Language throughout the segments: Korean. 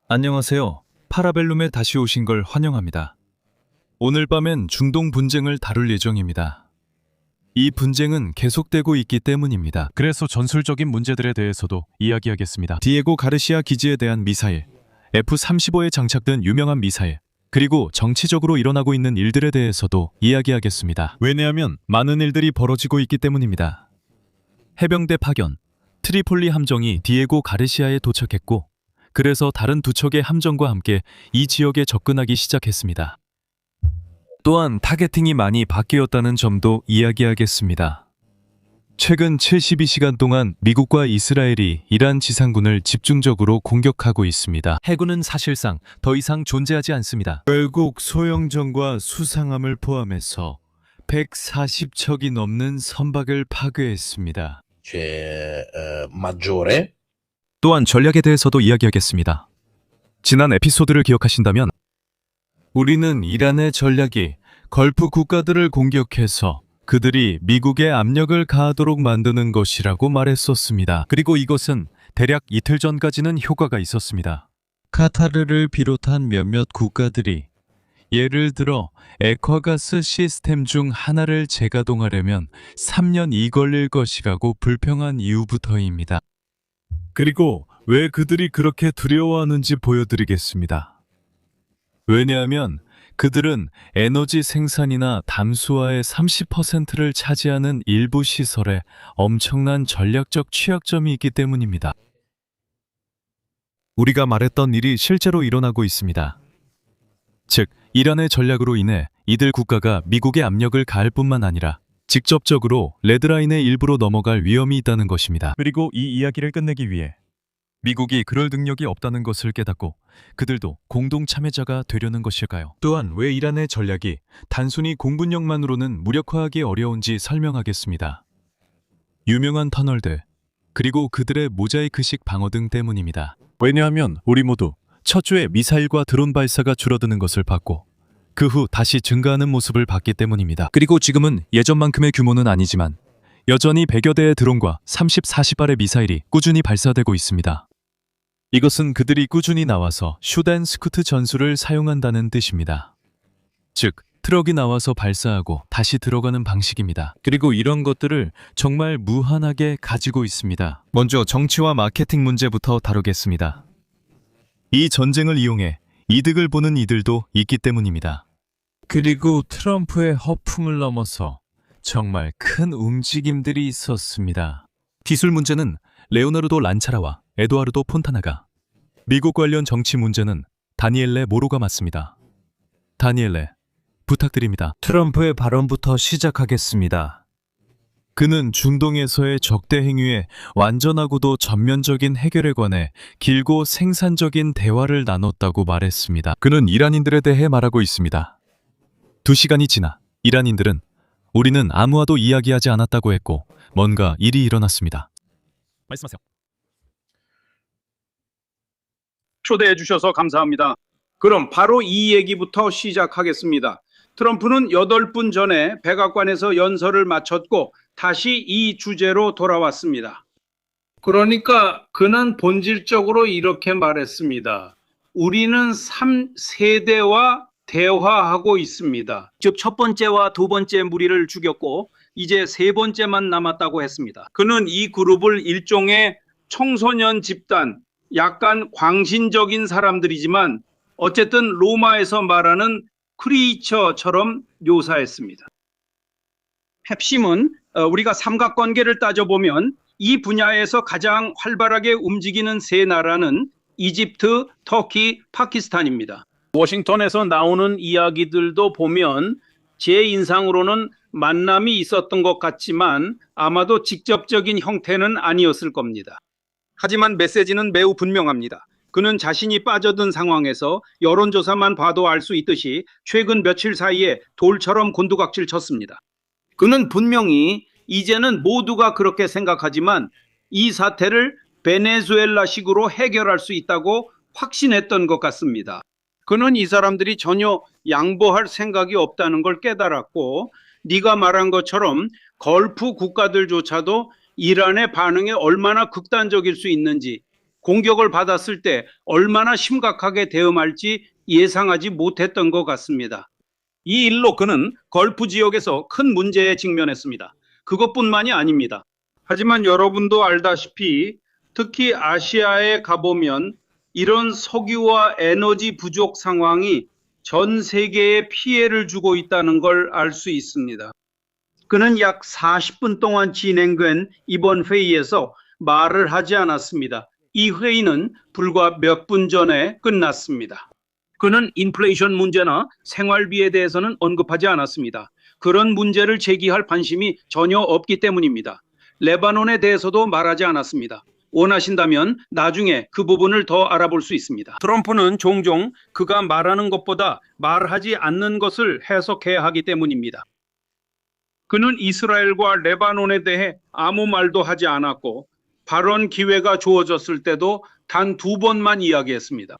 안녕하세요. 파라벨룸에 다시 오신 걸 환영합니다. 오늘 밤엔 중동 분쟁을 다룰 예정입니다. 이 분쟁은 계속되고 있기 때문입니다. 그래서 전술적인 문제들에 대해서도 이야기하겠습니다. 디에고 가르시아 기지에 대한 미사일, F-35에 장착된 유명한 미사일, 그리고 정치적으로 일어나고 있는 일들에 대해서도 이야기하겠습니다. 왜냐하면 많은 일들이 벌어지고 있기 때문입니다. 해병대 파견, 트리폴리 함정이 디에고 가르시아에 도착했고, 그래서 다른 두 척의 함정과 함께 이 지역에 접근하기 시작했습니다. 또한 타겟팅이 많이 바뀌었다는 점도 이야기하겠습니다. 최근 72시간 동안 미국과 이스라엘이 이란 지상군을 집중적으로 공격하고 있습니다. 해군은 사실상 더 이상 존재하지 않습니다. 결국 소형전과 수상함을 포함해서 140척이 넘는 선박을 파괴했습니다. maggiore. 또한 전략에 대해서도 이야기하겠습니다. 지난 에피소드를 기억하신다면 우리는 이란의 전략이 걸프 국가들을 공격해서 그들이 미국에 압력을 가하도록 만드는 것이라고 말했었습니다. 그리고 이것은 대략 이틀 전까지는 효과가 있었습니다. 카타르를 비롯한 몇몇 국가들이 예를 들어 액화가스 시스템 중 하나를 재가동하려면 3년이 걸릴 것이라고 불평한 이유부터입니다. 그리고 왜 그들이 그렇게 두려워하는지 보여드리겠습니다. 왜냐하면 그들은 에너지 생산이나 담수화의 30%를 차지하는 일부 시설에 엄청난 전략적 취약점이 있기 때문입니다. 우리가 말했던 일이 실제로 일어나고 있습니다. 즉, 이란의 전략으로 인해 이들 국가가 미국의 압력을 가할 뿐만 아니라 직접적으로 레드라인의 일부로 넘어갈 위험이 있다는 것입니다. 그리고 이 이야기를 끝내기 위해 미국이 그럴 능력이 없다는 것을 깨닫고 그들도 공동 참여자가 되려는 것일까요? 또한 왜 이란의 전략이 단순히 공군력만으로는 무력화하기 어려운지 설명하겠습니다. 유명한 터널들, 그리고 그들의 모자이크식 방어등 때문입니다. 왜냐하면 우리 모두 첫 주에 미사일과 드론 발사가 줄어드는 것을 봤고 그 후 다시 증가하는 모습을 봤기 때문입니다. 그리고 지금은 예전만큼의 규모는 아니지만 여전히 100여 대의 드론과 30, 40발의 미사일이 꾸준히 발사되고 있습니다. 이것은 그들이 꾸준히 나와서 슈댄스쿠트 전술을 사용한다는 뜻입니다. 즉, 트럭이 나와서 발사하고 다시 들어가는 방식입니다. 그리고 이런 것들을 정말 무한하게 가지고 있습니다. 먼저 정치와 마케팅 문제부터 다루겠습니다. 이 전쟁을 이용해 이득을 보는 이들도 있기 때문입니다. 그리고 트럼프의 허풍을 넘어서 정말 큰 움직임들이 있었습니다. 기술 문제는 레오나르도 란차라와 에두아르도 폰타나가, 미국 관련 정치 문제는 다니엘레 모로가 맡습니다. 다니엘레, 부탁드립니다. 트럼프의 발언부터 시작하겠습니다. 그는 중동에서의 적대 행위에 완전하고도 전면적인 해결에 관해 길고 생산적인 대화를 나눴다고 말했습니다. 그는 이란인들에 대해 말하고 있습니다. 2시간이 지나 이란인들은 우리는 아무와도 이야기하지 않았다고 했고 뭔가 일이 일어났습니다. 말씀하세요. 초대해 주셔서 감사합니다. 그럼 바로 이 얘기부터 시작하겠습니다. 트럼프는 8분 전에 백악관에서 연설을 마쳤고 다시 이 주제로 돌아왔습니다. 그러니까 그는 본질적으로 이렇게 말했습니다. 우리는 3세대와 대화하고 있습니다. 즉 첫 번째와 두 번째 무리를 죽였고 이제 세 번째만 남았다고 했습니다. 그는 이 그룹을 일종의 청소년 집단, 약간 광신적인 사람들이지만 어쨌든 로마에서 말하는 크리처처럼 묘사했습니다. 핵심은 우리가 삼각관계를 따져보면 이 분야에서 가장 활발하게 움직이는 세 나라는 이집트, 터키, 파키스탄입니다. 워싱턴에서 나오는 이야기들도 보면 제 인상으로는 만남이 있었던 것 같지만 아마도 직접적인 형태는 아니었을 겁니다. 하지만 메시지는 매우 분명합니다. 그는 자신이 빠져든 상황에서 여론조사만 봐도 알 수 있듯이 최근 며칠 사이에 돌처럼 곤두박질 쳤습니다. 그는 분명히 이제는 모두가 그렇게 생각하지만 이 사태를 베네수엘라식으로 해결할 수 있다고 확신했던 것 같습니다. 그는 이 사람들이 전혀 양보할 생각이 없다는 걸 깨달았고 네가 말한 것처럼 걸프 국가들조차도 이란의 반응에 얼마나 극단적일 수 있는지 공격을 받았을 때 얼마나 심각하게 대응할지 예상하지 못했던 것 같습니다. 이 일로 그는 걸프 지역에서 큰 문제에 직면했습니다. 그것뿐만이 아닙니다. 하지만 여러분도 알다시피 특히 아시아에 가보면 이런 석유와 에너지 부족 상황이 전 세계에 피해를 주고 있다는 걸 알 수 있습니다. 그는 약 40분 동안 진행된 이번 회의에서 말을 하지 않았습니다. 이 회의는 불과 몇 분 전에 끝났습니다. 그는 인플레이션 문제나 생활비에 대해서는 언급하지 않았습니다. 그런 문제를 제기할 관심이 전혀 없기 때문입니다. 레바논에 대해서도 말하지 않았습니다. 원하신다면 나중에 그 부분을 더 알아볼 수 있습니다. 트럼프는 종종 그가 말하는 것보다 말하지 않는 것을 해석해야 하기 때문입니다. 그는 이스라엘과 레바논에 대해 아무 말도 하지 않았고 발언 기회가 주어졌을 때도 단 2번만 이야기했습니다.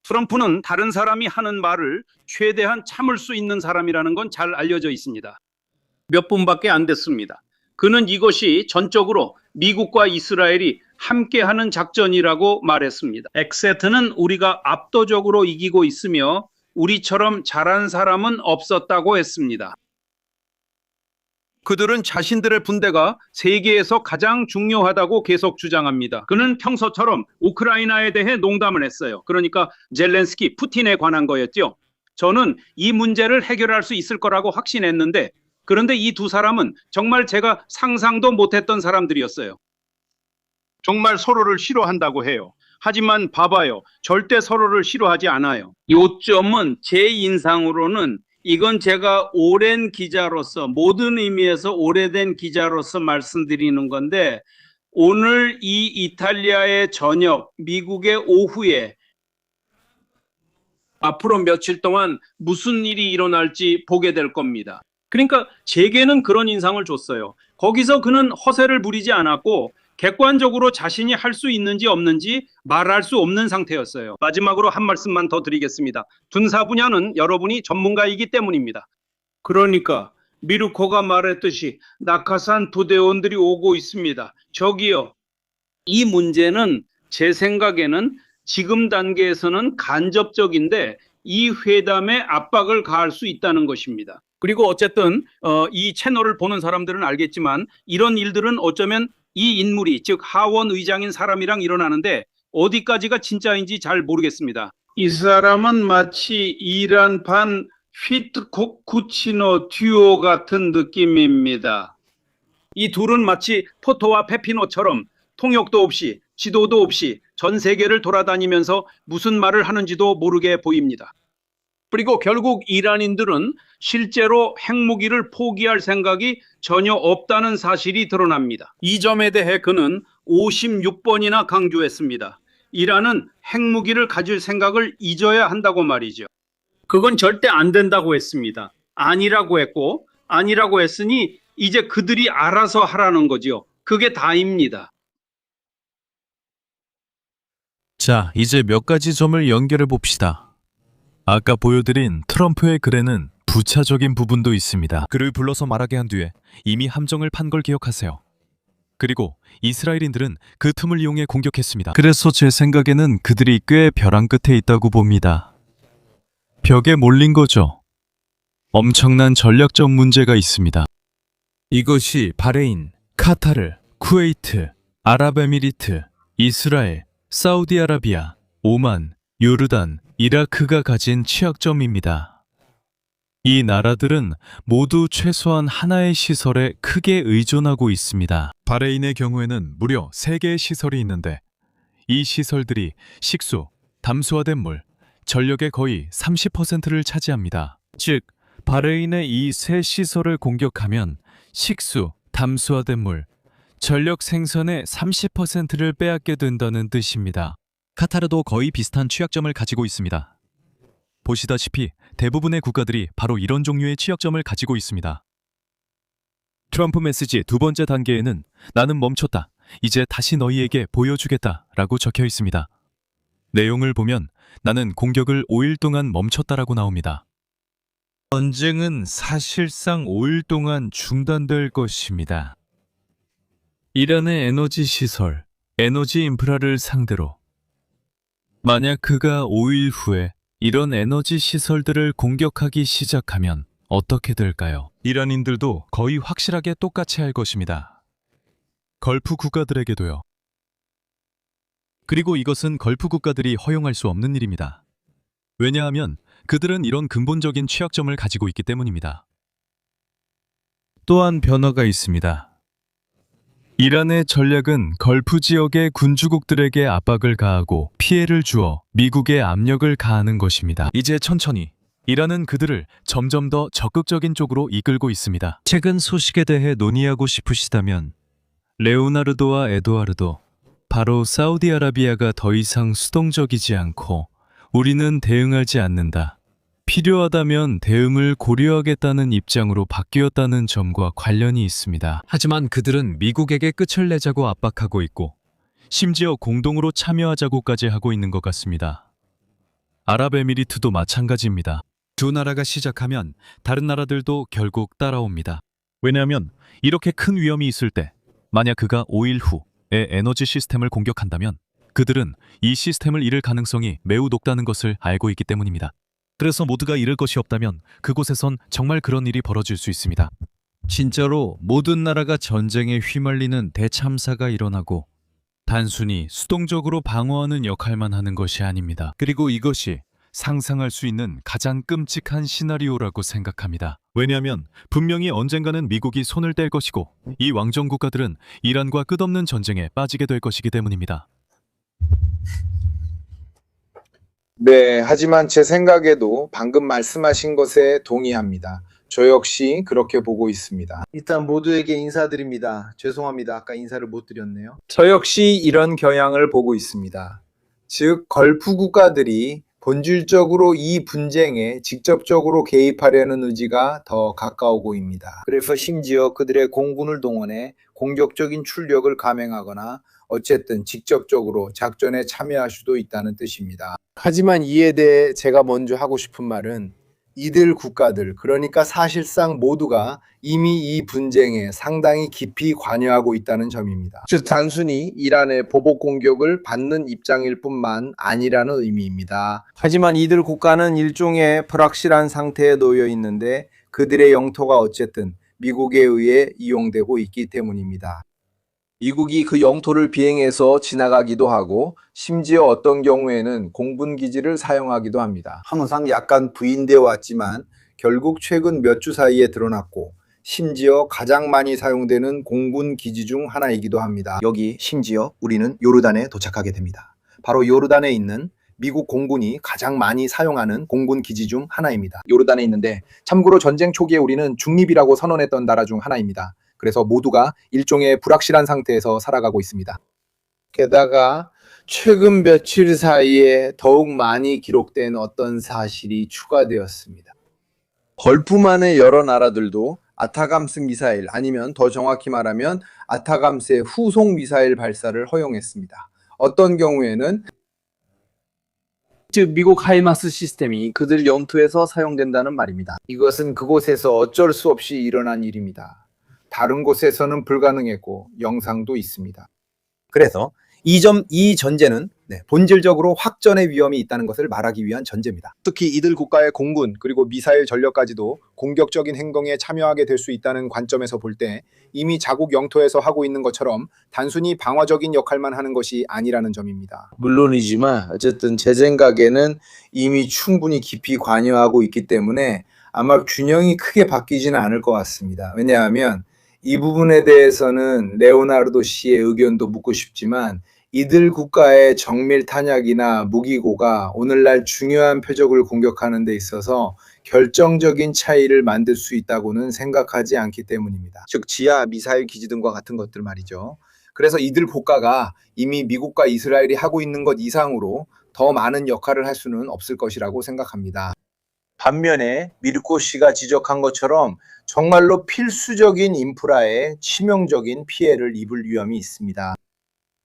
트럼프는 다른 사람이 하는 말을 최대한 참을 수 있는 사람이라는 건 잘 알려져 있습니다. 몇 분밖에 안 됐습니다. 그는 이것이 전적으로 미국과 이스라엘이 함께하는 작전이라고 말했습니다. 엑세트는 우리가 압도적으로 이기고 있으며 우리처럼 잘한 사람은 없었다고 했습니다. 그들은 자신들의 분대가 세계에서 가장 중요하다고 계속 주장합니다. 그는 평소처럼 우크라이나에 대해 농담을 했어요. 그러니까 젤렌스키, 푸틴에 관한 거였죠. 저는 이 문제를 해결할 수 있을 거라고 확신했는데 그런데 이 두 사람은 정말 제가 상상도 못했던 사람들이었어요. 정말 서로를 싫어한다고 해요. 하지만 봐봐요. 절대 서로를 싫어하지 않아요. 요점은 제 인상으로는 이건 제가 오랜 기자로서 모든 의미에서 오래된 기자로서 말씀드리는 건데 오늘 이 이탈리아의 저녁, 미국의 오후에 앞으로 며칠 동안 무슨 일이 일어날지 보게 될 겁니다. 그러니까 제게는 그런 인상을 줬어요. 거기서 그는 허세를 부리지 않았고 객관적으로 자신이 할 수 있는지 없는지 말할 수 없는 상태였어요. 마지막으로 한 말씀만 더 드리겠습니다. 군사 분야는 여러분이 전문가이기 때문입니다. 그러니까 미루코가 말했듯이 낙하산 부대원들이 오고 있습니다. 저기요. 이 문제는 제 생각에는 지금 단계에서는 간접적인데 이 회담에 압박을 가할 수 있다는 것입니다. 그리고 어쨌든 이 채널을 보는 사람들은 알겠지만 이런 일들은 어쩌면 이 인물이 즉 하원 의장인 사람이랑 일어나는데 어디까지가 진짜인지 잘 모르겠습니다. 이 사람은 마치 이란 반 휘트코쿠치노 듀오 같은 느낌입니다. 이 둘은 마치 포토와 페피노처럼 통역도 없이 지도도 없이 전 세계를 돌아다니면서 무슨 말을 하는지도 모르게 보입니다. 그리고 결국 이란인들은 실제로 핵무기를 포기할 생각이 전혀 없다는 사실이 드러납니다. 이 점에 대해 그는 56번이나 강조했습니다. 이란은 핵무기를 가질 생각을 잊어야 한다고 말이죠. 그건 절대 안 된다고 했습니다. 아니라고 했고 아니라고 했으니 이제 그들이 알아서 하라는 거죠. 그게 다입니다. 자, 이제 몇 가지 점을 연결해 봅시다. 아까 보여드린 트럼프의 글에는 부차적인 부분도 있습니다. 그를 불러서 말하게 한 뒤에 이미 함정을 판 걸 기억하세요. 그리고 이스라엘인들은 그 틈을 이용해 공격했습니다. 그래서 제 생각에는 그들이 꽤 벼랑 끝에 있다고 봅니다. 벽에 몰린 거죠. 엄청난 전략적 문제가 있습니다. 이것이 바레인, 카타르, 쿠웨이트, 아랍에미리트, 이스라엘, 사우디아라비아, 오만, 요르단, 이라크가 가진 취약점입니다. 이 나라들은 모두 최소한 하나의 시설에 크게 의존하고 있습니다. 바레인의 경우에는 무려 3개의 시설이 있는데 이 시설들이 식수, 담수화된 물, 전력의 거의 30%를 차지합니다. 즉, 바레인의 이 세 시설을 공격하면 식수, 담수화된 물, 전력 생산의 30%를 빼앗게 된다는 뜻입니다. 카타르도 거의 비슷한 취약점을 가지고 있습니다. 보시다시피 대부분의 국가들이 바로 이런 종류의 취약점을 가지고 있습니다. 트럼프 메시지 2번째 단계에는 나는 멈췄다. 이제 다시 너희에게 보여주겠다 라고 적혀 있습니다. 내용을 보면 나는 공격을 5일 동안 멈췄다라고 나옵니다. 전쟁은 사실상 5일 동안 중단될 것입니다. 이란의 에너지 시설, 에너지 인프라를 상대로. 만약 그가 5일 후에 이런 에너지 시설들을 공격하기 시작하면 어떻게 될까요? 이란인들도 거의 확실하게 똑같이 할 것입니다. 걸프 국가들에게도요. 그리고 이것은 걸프 국가들이 허용할 수 없는 일입니다. 왜냐하면 그들은 이런 근본적인 취약점을 가지고 있기 때문입니다. 또한 변화가 있습니다. 이란의 전략은 걸프 지역의 군주국들에게 압박을 가하고 피해를 주어 미국에 압력을 가하는 것입니다. 이제 천천히 이란은 그들을 점점 더 적극적인 쪽으로 이끌고 있습니다. 최근 소식에 대해 논의하고 싶으시다면 레오나르도와 에두아르도, 바로 사우디아라비아가 더 이상 수동적이지 않고 우리는 대응하지 않는다. 필요하다면 대응을 고려하겠다는 입장으로 바뀌었다는 점과 관련이 있습니다. 하지만 그들은 미국에게 끝을 내자고 압박하고 있고 심지어 공동으로 참여하자고까지 하고 있는 것 같습니다. 아랍에미리트도 마찬가지입니다. 두 나라가 시작하면 다른 나라들도 결국 따라옵니다. 왜냐하면 이렇게 큰 위험이 있을 때 만약 그가 5일 후에 에너지 시스템을 공격한다면 그들은 이 시스템을 잃을 가능성이 매우 높다는 것을 알고 있기 때문입니다. 그래서 모두가 잃을 것이 없다면 그곳에선 정말 그런 일이 벌어질 수 있습니다. 진짜로 모든 나라가 전쟁에 휘말리는 대참사가 일어나고 단순히 수동적으로 방어하는 역할만 하는 것이 아닙니다. 그리고 이것이 상상할 수 있는 가장 끔찍한 시나리오라고 생각합니다. 왜냐하면 분명히 언젠가는 미국이 손을 뗄 것이고 이 왕정 국가들은 이란과 끝없는 전쟁에 빠지게 될 것이기 때문입니다. 네, 하지만 제 생각에도 방금 말씀하신 것에 동의합니다. 저 역시 그렇게 보고 있습니다. 일단 모두에게 인사드립니다. 죄송합니다. 아까 인사를 못 드렸네요. 저 역시 이런 경향을 보고 있습니다. 즉, 걸프 국가들이 본질적으로 이 분쟁에 직접적으로 개입하려는 의지가 더 가까우고 있습니다. 그래서 심지어 그들의 공군을 동원해 공격적인 출력을 감행하거나 어쨌든 직접적으로 작전에 참여할 수도 있다는 뜻입니다. 하지만 이에 대해 제가 먼저 하고 싶은 말은 이들 국가들, 그러니까 사실상 모두가 이미 이 분쟁에 상당히 깊이 관여하고 있다는 점입니다. 즉 단순히 이란의 보복 공격을 받는 입장일 뿐만 아니라는 의미입니다. 하지만 이들 국가는 일종의 불확실한 상태에 놓여 있는데 그들의 영토가 어쨌든 미국에 의해 이용되고 있기 때문입니다. 미국이 그 영토를 비행해서 지나가기도 하고 심지어 어떤 경우에는 공군기지를 사용하기도 합니다. 항상 약간 부인되어 왔지만 결국 최근 몇 주 사이에 드러났고 심지어 가장 많이 사용되는 공군기지 중 하나이기도 합니다. 여기 심지어 우리는 요르단에 도착하게 됩니다. 바로 요르단에 있는 미국 공군이 가장 많이 사용하는 공군기지 중 하나입니다. 요르단에 있는데 참고로 전쟁 초기에 우리는 중립이라고 선언했던 나라 중 하나입니다. 그래서 모두가 일종의 불확실한 상태에서 살아가고 있습니다. 게다가 최근 며칠 사이에 더욱 많이 기록된 어떤 사실이 추가되었습니다. 걸프만의 여러 나라들도 아타감스 미사일 아니면 더 정확히 말하면 아타감스의 후속 미사일 발사를 허용했습니다. 어떤 경우에는 즉 미국 하이마스 시스템이 그들 영토에서 사용된다는 말입니다. 이것은 그곳에서 어쩔 수 없이 일어난 일입니다. 다른 곳에서는 불가능했고 영상도 있습니다. 그래서 이 전제는 본질적으로 확전의 위험이 있다는 것을 말하기 위한 전제입니다. 특히 이들 국가의 공군 그리고 미사일 전력까지도 공격적인 행동에 참여하게 될 수 있다는 관점에서 볼 때 이미 자국 영토에서 하고 있는 것처럼 단순히 방어적인 역할만 하는 것이 아니라는 점입니다. 물론이지만 어쨌든 제 생각에는 이미 충분히 깊이 관여하고 있기 때문에 아마 균형이 크게 바뀌지는 않을 것 같습니다. 왜냐하면 이 부분에 대해서는 레오나르도 씨의 의견도 묻고 싶지만 이들 국가의 정밀 탄약이나 무기고가 오늘날 중요한 표적을 공격하는 데 있어서 결정적인 차이를 만들 수 있다고는 생각하지 않기 때문입니다. 즉 지하 미사일 기지 등과 같은 것들 말이죠. 그래서 이들 국가가 이미 미국과 이스라엘이 하고 있는 것 이상으로 더 많은 역할을 할 수는 없을 것이라고 생각합니다. 반면에 미르코 씨가 지적한 것처럼 정말로 필수적인 인프라에 치명적인 피해를 입을 위험이 있습니다.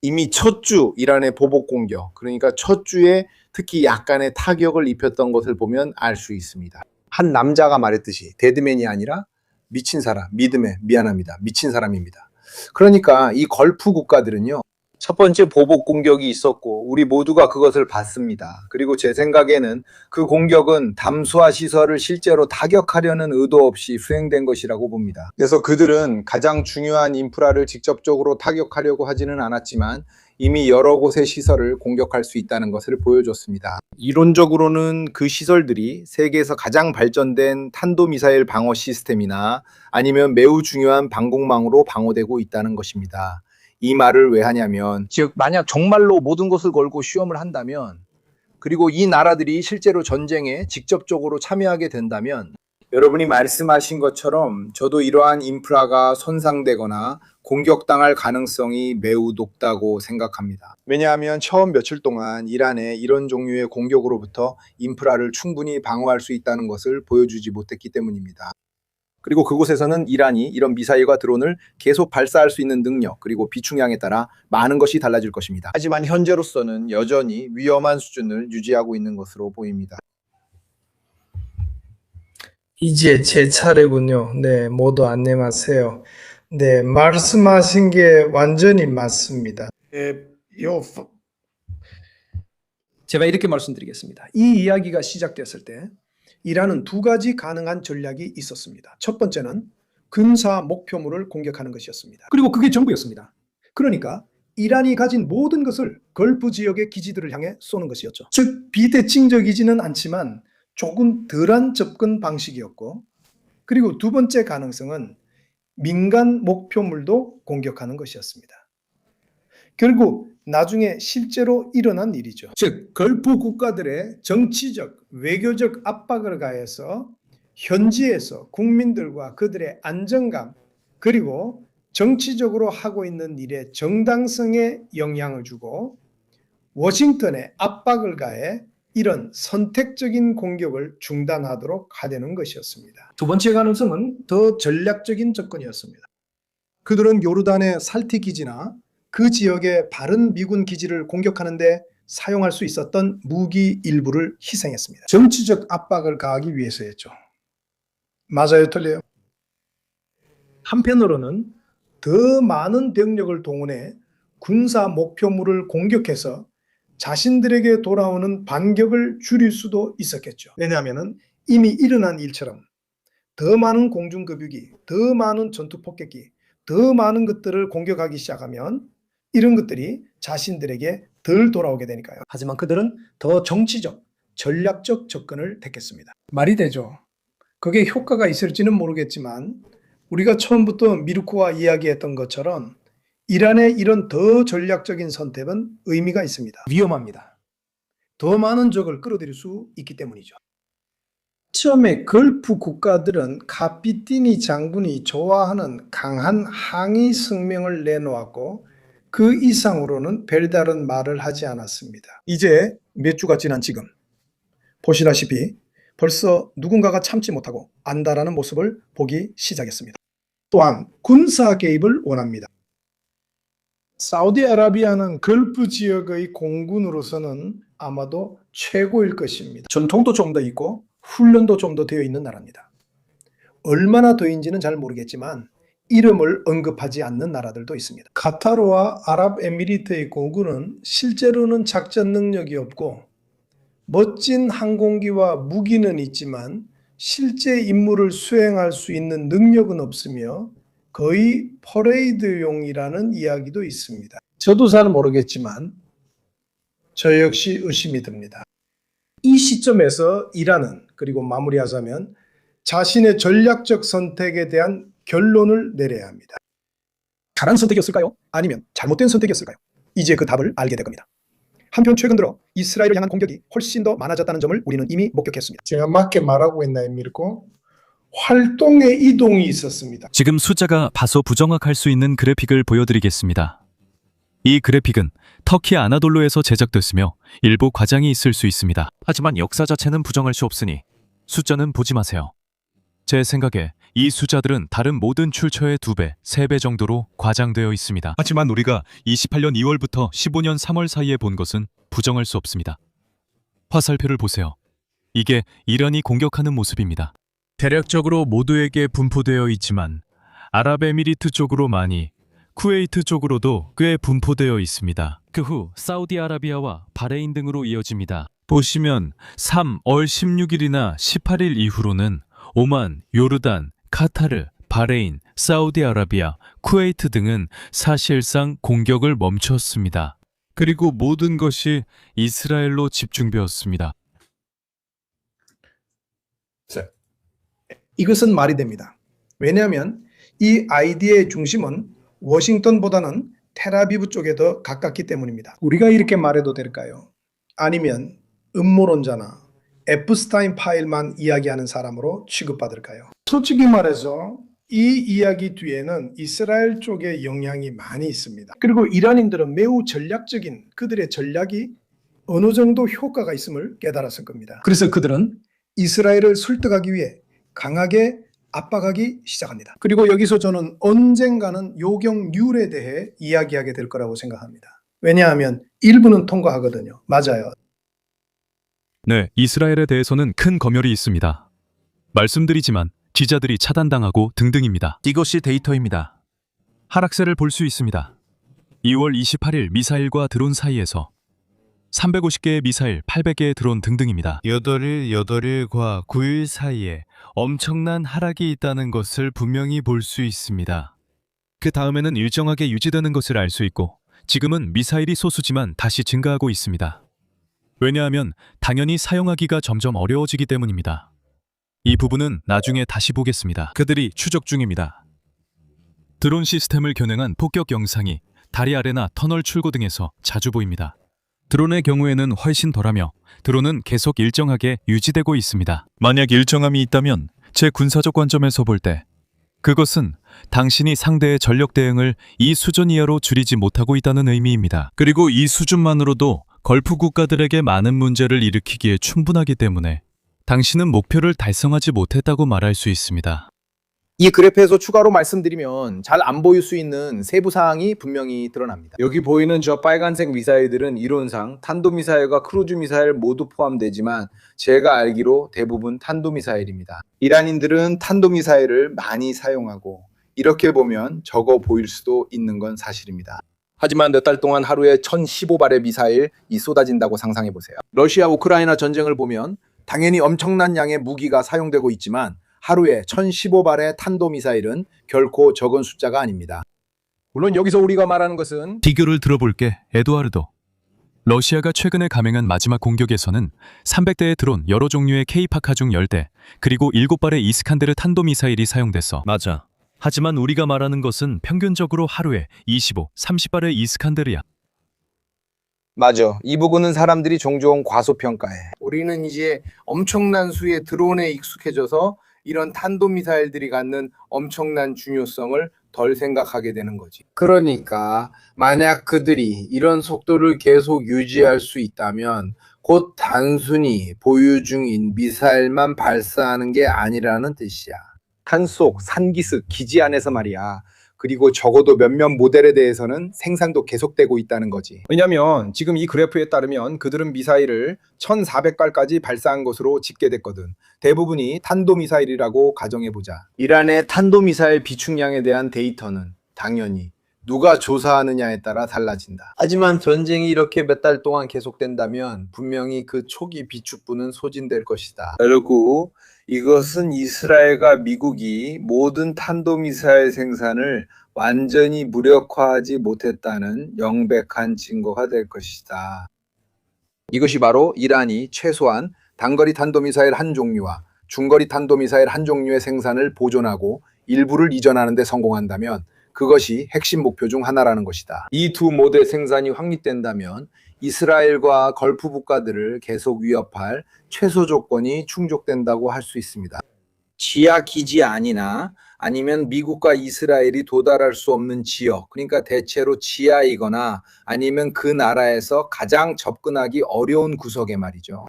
이미 첫 주 이란의 보복 공격, 그러니까 첫 주에 특히 약간의 타격을 입혔던 것을 보면 알 수 있습니다. 한 남자가 말했듯이 데드맨이 아니라 미친 사람, 미안합니다. 미친 사람입니다. 그러니까 이 걸프 국가들은요, 첫 번째 보복 공격이 있었고 우리 모두가 그것을 봤습니다. 그리고 제 생각에는 그 공격은 담수화 시설을 실제로 타격하려는 의도 없이 수행된 것이라고 봅니다. 그래서 그들은 가장 중요한 인프라를 직접적으로 타격하려고 하지는 않았지만 이미 여러 곳의 시설을 공격할 수 있다는 것을 보여줬습니다. 이론적으로는 그 시설들이 세계에서 가장 발전된 탄도미사일 방어 시스템이나 아니면 매우 중요한 방공망으로 방어되고 있다는 것입니다. 이 말을 왜 하냐면, 즉 만약 정말로 모든 것을 걸고 시험을 한다면, 그리고 이 나라들이 실제로 전쟁에 직접적으로 참여하게 된다면, 여러분이 말씀하신 것처럼 저도 이러한 인프라가 손상되거나 공격당할 가능성이 매우 높다고 생각합니다. 왜냐하면 처음 며칠 동안 이란의 이런 종류의 공격으로부터 인프라를 충분히 방어할 수 있다는 것을 보여주지 못했기 때문입니다. 그리고 그곳에서는 이란이 이런 미사일과 드론을 계속 발사할 수 있는 능력, 그리고 비중량에 따라 많은 것이 달라질 것입니다. 하지만 현재로서는 여전히 위험한 수준을 유지하고 있는 것으로 보입니다. 이제 제 차례군요. 네, 모두 안녕하세요. 네, 말씀하신 게 완전히 맞습니다. 제가 이렇게 말씀드리겠습니다. 이 이야기가 시작됐을 때 이란은 두 가지 가능한 전략이 있었습니다. 첫 번째는 군사 목표물을 공격하는 것이었습니다. 그리고 그게 전부였습니다. 그러니까 이란이 가진 모든 것을 걸프 지역의 기지들을 향해 쏘는 것이었죠. 즉 비대칭적이지는 않지만 조금 덜한 접근 방식이었고, 그리고 두 번째 가능성은 민간 목표물도 공격하는 것이었습니다. 결국 나중에 실제로 일어난 일이죠. 즉 걸프 국가들의 정치적, 외교적 압박을 가해서 현지에서 국민들과 그들의 안정감, 그리고 정치적으로 하고 있는 일의 정당성에 영향을 주고 워싱턴에 압박을 가해 이런 선택적인 공격을 중단하도록 하려는 것이었습니다. 두 번째 가능성은 더 전략적인 접근이었습니다. 그들은 요르단의 살티 기지나 그 지역의 바른 미군 기지를 공격하는데 사용할 수 있었던 무기 일부를 희생했습니다. 정치적 압박을 가하기 위해서였죠. 맞아요, 틀려요? 한편으로는 더 많은 병력을 동원해 군사 목표물을 공격해서 자신들에게 돌아오는 반격을 줄일 수도 있었겠죠. 왜냐하면 이미 일어난 일처럼 더 많은 공중급유기, 더 많은 전투폭격기, 더 많은 것들을 공격하기 시작하면 이런 것들이 자신들에게 덜 돌아오게 되니까요. 하지만 그들은 더 정치적, 전략적 접근을 택했습니다. 말이 되죠. 그게 효과가 있을지는 모르겠지만 우리가 처음부터 미르코와 이야기했던 것처럼 이란의 이런 더 전략적인 선택은 의미가 있습니다. 위험합니다. 더 많은 적을 끌어들일 수 있기 때문이죠. 처음에 걸프 국가들은 카피티니 장군이 좋아하는 강한 항의 성명을 내놓았고 그 이상으로는 별다른 말을 하지 않았습니다. 이제 몇 주가 지난 지금 보시다시피 벌써 누군가가 참지 못하고 안다라는 모습을 보기 시작했습니다. 또한 군사 개입을 원합니다. 사우디아라비아는 걸프 지역의 공군으로서는 아마도 최고일 것입니다. 전통도 좀 더 있고 훈련도 좀 더 되어 있는 나라입니다. 얼마나 더인지는 잘 모르겠지만 이름을 언급하지 않는 나라들도 있습니다. 카타르와 아랍에미리트의 공군은 실제로는 작전 능력이 없고 멋진 항공기와 무기는 있지만 실제 임무를 수행할 수 있는 능력은 없으며 거의 퍼레이드용이라는 이야기도 있습니다. 저도 잘 모르겠지만 저 역시 의심이 듭니다. 이 시점에서 이란은, 그리고 마무리하자면 자신의 전략적 선택에 대한 결론을 내려야 합니다. 잘한 선택이었을까요? 아니면 잘못된 선택이었을까요? 이제 그 답을 알게 될 겁니다. 한편 최근 들어 이스라엘을 향한 공격이 훨씬 더 많아졌다는 점을 우리는 이미 목격했습니다. 제가 맞게 말하고 있나요, 미르코? 활동의 이동이 있었습니다. 지금 숫자가 다소 부정확할 수 있는 그래픽을 보여드리겠습니다. 이 그래픽은 터키 아나돌로에서 제작됐으며 일부 과장이 있을 수 있습니다. 하지만 역사 자체는 부정할 수 없으니 숫자는 보지 마세요. 제 생각에 이 숫자들은 다른 모든 출처의 2배, 3배 정도로 과장되어 있습니다. 하지만 우리가 28년 2월부터 15년 3월 사이에 본 것은 부정할 수 없습니다. 화살표를 보세요. 이게 이란이 공격하는 모습입니다. 대략적으로 모두에게 분포되어 있지만 아랍에미리트 쪽으로 많이, 쿠웨이트 쪽으로도 꽤 분포되어 있습니다. 그 후 사우디아라비아와 바레인 등으로 이어집니다. 보시면 3월 16일이나 18일 이후로는 오만, 요르단, 카타르, 바레인, 사우디아라비아, 쿠웨이트 등은 사실상 공격을 멈췄습니다. 그리고 모든 것이 이스라엘로 집중되었습니다. 이것은 말이 됩니다. 왜냐하면 이 아이디어의 중심은 워싱턴보다는 텔아비브 쪽에 더 가깝기 때문입니다. 우리가 이렇게 말해도 될까요? 아니면 음모론자나 에프스타인 파일만 이야기하는 사람으로 취급받을까요? 솔직히 말해서 이 이야기 뒤에는 이스라엘 쪽의 영향이 많이 있습니다. 그리고 이란인들은 매우 전략적인 그들의 전략이 어느 정도 효과가 있음을 깨달았을 겁니다. 그래서 그들은 이스라엘을 설득하기 위해 강하게 압박하기 시작합니다. 그리고 여기서 저는 언젠가는 요경률에 대해 이야기하게 될 거라고 생각합니다. 왜냐하면 일부는 통과하거든요. 맞아요. 네, 이스라엘에 대해서는 큰 검열이 있습니다. 말씀드리지만 기자들이 차단당하고 등등입니다. 이것이 데이터입니다. 하락세를 볼 수 있습니다. 2월 28일 미사일과 드론 사이에서 350개의 미사일, 800개의 드론 등등입니다. 8일과 9일 사이에 엄청난 하락이 있다는 것을 분명히 볼 수 있습니다. 그 다음에는 일정하게 유지되는 것을 알 수 있고 지금은 미사일이 소수지만 다시 증가하고 있습니다. 왜냐하면 당연히 사용하기가 점점 어려워지기 때문입니다. 이 부분은 나중에 다시 보겠습니다. 그들이 추적 중입니다. 드론 시스템을 겨냥한 폭격 영상이 다리 아래나 터널 출구 등에서 자주 보입니다. 드론의 경우에는 훨씬 덜하며 드론은 계속 일정하게 유지되고 있습니다. 만약 일정함이 있다면 제 군사적 관점에서 볼 때 그것은 당신이 상대의 전력 대응을 이 수준 이하로 줄이지 못하고 있다는 의미입니다. 그리고 이 수준만으로도 걸프 국가들에게 많은 문제를 일으키기에 충분하기 때문에 당신은 목표를 달성하지 못했다고 말할 수 있습니다. 이 그래프에서 추가로 말씀드리면 잘 안 보일 수 있는 세부 사항이 분명히 드러납니다. 여기 보이는 저 빨간색 미사일들은 이론상 탄도미사일과 크루즈 미사일 모두 포함되지만 제가 알기로 대부분 탄도미사일입니다. 이란인들은 탄도미사일을 많이 사용하고 이렇게 보면 적어 보일 수도 있는 건 사실입니다. 하지만 몇 달 동안 하루에 1015발의 미사일이 쏟아진다고 상상해 보세요. 러시아 우크라이나 전쟁을 보면 당연히 엄청난 양의 무기가 사용되고 있지만 하루에 1015발의 탄도미사일은 결코 적은 숫자가 아닙니다. 물론 여기서 우리가 말하는 것은 비교를 들어볼게, 에두아르도. 러시아가 최근에 감행한 마지막 공격에서는 300대의 드론 여러 종류의 K-파카 중 10대, 그리고 7발의 이스칸데르 탄도미사일이 사용됐어. 맞아. 하지만 우리가 말하는 것은 평균적으로 하루에 25, 30발의 이스칸데르야. 맞아. 이 부분은 사람들이 종종 과소평가해. 우리는 이제 엄청난 수의 드론에 익숙해져서 이런 탄도미사일들이 갖는 엄청난 중요성을 덜 생각하게 되는 거지. 그러니까 만약 그들이 이런 속도를 계속 유지할 수 있다면 곧 단순히 보유 중인 미사일만 발사하는 게 아니라는 뜻이야. 산속, 산기슭, 기지 안에서 말이야. 그리고 적어도 몇몇 모델에 대해서는 생산도 계속되고 있다는 거지. 왜냐면 지금 이 그래프에 따르면 그들은 미사일을 1400발까지 발사한 것으로 집계됐거든. 대부분이 탄도미사일이라고 가정해보자. 이란의 탄도미사일 비축량에 대한 데이터는 당연히 누가 조사하느냐에 따라 달라진다. 하지만 전쟁이 이렇게 몇 달 동안 계속된다면 분명히 그 초기 비축부는 소진될 것이다. 그리고 이것은 이스라엘과 미국이 모든 탄도미사일 생산을 완전히 무력화하지 못했다는 명백한 증거가 될 것이다. 이것이 바로 이란이 최소한 단거리 탄도미사일 한 종류와 중거리 탄도미사일 한 종류의 생산을 보존하고 일부를 이전하는 데 성공한다면 그것이 핵심 목표 중 하나라는 것이다. 이 두 모델 생산이 확립된다면 이스라엘과 걸프 국가들을 계속 위협할 최소 조건이 충족된다고 할 수 있습니다. 지하 기지 안이나 아니면 미국과 이스라엘이 도달할 수 없는 지역, 그러니까 대체로 지하이거나 아니면 그 나라에서 가장 접근하기 어려운 구석에 말이죠.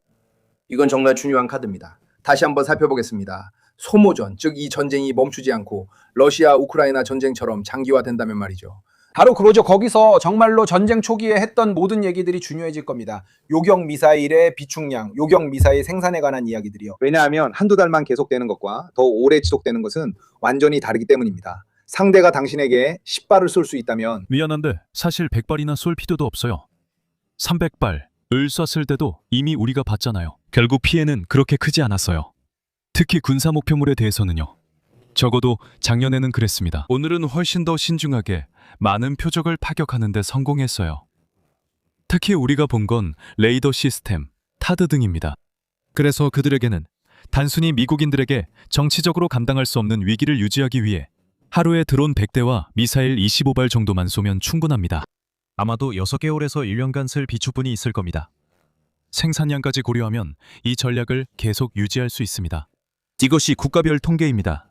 이건 정말 중요한 카드입니다. 다시 한번 살펴보겠습니다. 소모전, 즉 이 전쟁이 멈추지 않고 러시아 우크라이나 전쟁처럼 장기화된다면 말이죠. 바로 그거죠. 거기서 정말로 전쟁 초기에 했던 모든 얘기들이 중요해질 겁니다. 요격 미사일의 비축량, 요격 미사일 생산에 관한 이야기들이요. 왜냐하면 한두 달만 계속되는 것과 더 오래 지속되는 것은 완전히 다르기 때문입니다. 상대가 당신에게 10발을 쏠 수 있다면 미안한데 사실 100발이나 쏠 필요도 없어요. 300발을 쐈을 때도 이미 우리가 봤잖아요. 결국 피해는 그렇게 크지 않았어요. 특히 군사 목표물에 대해서는요. 적어도 작년에는 그랬습니다. 오늘은 훨씬 더 신중하게 많은 표적을 파격하는 데 성공했어요. 특히 우리가 본 건 레이더 시스템, 타드 등입니다. 그래서 그들에게는 단순히 미국인들에게 정치적으로 감당할 수 없는 위기를 유지하기 위해 하루에 드론 100대와 미사일 25발 정도만 쏘면 충분합니다. 아마도 6개월에서 1년간 쓸 비축분이 있을 겁니다. 생산량까지 고려하면 이 전략을 계속 유지할 수 있습니다. 이것이 국가별 통계입니다.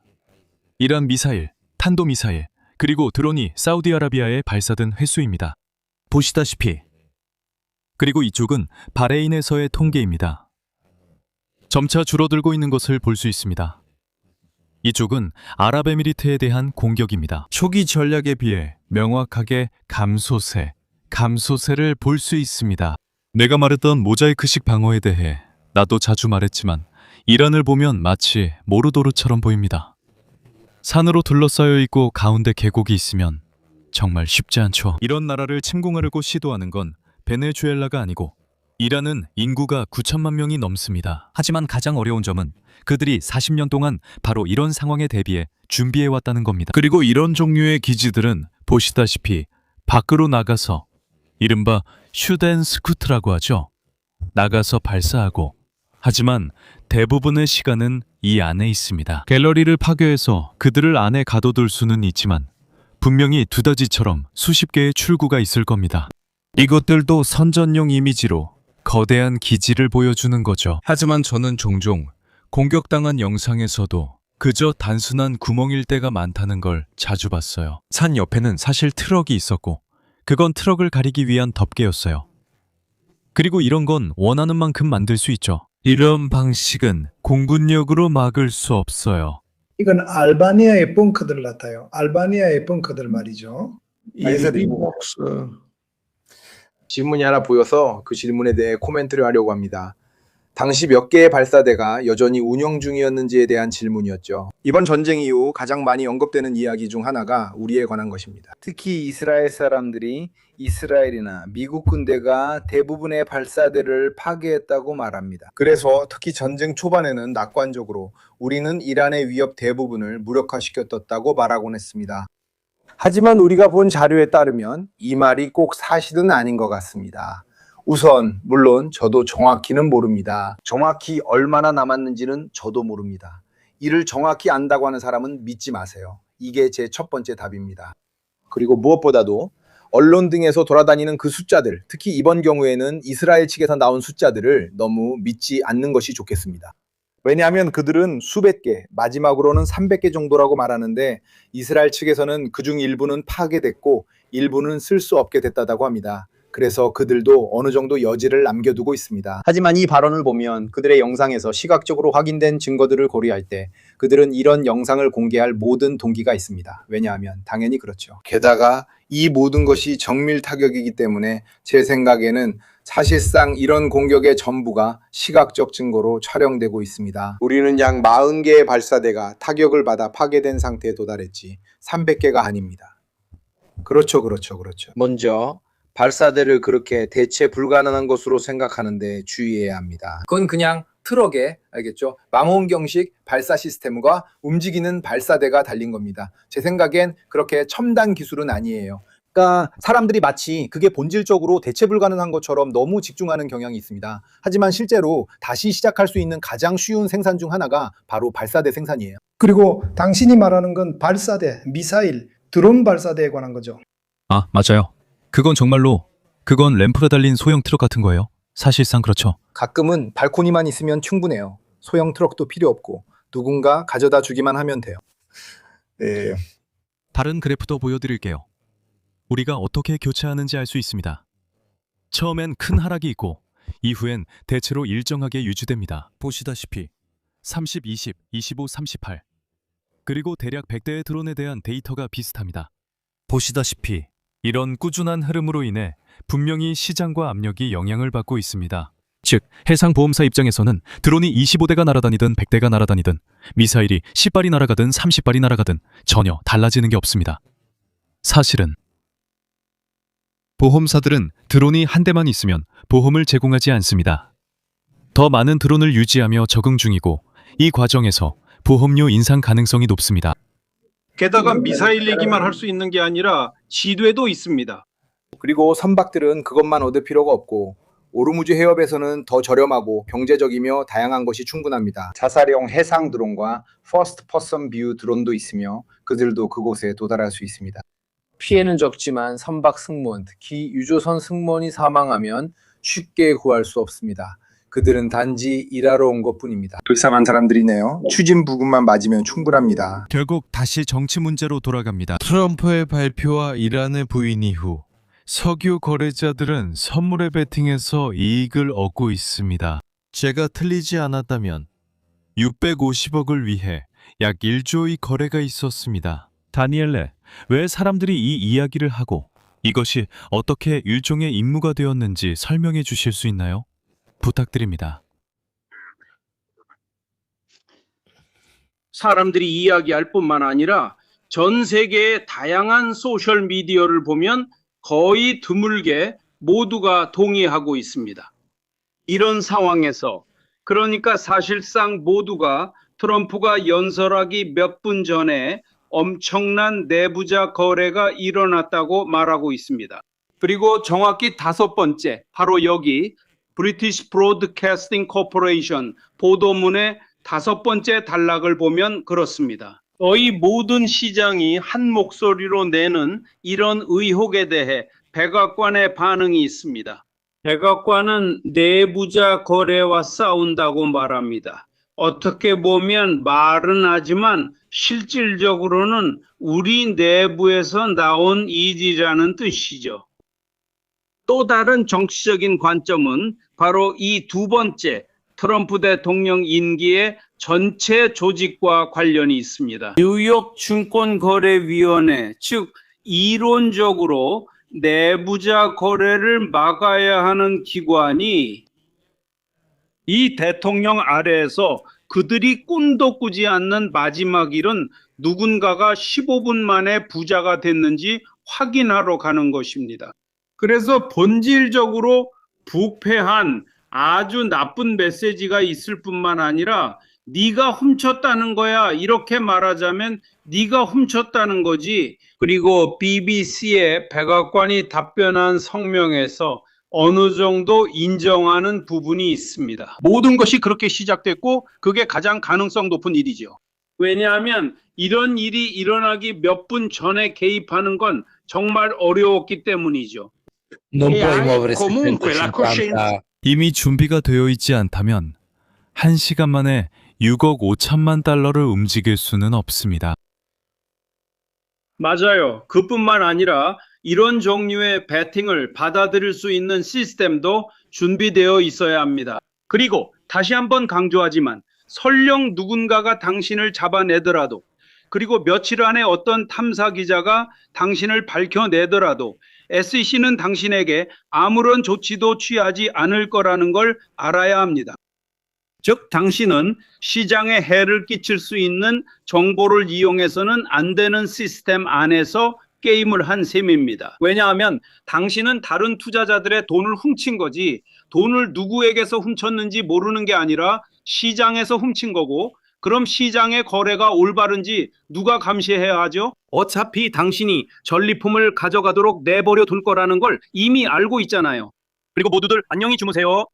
이란 미사일, 탄도미사일, 그리고 드론이 사우디아라비아에 발사된 횟수입니다. 보시다시피 그리고 이쪽은 바레인에서의 통계입니다. 점차 줄어들고 있는 것을 볼 수 있습니다. 이쪽은 아랍에미리트에 대한 공격입니다. 초기 전략에 비해 명확하게 감소세를 볼 수 있습니다. 내가 말했던 모자이크식 방어에 대해 나도 자주 말했지만 이란을 보면 마치 모르도르처럼 보입니다. 산으로 둘러싸여 있고 가운데 계곡이 있으면 정말 쉽지 않죠. 이런 나라를 침공하려고 시도하는 건 베네수엘라가 아니고 이란은 인구가 9천만 명이 넘습니다. 하지만 가장 어려운 점은 그들이 40년 동안 바로 이런 상황에 대비해 준비해왔다는 겁니다. 그리고 이런 종류의 기지들은 보시다시피 밖으로 나가서 이른바 슈덴스쿠트라고 하죠. 나가서 발사하고 하지만 대부분의 시간은 이 안에 있습니다. 갤러리를 파괴해서 그들을 안에 가둬둘 수는 있지만 분명히 두더지처럼 수십 개의 출구가 있을 겁니다. 이것들도 선전용 이미지로 거대한 기지를 보여주는 거죠. 하지만 저는 종종 공격당한 영상에서도 그저 단순한 구멍일 때가 많다는 걸 자주 봤어요. 산 옆에는 사실 트럭이 있었고 그건 트럭을 가리기 위한 덮개였어요. 그리고 이런 건 원하는 만큼 만들 수 있죠. 이런 방식은 공군력으로 막을 수 없어요. 이건 알바니아의 벙커들 같아요. 알바니아의 벙커들 말이죠. 이 복스. 질문이 하나 보여서 그 질문에 대해 코멘트를 하려고 합니다. 당시 몇 개의 발사대가 여전히 운영 중이었는지에 대한 질문이었죠. 이번 전쟁 이후 가장 많이 언급되는 이야기 중 하나가 우리에 관한 것입니다. 특히 이스라엘 사람들이 이스라엘이나 미국 군대가 대부분의 발사대를 파괴했다고 말합니다. 그래서 특히 전쟁 초반에는 낙관적으로 우리는 이란의 위협 대부분을 무력화시켰다고 말하곤 했습니다. 하지만 우리가 본 자료에 따르면 이 말이 꼭 사실은 아닌 것 같습니다. 우선 물론 저도 정확히는 모릅니다. 정확히 얼마나 남았는지는 저도 모릅니다. 이를 정확히 안다고 하는 사람은 믿지 마세요. 이게 제 첫 번째 답입니다. 그리고 무엇보다도 언론 등에서 돌아다니는 그 숫자들, 특히 이번 경우에는 이스라엘 측에서 나온 숫자들을 너무 믿지 않는 것이 좋겠습니다. 왜냐하면 그들은 수백 개, 마지막으로는 300개 정도라고 말하는데 이스라엘 측에서는 그중 일부는 파괴됐고 일부는 쓸 수 없게 됐다고 합니다. 그래서 그들도 어느 정도 여지를 남겨두고 있습니다. 하지만 이 발언을 보면 그들의 영상에서 시각적으로 확인된 증거들을 고려할 때 그들은 이런 영상을 공개할 모든 동기가 있습니다. 왜냐하면 당연히 그렇죠. 게다가 이 모든 것이 정밀 타격이기 때문에 제 생각에는 사실상 이런 공격의 전부가 시각적 증거로 촬영되고 있습니다. 우리는 약 40개의 발사대가 타격을 받아 파괴된 상태에 도달했지 300개가 아닙니다. 그렇죠. 먼저 발사대를 그렇게 대체 불가능한 것으로 생각하는데 주의해야 합니다. 그건 그냥 트럭에 알겠죠? 망원경식 발사 시스템과 움직이는 발사대가 달린 겁니다. 제 생각엔 그렇게 첨단 기술은 아니에요. 그러니까 사람들이 마치 그게 본질적으로 대체 불가능한 것처럼 너무 집중하는 경향이 있습니다. 하지만 실제로 다시 시작할 수 있는 가장 쉬운 생산 중 하나가 바로 발사대 생산이에요. 그리고 당신이 말하는 건 발사대, 미사일, 드론 발사대에 관한 거죠. 아, 맞아요. 그건 램프로 달린 소형 트럭 같은 거예요. 사실상 그렇죠. 가끔은 발코니만 있으면 충분해요. 소형 트럭도 필요 없고 누군가 가져다 주기만 하면 돼요. 네. 다른 그래프도 보여드릴게요. 우리가 어떻게 교체하는지 알 수 있습니다. 처음엔 큰 하락이 있고 이후엔 대체로 일정하게 유지됩니다. 보시다시피 30, 20, 25, 38 그리고 대략 100대의 드론에 대한 데이터가 비슷합니다. 보시다시피 이런 꾸준한 흐름으로 인해 분명히 시장과 압력이 영향을 받고 있습니다. 즉, 해상보험사 입장에서는 드론이 25대가 날아다니든 100대가 날아다니든 미사일이 10발이 날아가든 30발이 날아가든 전혀 달라지는 게 없습니다. 사실은 보험사들은 드론이 한 대만 있으면 보험을 제공하지 않습니다. 더 많은 드론을 유지하며 적응 중이고 이 과정에서 보험료 인상 가능성이 높습니다. 게다가 미사일 얘기만 할 수 있는 게 아니라 지뢰도 있습니다. 그리고 선박들은 그것만 얻을 필요가 없고 오르무즈 해협에서는 더 저렴하고 경제적이며 다양한 것이 충분합니다. 자살형 해상 드론과 퍼스트 퍼슨 뷰 드론도 있으며 그들도 그곳에 도달할 수 있습니다. 피해는 적지만 선박 승무원, 특히 유조선 승무원이 사망하면 쉽게 구할 수 없습니다. 그들은 단지 일하러 온 것뿐입니다. 불쌍한 사람들이네요. 추진 부근만 맞으면 충분합니다. 결국 다시 정치 문제로 돌아갑니다. 트럼프의 발표와 이란의 부인 이후 석유 거래자들은 선물에 베팅해서 이익을 얻고 있습니다. 제가 틀리지 않았다면 650억을 위해 약 1조의 거래가 있었습니다. 다니엘레, 왜 사람들이 이 이야기를 하고 이것이 어떻게 일종의 임무가 되었는지 설명해 주실 수 있나요? 부탁드립니다. 사람들이 이야기할 뿐만 아니라 전 세계의 다양한 소셜 미디어를 보면 거의 드물게 모두가 동의하고 있습니다. 이런 상황에서 그러니까 사실상 모두가 트럼프가 연설하기 몇 분 전에 엄청난 내부자 거래가 일어났다고 말하고 있습니다. 그리고 정확히 5번째, 바로 여기 브리티시 브로드캐스팅 코퍼레이션 보도문의 5번째 단락을 보면 그렇습니다. 거의 모든 시장이 한 목소리로 내는 이런 의혹에 대해 백악관의 반응이 있습니다. 백악관은 내부자 거래와 싸운다고 말합니다. 어떻게 보면 말은 하지만 실질적으로는 우리 내부에서 나온 일이라는 뜻이죠. 또 다른 정치적인 관점은 바로 이 2번째 트럼프 대통령 임기의 전체 조직과 관련이 있습니다. 뉴욕 증권거래위원회, 즉 이론적으로 내부자 거래를 막아야 하는 기관이 이 대통령 아래에서 그들이 꿈도 꾸지 않는 마지막 일은 누군가가 15분 만에 부자가 됐는지 확인하러 가는 것입니다. 그래서 본질적으로 부패한 아주 나쁜 메시지가 있을 뿐만 아니라 네가 훔쳤다는 거야, 이렇게 말하자면 네가 훔쳤다는 거지. 그리고 BBC의 백악관이 답변한 성명에서 어느 정도 인정하는 부분이 있습니다. 모든 것이 그렇게 시작됐고 그게 가장 가능성 높은 일이죠. 왜냐하면 이런 일이 일어나기 몇 분 전에 개입하는 건 정말 어려웠기 때문이죠. 이미 준비가 되어 있지 않다면 1시간 만에 6억 5천만 달러를 움직일 수는 없습니다. 맞아요. 그뿐만 아니라 이런 종류의 배팅을 받아들일 수 있는 시스템도 준비되어 있어야 합니다. 그리고 다시 한번 강조하지만 설령 누군가가 당신을 잡아내더라도, 그리고 며칠 안에 어떤 탐사 기자가 당신을 밝혀내더라도 SEC는 당신에게 아무런 조치도 취하지 않을 거라는 걸 알아야 합니다. 즉 당신은 시장에 해를 끼칠 수 있는 정보를 이용해서는 안 되는 시스템 안에서 게임을 한 셈입니다. 왜냐하면 당신은 다른 투자자들의 돈을 훔친 거지 돈을 누구에게서 훔쳤는지 모르는 게 아니라 시장에서 훔친 거고, 그럼 시장의 거래가 올바른지 누가 감시해야 하죠? 어차피 당신이 전리품을 가져가도록 내버려 둘 거라는 걸 이미 알고 있잖아요. 그리고 모두들 안녕히 주무세요.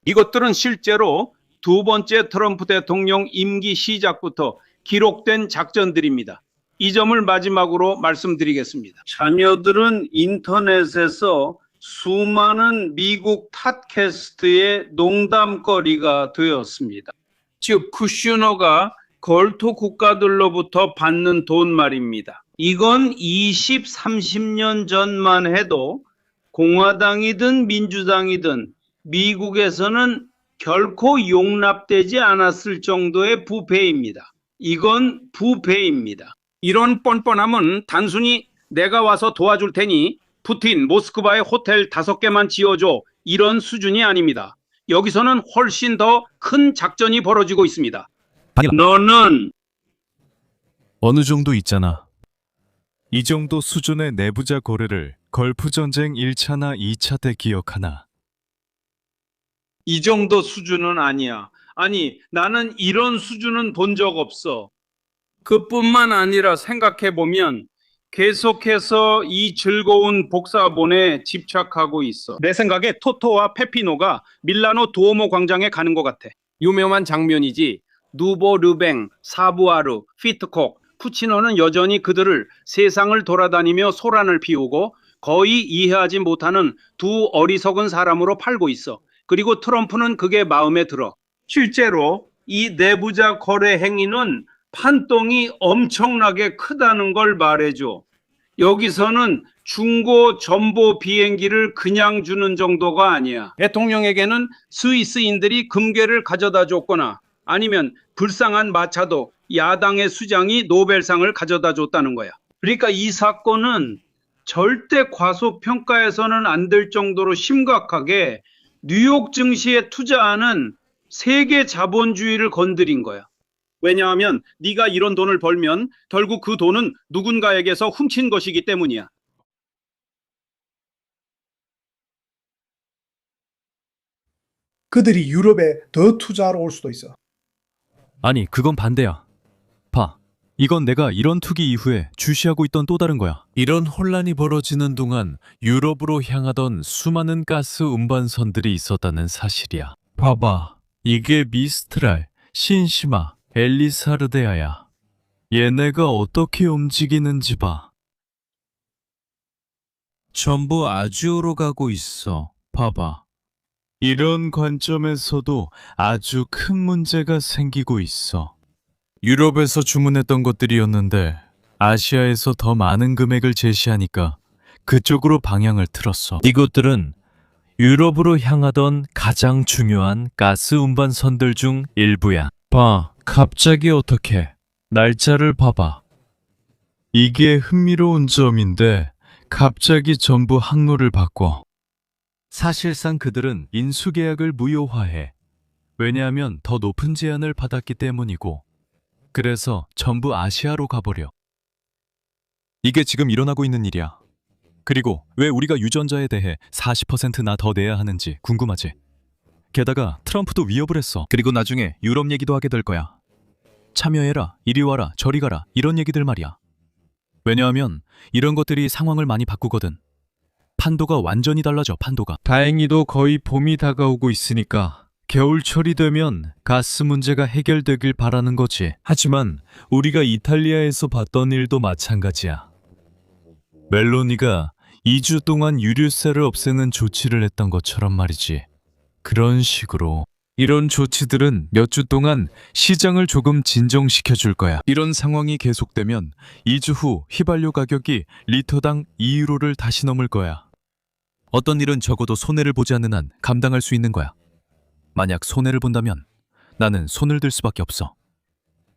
이것들은 실제로 2번째 트럼프 대통령 임기 시작부터 기록된 작전들입니다. 이 점을 마지막으로 말씀드리겠습니다. 자녀들은 인터넷에서 수많은 미국 팟캐스트의 농담거리가 되었습니다. 즉 쿠슈너가 걸토 국가들로부터 받는 돈 말입니다. 이건 20, 30년 전만 해도 공화당이든 민주당이든 미국에서는 결코 용납되지 않았을 정도의 부패입니다. 이건 부패입니다. 이런 뻔뻔함은 단순히 내가 와서 도와줄 테니 푸틴 모스크바에 호텔 5개만 지어줘, 이런 수준이 아닙니다. 여기서는 훨씬 더 큰 작전이 벌어지고 있습니다. 당연하- 너는 어느 정도 있잖아. 이 정도 수준의 내부자 거래를 걸프 전쟁 1차나 2차 때 기억하나? 이 정도 수준은 아니야. 아니, 나는 이런 수준은 본 적 없어. 그뿐만 아니라 생각해보면 계속해서 이 즐거운 복사본에 집착하고 있어. 내 생각에 토토와 페피노가 밀라노 두오모 광장에 가는 것 같아. 유명한 장면이지. 누보 르뱅, 사부아르, 피트콕, 푸치노는 여전히 그들을 세상을 돌아다니며 소란을 피우고 거의 이해하지 못하는 두 어리석은 사람으로 팔고 있어. 그리고 트럼프는 그게 마음에 들어. 실제로 이 내부자 거래 행위는 판동이 엄청나게 크다는 걸 말해줘. 여기서는 중고 전보 비행기를 그냥 주는 정도가 아니야. 대통령에게는 스위스인들이 금괴를 가져다 줬거나 아니면 불쌍한 마차도 야당의 수장이 노벨상을 가져다 줬다는 거야. 그러니까 이 사건은 절대 과소평가해서는 안 될 정도로 심각하게 뉴욕 증시에 투자하는 세계 자본주의를 건드린 거야. 왜냐하면 네가 이런 돈을 벌면 결국 그 돈은 누군가에게서 훔친 것이기 때문이야. 그들이 유럽에 더 투자하러 올 수도 있어. 아니, 그건 반대야. 봐. 이건 내가 이런 투기 이후에 주시하고 있던 또 다른 거야. 이런 혼란이 벌어지는 동안 유럽으로 향하던 수많은 가스 운반선들이 있었다는 사실이야. 봐봐. 이게 미스트랄, 신시마, 엘리사르데아야. 얘네가 어떻게 움직이는지 봐. 전부 아주오로 가고 있어. 봐봐. 이런 관점에서도 아주 큰 문제가 생기고 있어. 유럽에서 주문했던 것들이었는데 아시아에서 더 많은 금액을 제시하니까 그쪽으로 방향을 틀었어. 이것들은 유럽으로 향하던 가장 중요한 가스 운반선들 중 일부야. 봐, 갑자기 어떻게? 날짜를 봐봐. 이게 흥미로운 점인데 갑자기 전부 항로를 바꿔. 사실상 그들은 인수계약을 무효화해. 왜냐하면 더 높은 제한을 받았기 때문이고, 그래서 전부 아시아로 가버려. 이게 지금 일어나고 있는 일이야. 그리고 왜 우리가 유전자에 대해 40%나 더 내야 하는지 궁금하지? 게다가 트럼프도 위협을 했어. 그리고 나중에 유럽 얘기도 하게 될 거야. 참여해라, 이리 와라, 저리 가라, 이런 얘기들 말이야. 왜냐하면 이런 것들이 상황을 많이 바꾸거든. 판도가 완전히 달라져, 판도가. 다행히도 거의 봄이 다가오고 있으니까 겨울철이 되면 가스 문제가 해결되길 바라는 거지. 하지만 우리가 이탈리아에서 봤던 일도 마찬가지야. 멜로니가 2주 동안 유류세를 없애는 조치를 했던 것처럼 말이지. 그런 식으로 이런 조치들은 몇 주 동안 시장을 조금 진정시켜 줄 거야. 이런 상황이 계속되면 2주 후 휘발유 가격이 리터당 2유로를 다시 넘을 거야. 어떤 일은 적어도 손해를 보지 않는 한 감당할 수 있는 거야. 만약 손해를 본다면 나는 손을 들 수밖에 없어.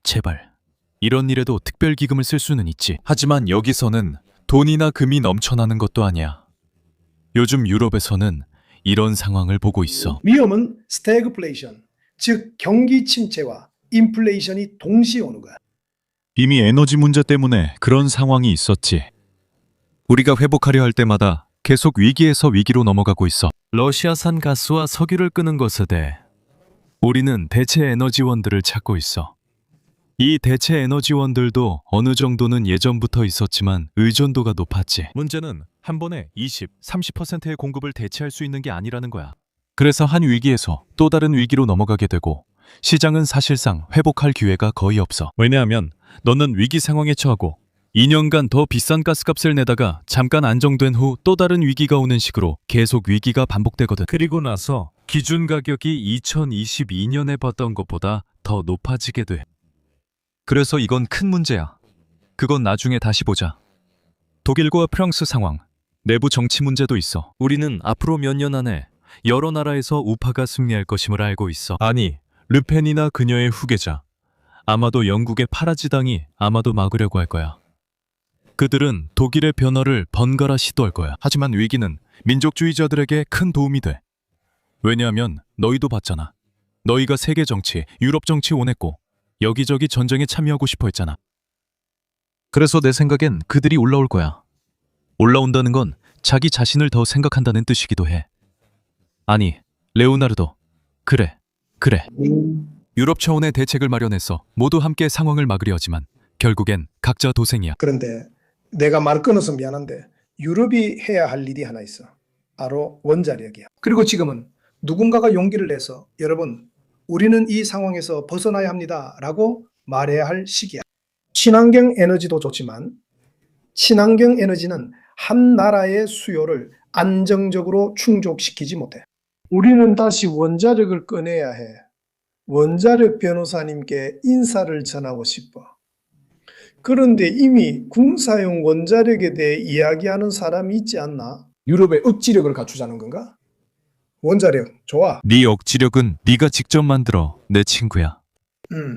제발 이런 일에도 특별기금을 쓸 수는 있지. 하지만 여기서는 돈이나 금이 넘쳐나는 것도 아니야. 요즘 유럽에서는 이런 상황을 보고 있어. 위험은 스태그플레이션, 즉 경기 침체와 인플레이션이 동시에 오는 거야. 이미 에너지 문제 때문에 그런 상황이 있었지. 우리가 회복하려 할 때마다 계속 위기에서 위기로 넘어가고 있어. 러시아산 가스와 석유를 끄는 것에 대해 우리는 대체 에너지원들을 찾고 있어. 이 대체 에너지원들도 어느 정도는 예전부터 있었지만 의존도가 높았지. 문제는 한 번에 20, 30%의 공급을 대체할 수 있는 게 아니라는 거야. 그래서 한 위기에서 또 다른 위기로 넘어가게 되고 시장은 사실상 회복할 기회가 거의 없어. 왜냐하면 너는 위기 상황에 처하고 2년간 더 비싼 가스값을 내다가 잠깐 안정된 후 또 다른 위기가 오는 식으로 계속 위기가 반복되거든. 그리고 나서 기준 가격이 2022년에 봤던 것보다 더 높아지게 돼. 그래서 이건 큰 문제야. 그건 나중에 다시 보자. 독일과 프랑스 상황, 내부 정치 문제도 있어. 우리는 앞으로 몇 년 안에 여러 나라에서 우파가 승리할 것임을 알고 있어. 아니, 르펜이나 그녀의 후계자, 아마도 영국의 파라지당이 아마도 막으려고 할 거야. 그들은 독일의 변화를 번갈아 시도할 거야. 하지만 위기는 민족주의자들에게 큰 도움이 돼. 왜냐하면 너희도 봤잖아. 너희가 세계 정치, 유럽 정치 원했고 여기저기 전쟁에 참여하고 싶어 했잖아. 그래서 내 생각엔 그들이 올라올 거야. 올라온다는 건 자기 자신을 더 생각한다는 뜻이기도 해. 아니, 레오나르도. 그래. 유럽 차원의 대책을 마련해서 모두 함께 상황을 막으려 하지만 결국엔 각자 도생이야. 그런데 내가 말 끊어서 미안한데 유럽이 해야 할 일이 하나 있어. 바로 원자력이야. 그리고 지금은 누군가가 용기를 내서 여러분, 우리는 이 상황에서 벗어나야 합니다 라고 말해야 할 시기야. 친환경 에너지도 좋지만 친환경 에너지는 한 나라의 수요를 안정적으로 충족시키지 못해. 우리는 다시 원자력을 꺼내야 해. 원자력 변호사님께 인사를 전하고 싶어. 그런데 이미 군사용 원자력에 대해 이야기하는 사람이 있지 않나? 유럽의 억지력을 갖추자는 건가? 원자력 좋아. 네 억지력은 네가 직접 만들어, 내 친구야.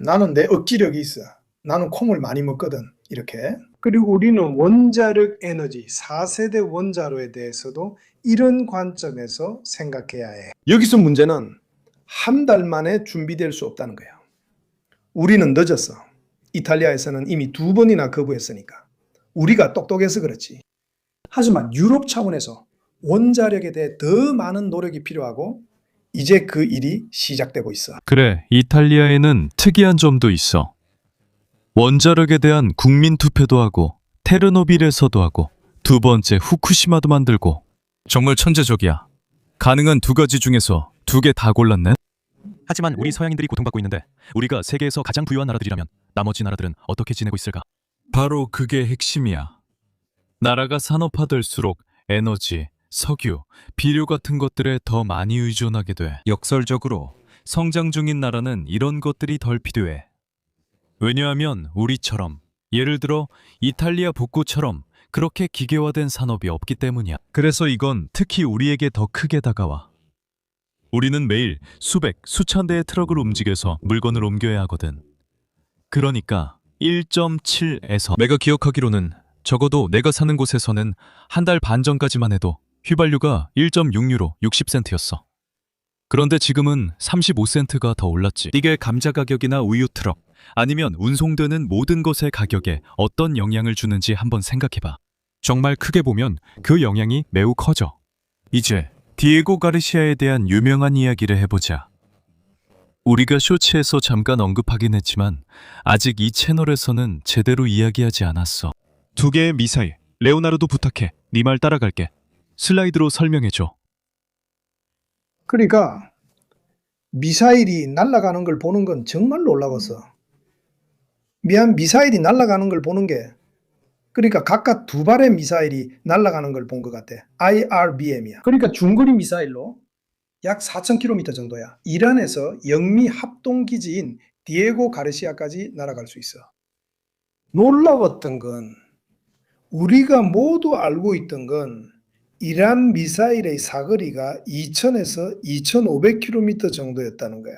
나는 내 억지력이 있어. 나는 콩을 많이 먹거든. 이렇게. 그리고 우리는 원자력 에너지, 4세대 원자로에 대해서도 이런 관점에서 생각해야 해. 여기서 문제는 한 달 만에 준비될 수 없다는 거야. 우리는 늦었어. 이탈리아에서는 이미 2번이나 거부했으니까. 우리가 똑똑해서 그렇지. 하지만 유럽 차원에서 원자력에 대해 더 많은 노력이 필요하고 이제 그 일이 시작되고 있어. 그래, 이탈리아에는 특이한 점도 있어. 원자력에 대한 국민 투표도 하고 테르노빌에서도 하고 두 번째 후쿠시마도 만들고 정말 천재적이야. 가능한 두 가지 중에서 2개 다 골랐네. 하지만 우리 서양인들이 고통받고 있는데 우리가 세계에서 가장 부유한 나라들이라면 나머지 나라들은 어떻게 지내고 있을까? 바로 그게 핵심이야. 나라가 산업화될수록 에너지, 석유, 비료 같은 것들에 더 많이 의존하게 돼. 역설적으로 성장 중인 나라는 이런 것들이 덜 필요해. 왜냐하면 우리처럼, 예를 들어 이탈리아 북구처럼 그렇게 기계화된 산업이 없기 때문이야. 그래서 이건 특히 우리에게 더 크게 다가와. 우리는 매일 수백, 수천 대의 트럭을 움직여서 물건을 옮겨야 하거든. 그러니까 1.7에서 내가 기억하기로는 적어도 내가 사는 곳에서는 한 달 반 전까지만 해도 휘발유가 1.6유로 60센트였어. 그런데 지금은 35센트가 더 올랐지. 이게 감자 가격이나 우유 트럭, 아니면 운송되는 모든 것의 가격에 어떤 영향을 주는지 한번 생각해봐. 정말 크게 보면 그 영향이 매우 커져. 이제 디에고 가르시아에 대한 유명한 이야기를 해보자. 우리가 쇼츠에서 잠깐 언급하긴 했지만 아직 이 채널에서는 제대로 이야기하지 않았어. 2개의 미사일, 레오나르도 부탁해. 네 말 따라갈게. 슬라이드로 설명해줘. 그러니까 미사일이 날아가는 걸 보는 건 정말 놀라웠어. 미사일이 날아가는 걸 보는 게 그러니까 각각 2발의 미사일이 날아가는 걸 본 것 같아. IRBM이야. 그러니까 중거리 미사일로 약 4,000km 정도야. 이란에서 영미 합동기지인 디에고 가르시아까지 날아갈 수 있어. 놀라웠던 건 우리가 모두 알고 있던 건 이란 미사일의 사거리가 2,000에서 2,500km 정도였다는 거야.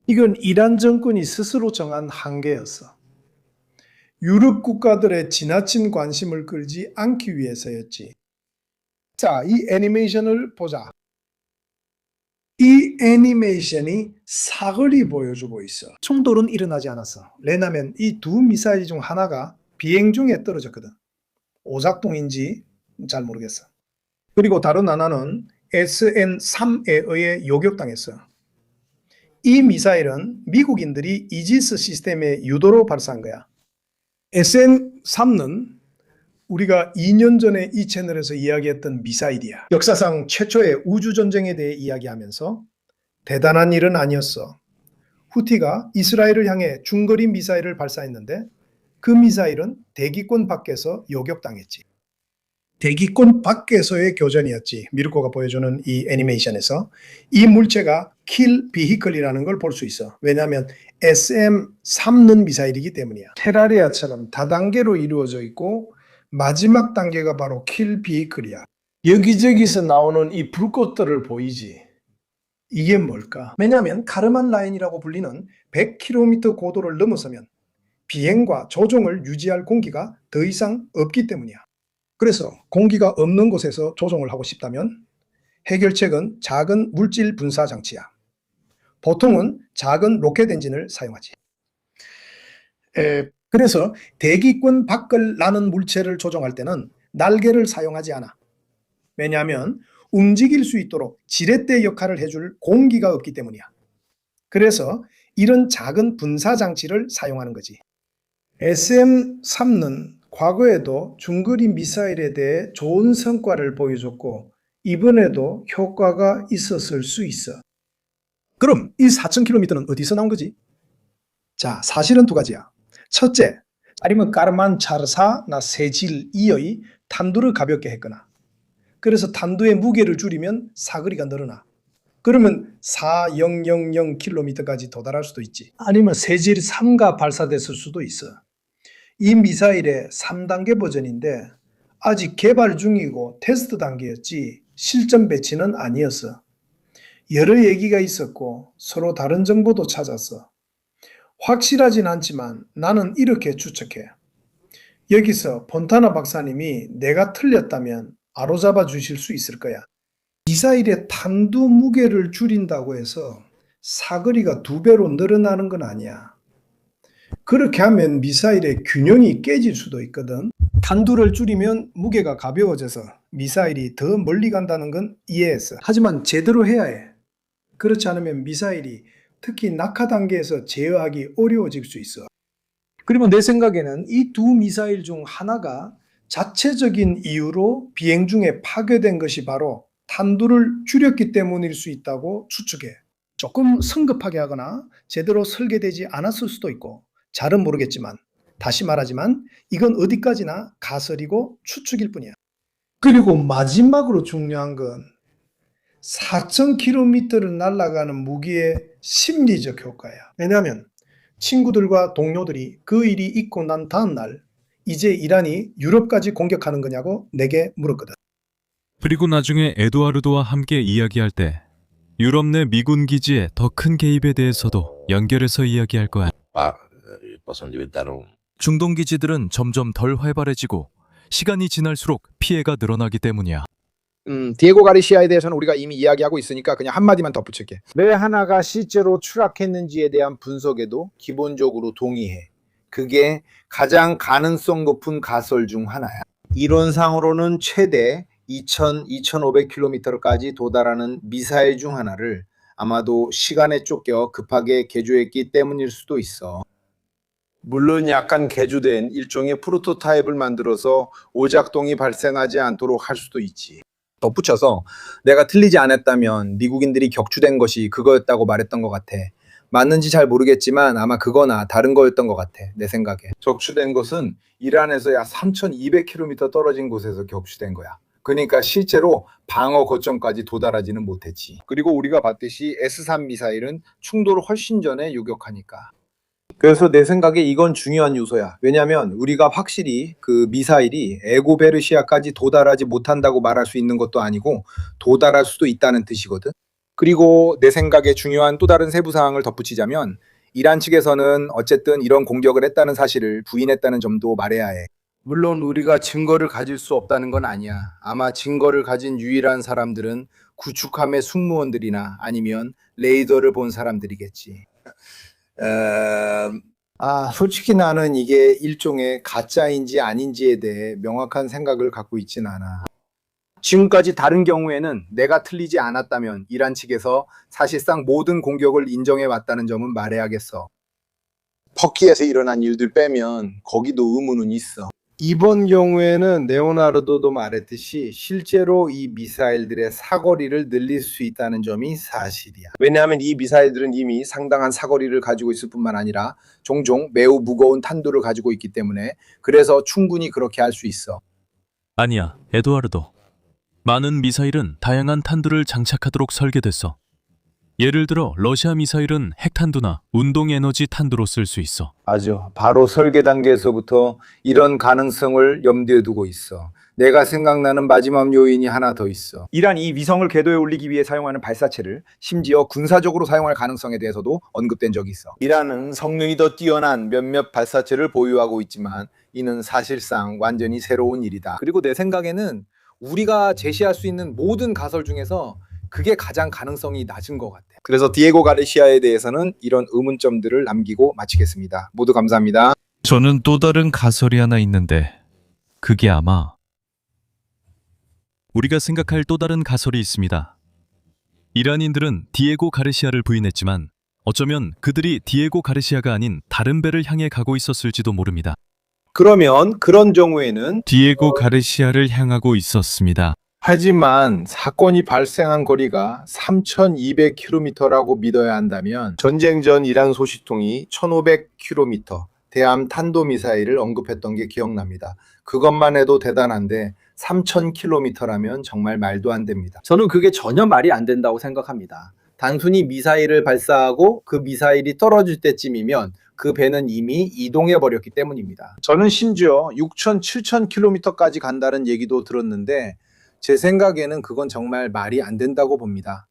이건 이란 정권이 스스로 정한 한계였어. 유럽 국가들의 지나친 관심을 끌지 않기 위해서였지. 자, 이 애니메이션을 보자. 이 애니메이션이 사거리 보여주고 있어. 충돌은 일어나지 않았어. 왜냐하면 이 2 미사일 중 하나가 비행 중에 떨어졌거든. 오작동인지 잘 모르겠어. 그리고 다른 하나는 SN3에 의해 요격당했어. 이 미사일은 미국인들이 이지스 시스템의 유도로 발사한 거야. SN3는 우리가 2년 전에 이 채널에서 이야기했던 미사일이야. 역사상 최초의 우주전쟁에 대해 이야기하면서 대단한 일은 아니었어. 후티가 이스라엘을 향해 중거리 미사일을 발사했는데 그 미사일은 대기권 밖에서 요격당했지. 대기권 밖에서의 교전이었지. 미르코가 보여주는 이 애니메이션에서 이 물체가 킬 비히클이라는 걸 볼 수 있어. 왜냐하면 SM3는 미사일이기 때문이야. 테라리아처럼 다단계로 이루어져 있고 마지막 단계가 바로 킬 비히클이야. 여기저기서 나오는 이 불꽃들을 보이지. 이게 뭘까? 왜냐하면 카르만 라인이라고 불리는 100km 고도를 넘어서면 비행과 조종을 유지할 공기가 더 이상 없기 때문이야. 그래서 공기가 없는 곳에서 조종을 하고 싶다면 해결책은 작은 물질 분사 장치야. 보통은 작은 로켓 엔진을 사용하지. 그래서 대기권 밖을 나는 물체를 조종할 때는 날개를 사용하지 않아. 왜냐하면 움직일 수 있도록 지렛대 역할을 해줄 공기가 없기 때문이야. 그래서 이런 작은 분사 장치를 사용하는 거지. SM-3는 과거에도 중거리 미사일에 대해 좋은 성과를 보여줬고 이번에도 효과가 있었을 수 있어. 그럼 이 4,000km는 어디서 나온 거지? 자, 사실은 두 가지야. 첫째, 아니면 까르만 차르사나 세질2의 탄두를 가볍게 했거나 그래서 탄두의 무게를 줄이면 사거리가 늘어나. 그러면 4,000km까지 도달할 수도 있지. 아니면 세질 3가 발사됐을 수도 있어. 이 미사일의 3단계 버전인데 아직 개발 중이고 테스트 단계였지 실전 배치는 아니었어. 여러 얘기가 있었고 서로 다른 정보도 찾았어. 확실하진 않지만 나는 이렇게 추측해. 여기서 폰타나 박사님이 내가 틀렸다면 아로잡아 주실 수 있을 거야. 미사일의 탄두 무게를 줄인다고 해서 사거리가 2배로 늘어나는 건 아니야. 그렇게 하면 미사일의 균형이 깨질 수도 있거든. 탄두를 줄이면 무게가 가벼워져서 미사일이 더 멀리 간다는 건 이해했어. 하지만 제대로 해야 해. 그렇지 않으면 미사일이 특히 낙하 단계에서 제어하기 어려워질 수 있어. 그리고 내 생각에는 이 두 미사일 중 하나가 자체적인 이유로 비행 중에 파괴된 것이 바로 탄두를 줄였기 때문일 수 있다고 추측해. 조금 성급하게 하거나 제대로 설계되지 않았을 수도 있고 잘은 모르겠지만 다시 말하지만 이건 어디까지나 가설이고 추측일 뿐이야. 그리고 마지막으로 중요한 건 4,000km를 날아가는 무기의 심리적 효과야. 왜냐하면 친구들과 동료들이 그 일이 있고 난 다음 날 이제 이란이 유럽까지 공격하는 거냐고 내게 물었거든. 그리고 나중에 에두아르도와 함께 이야기할 때 유럽 내 미군 기지의 더 큰 개입에 대해서도 연결해서 이야기할 거야. 중동 기지들은 점점 덜 활발해지고 시간이 지날수록 피해가 늘어나기 때문이야. 디에고 가리시아에 대해서는 우리가 이미 이야기하고 있으니까 그냥 한마디만 덧붙일게. 왜 하나가 실제로 추락했는지에 대한 분석에도 기본적으로 동의해. 그게 가장 가능성 높은 가설 중 하나야. 이론상으로는 최대 2,500km까지 도달하는 미사일 중 하나를 아마도 시간에 쫓겨 급하게 개조했기 때문일 수도 있어. 물론 약간 개조된 일종의 프로토타입을 만들어서 오작동이 발생하지 않도록 할 수도 있지. 덧붙여서 내가 틀리지 않았다면 미국인들이 격추된 것이 그거였다고 말했던 것 같아. 맞는지 잘 모르겠지만 아마 그거나 다른 거였던 것 같아. 내 생각에. 격추된 것은 이란에서 약 3,200km 떨어진 곳에서 격추된 거야. 그러니까 실제로 방어 거점까지 도달하지는 못했지. 그리고 우리가 봤듯이 S-3 미사일은 충돌 훨씬 전에 요격하니까. 그래서 내 생각에 이건 중요한 요소야. 왜냐하면 우리가 확실히 그 미사일이 에고베르시아까지 도달하지 못한다고 말할 수 있는 것도 아니고 도달할 수도 있다는 뜻이거든. 그리고 내 생각에 중요한 또 다른 세부 사항을 덧붙이자면 이란 측에서는 어쨌든 이런 공격을 했다는 사실을 부인했다는 점도 말해야 해. 물론 우리가 증거를 가질 수 없다는 건 아니야. 아마 증거를 가진 유일한 사람들은 구축함의 승무원들이나 아니면 레이더를 본 사람들이겠지. 솔직히 나는 이게 일종의 가짜인지 아닌지에 대해 명확한 생각을 갖고 있진 않아. 지금까지 다른 경우에는 내가 틀리지 않았다면 이란 측에서 사실상 모든 공격을 인정해 왔다는 점은 말해야겠어. 터키에서 일어난 일들 빼면 거기도 의문은 있어. 이번 경우에는 레오나르도도 말했듯이 실제로 이 미사일들의 사거리를 늘릴 수 있다는 점이 사실이야. 왜냐하면 이 미사일들은 이미 상당한 사거리를 가지고 있을 뿐만 아니라 종종 매우 무거운 탄두를 가지고 있기 때문에 그래서 충분히 그렇게 할 수 있어. 아니야, 에두아르도. 많은 미사일은 다양한 탄두를 장착하도록 설계됐어. 예를 들어 러시아 미사일은 핵탄두나 운동에너지 탄두로 쓸 수 있어. 맞아. 바로 설계 단계에서부터 이런 가능성을 염두에 두고 있어. 내가 생각나는 마지막 요인이 하나 더 있어. 이란이 이 위성을 궤도에 올리기 위해 사용하는 발사체를 심지어 군사적으로 사용할 가능성에 대해서도 언급된 적이 있어. 이란은 성능이 더 뛰어난 몇몇 발사체를 보유하고 있지만 이는 사실상 완전히 새로운 일이다. 그리고 내 생각에는 우리가 제시할 수 있는 모든 가설 중에서 그게 가장 가능성이 낮은 것 같아요. 그래서 디에고 가르시아에 대해서는 이런 의문점들을 남기고 마치겠습니다. 모두 감사합니다. 저는 또 다른 가설이 하나 있는데 그게 아마 우리가 생각할 또 다른 가설이 있습니다. 이란인들은 디에고 가르시아를 부인했지만 어쩌면 그들이 디에고 가르시아가 아닌 다른 배를 향해 가고 있었을지도 모릅니다. 그러면 그런 경우에는 디에고 가르시아를 향하고 있었습니다. 하지만 사건이 발생한 거리가 3,200km라고 믿어야 한다면 전쟁 전 이란 소식통이 1,500km 대함 탄도미사일을 언급했던 게 기억납니다. 그것만 해도 대단한데 3,000km라면 정말 말도 안 됩니다. 저는 그게 전혀 말이 안 된다고 생각합니다. 단순히 미사일을 발사하고 그 미사일이 떨어질 때쯤이면 그 배는 이미 이동해 버렸기 때문입니다. 저는 심지어 6,000, 7,000km까지 간다는 얘기도 들었는데 제 생각에는 그건 정말 말이 안 된다고 봅니다.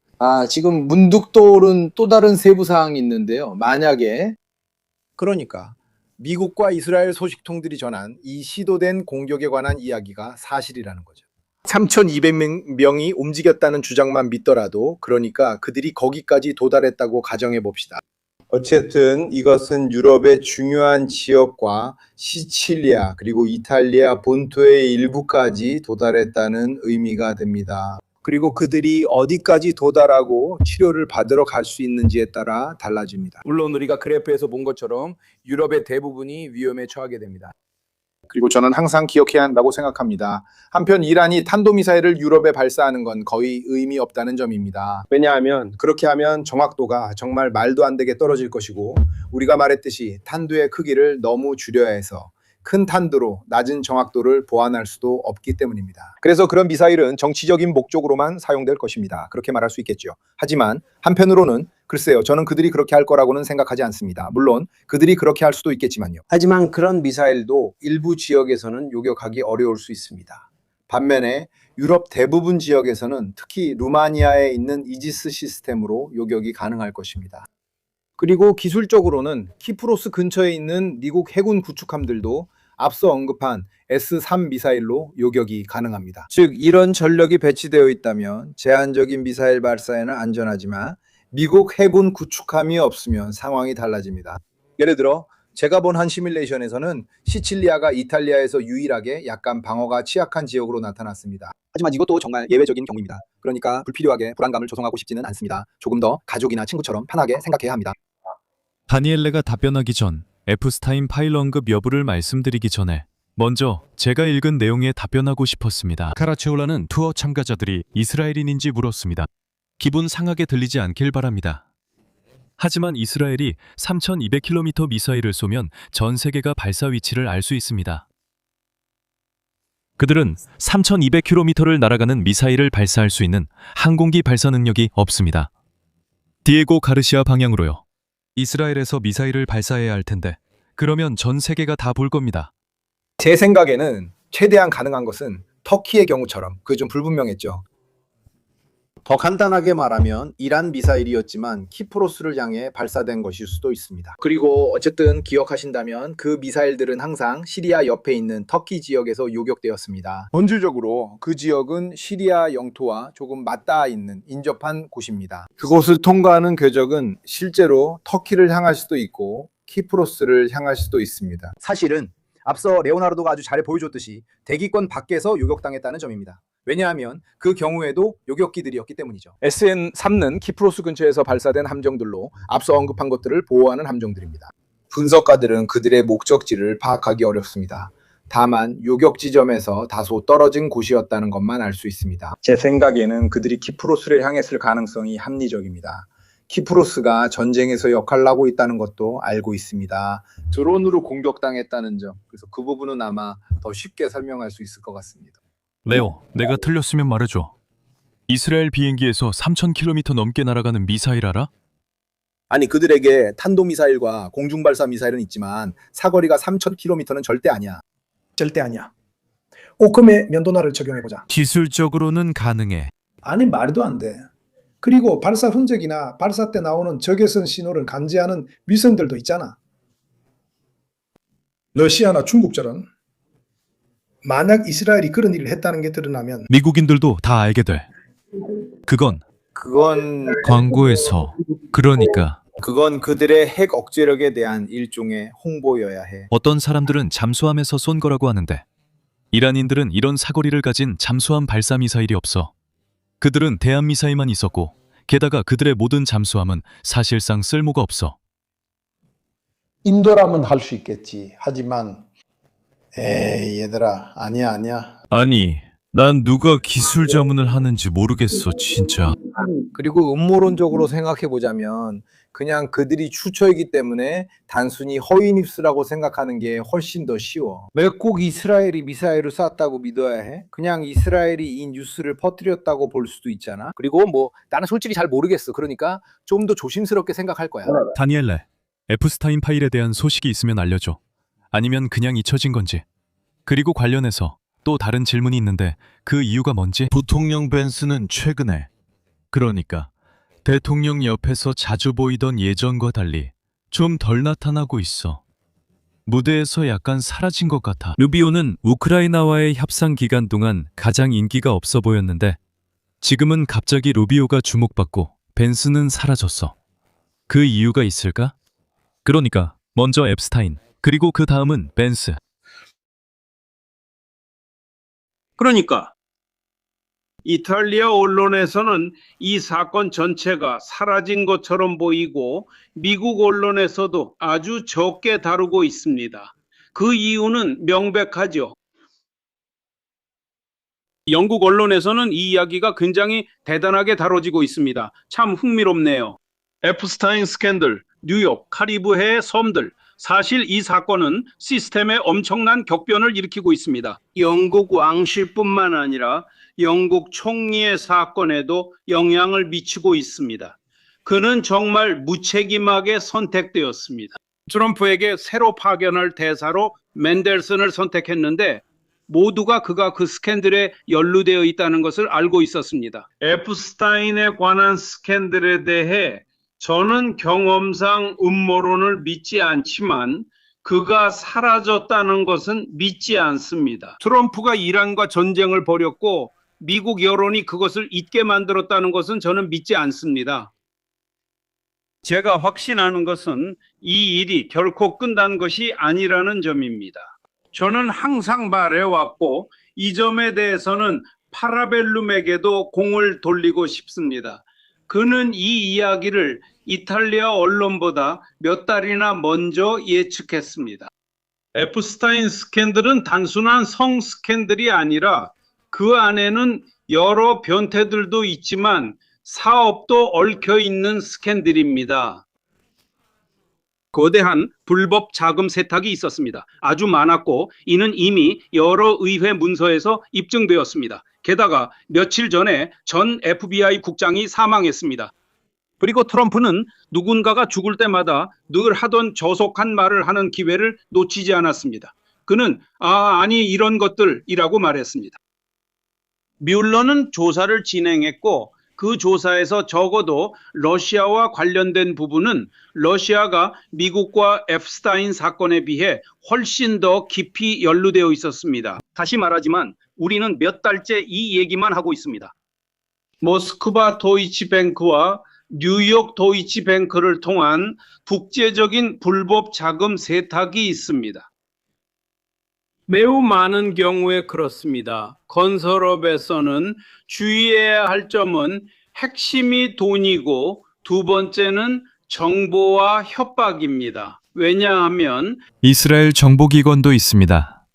지금 문득 떠오른 또 다른 세부 사항이 있는데요. 만약에 그러니까 미국과 이스라엘 소식통들이 전한 이 시도된 공격에 관한 이야기가 사실이라는 거죠. 3,200명이 움직였다는 주장만 믿더라도 그러니까 그들이 거기까지 도달했다고 가정해 봅시다. 어쨌든 이것은 유럽의 중요한 지역과 시칠리아 그리고 이탈리아 본토의 일부까지 도달했다는 의미가 됩니다. 그리고 그들이 어디까지 도달하고 치료를 받으러 갈 수 있는지에 따라 달라집니다. 물론 우리가 그래프에서 본 것처럼 유럽의 대부분이 위험에 처하게 됩니다. 그리고 저는 항상 기억해야 한다고 생각합니다. 한편 이란이 탄도미사일을 유럽에 발사하는 건 거의 의미 없다는 점입니다. 왜냐하면 그렇게 하면 정확도가 정말 말도 안 되게 떨어질 것이고 우리가 말했듯이 탄두의 크기를 너무 줄여야 해서 큰 탄두로 낮은 정확도를 보완할 수도 없기 때문입니다. 그래서 그런 미사일은 정치적인 목적으로만 사용될 것입니다. 그렇게 말할 수 있겠죠. 하지만 한편으로는 글쎄요, 저는 그들이 그렇게 할 거라고는 생각하지 않습니다. 물론 그들이 그렇게 할 수도 있겠지만요. 하지만 그런 미사일도 일부 지역에서는 요격하기 어려울 수 있습니다. 반면에 유럽 대부분 지역에서는 특히 루마니아에 있는 이지스 시스템으로 요격이 가능할 것입니다. 그리고 기술적으로는 키프로스 근처에 있는 미국 해군 구축함들도 앞서 언급한 S-3 미사일로 요격이 가능합니다. 즉 이런 전력이 배치되어 있다면 제한적인 미사일 발사에는 안전하지만 미국 해군 구축함이 없으면 상황이 달라집니다. 예를 들어 제가 본 한 시뮬레이션에서는 시칠리아가 이탈리아에서 유일하게 약간 방어가 취약한 지역으로 나타났습니다. 하지만 이것도 정말 예외적인 경우입니다. 그러니까 불필요하게 불안감을 조성하고 싶지는 않습니다. 조금 더 가족이나 친구처럼 편하게 생각해야 합니다. 다니엘레가 답변하기 전 에프스타인 파일 언급 여부를 말씀드리기 전에 먼저 제가 읽은 내용에 답변하고 싶었습니다. 카라체올라는 투어 참가자들이 이스라엘인인지 물었습니다. 기분 상하게 들리지 않길 바랍니다. 하지만 이스라엘이 3,200km 미사일을 쏘면 전 세계가 발사 위치를 알 수 있습니다. 그들은 3,200km를 날아가는 미사일을 발사할 수 있는 항공기 발사 능력이 없습니다. 디에고 가르시아 방향으로요. 이스라엘에서 미사일을 발사해야 할 텐데 그러면 전 세계가 다 볼 겁니다. 제 생각에는 최대한 가능한 것은 터키의 경우처럼 그게 좀 불분명했죠. 더 간단하게 말하면 이란 미사일이었지만 키프로스를 향해 발사된 것일 수도 있습니다. 그리고 어쨌든 기억하신다면 그 미사일들은 항상 시리아 옆에 있는 터키 지역에서 요격되었습니다. 본질적으로 그 지역은 시리아 영토와 조금 맞닿아 있는 인접한 곳입니다. 그곳을 통과하는 궤적은 실제로 터키를 향할 수도 있고 키프로스를 향할 수도 있습니다. 사실은 앞서 레오나르도가 아주 잘 보여줬듯이 대기권 밖에서 요격당했다는 점입니다. 왜냐하면 그 경우에도 요격기들이었기 때문이죠. SN-3는 키프로스 근처에서 발사된 함정들로 앞서 언급한 것들을 보호하는 함정들입니다. 분석가들은 그들의 목적지를 파악하기 어렵습니다. 다만 요격 지점에서 다소 떨어진 곳이었다는 것만 알 수 있습니다. 제 생각에는 그들이 키프로스를 향했을 가능성이 합리적입니다. 키프로스가 전쟁에서 역할을 하고 있다는 것도 알고 있습니다. 드론으로 공격당했다는 점, 그래서 그 부분은 아마 더 쉽게 설명할 수 있을 것 같습니다. 레오, 내가 틀렸으면 말해줘. 이스라엘 비행기에서 3,000km 넘게 날아가는 미사일 알아? 아니 그들에게 탄도미사일과 공중발사 미사일은 있지만 사거리가 3,000km는 절대 아니야. 절대 아니야. 오컴의 면도날을 적용해보자. 기술적으로는 가능해. 아니 말도 안 돼. 그리고 발사 흔적이나 발사 때 나오는 적외선 신호를 감지하는 위성들도 있잖아. 러시아나 중국처럼 만약 이스라엘이 그런 일을 했다는 게 드러나면 미국인들도 다 알게 돼. 그건 광고에서 그러니까 그건 그들의 핵 억제력에 대한 일종의 홍보여야 해. 어떤 사람들은 잠수함에서 쏜 거라고 하는데 이란인들은 이런 사거리를 가진 잠수함 발사 미사일이 없어. 그들은 대함 미사일만 있었고 게다가 그들의 모든 잠수함은 사실상 쓸모가 없어. 인도라면 할 수 있겠지. 하지만 에이 얘들아 아니야. 아니 난 누가 기술 자문을 하는지 모르겠어 진짜. 그리고 음모론적으로 생각해 보자면 그냥 그들이 추초이기 때문에 단순히 허위 뉴스라고 생각하는 게 훨씬 더 쉬워. 왜 꼭 이스라엘이 미사일을 쐈다고 믿어야 해? 그냥 이스라엘이 이 뉴스를 퍼뜨렸다고 볼 수도 있잖아. 그리고 뭐 나는 솔직히 잘 모르겠어. 그러니까 좀 더 조심스럽게 생각할 거야. 다니엘레, 에프스타인 파일에 대한 소식이 있으면 알려줘. 아니면 그냥 잊혀진 건지. 그리고 관련해서 또 다른 질문이 있는데 그 이유가 뭔지? 부통령 벤스는 최근에 그러니까 대통령 옆에서 자주 보이던 예전과 달리 좀 덜 나타나고 있어. 무대에서 약간 사라진 것 같아. 루비오는 우크라이나와의 협상 기간 동안 가장 인기가 없어 보였는데 지금은 갑자기 루비오가 주목받고 벤스는 사라졌어. 그 이유가 있을까? 그러니까 먼저 앱스타인, 그리고 그 다음은 벤스. 그러니까 이탈리아 언론에서는 이 사건 전체가 사라진 것처럼 보이고 미국 언론에서도 아주 적게 다루고 있습니다. 그 이유는 명백하죠. 영국 언론에서는 이 이야기가 굉장히 대단하게 다뤄지고 있습니다. 참 흥미롭네요. 에프스타인 스캔들, 뉴욕, 카리브해의 섬들. 사실 이 사건은 시스템에 엄청난 격변을 일으키고 있습니다. 영국 왕실뿐만 아니라 영국 총리의 사건에도 영향을 미치고 있습니다. 그는 정말 무책임하게 선택되었습니다. 트럼프에게 새로 파견할 대사로 맨델슨을 선택했는데 모두가 그가 그 스캔들에 연루되어 있다는 것을 알고 있었습니다. 에프스타인에 관한 스캔들에 대해 저는 경험상 음모론을 믿지 않지만 그가 사라졌다는 것은 믿지 않습니다. 트럼프가 이란과 전쟁을 벌였고 미국 여론이 그것을 잊게 만들었다는 것은 저는 믿지 않습니다. 제가 확신하는 것은 이 일이 결코 끝난 것이 아니라는 점입니다. 저는 항상 말해왔고 이 점에 대해서는 파라벨룸에게도 공을 돌리고 싶습니다. 그는 이 이야기를 이탈리아 언론보다 몇 달이나 먼저 예측했습니다. 에프스타인 스캔들은 단순한 성 스캔들이 아니라 그 안에는 여러 변태들도 있지만 사업도 얽혀 있는 스캔들입니다. 거대한 불법 자금 세탁이 있었습니다. 아주 많았고 이는 이미 여러 의회 문서에서 입증되었습니다. 게다가 며칠 전에 전 FBI 국장이 사망했습니다. 그리고 트럼프는 누군가가 죽을 때마다 늘 하던 저속한 말을 하는 기회를 놓치지 않았습니다. 그는 아니 이런 것들이라고 말했습니다. 뮬러는 조사를 진행했고 그 조사에서 적어도 러시아와 관련된 부분은 러시아가 미국과 앱스타인 사건에 비해 훨씬 더 깊이 연루되어 있었습니다. 다시 말하지만 우리는 몇 달째 이 얘기만 하고 있습니다. 모스크바 도이치뱅크와 뉴욕 도이치뱅크를 통한 국제적인 불법 자금 세탁이 있습니다. 매우 많은 경우에 그렇습니다. 건설업에서는 주의해야 할 점은 핵심이 돈이고 두 번째는 정보와 협박입니다. 왜냐하면 이스라엘 정보기관도 있습니다.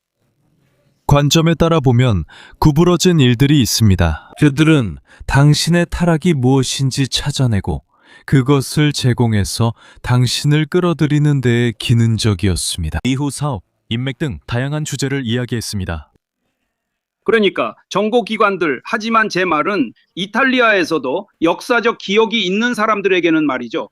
관점에 따라 보면 구부러진 일들이 있습니다. 그들은 당신의 타락이 무엇인지 찾아내고 그것을 제공해서 당신을 끌어들이는 데에 기능적이었습니다. 이후 사업, 인맥 등 다양한 주제를 이야기했습니다. 그러니까 정보기관들, 하지만 제 말은 이탈리아에서도 역사적 기억이 있는 사람들에게는 말이죠.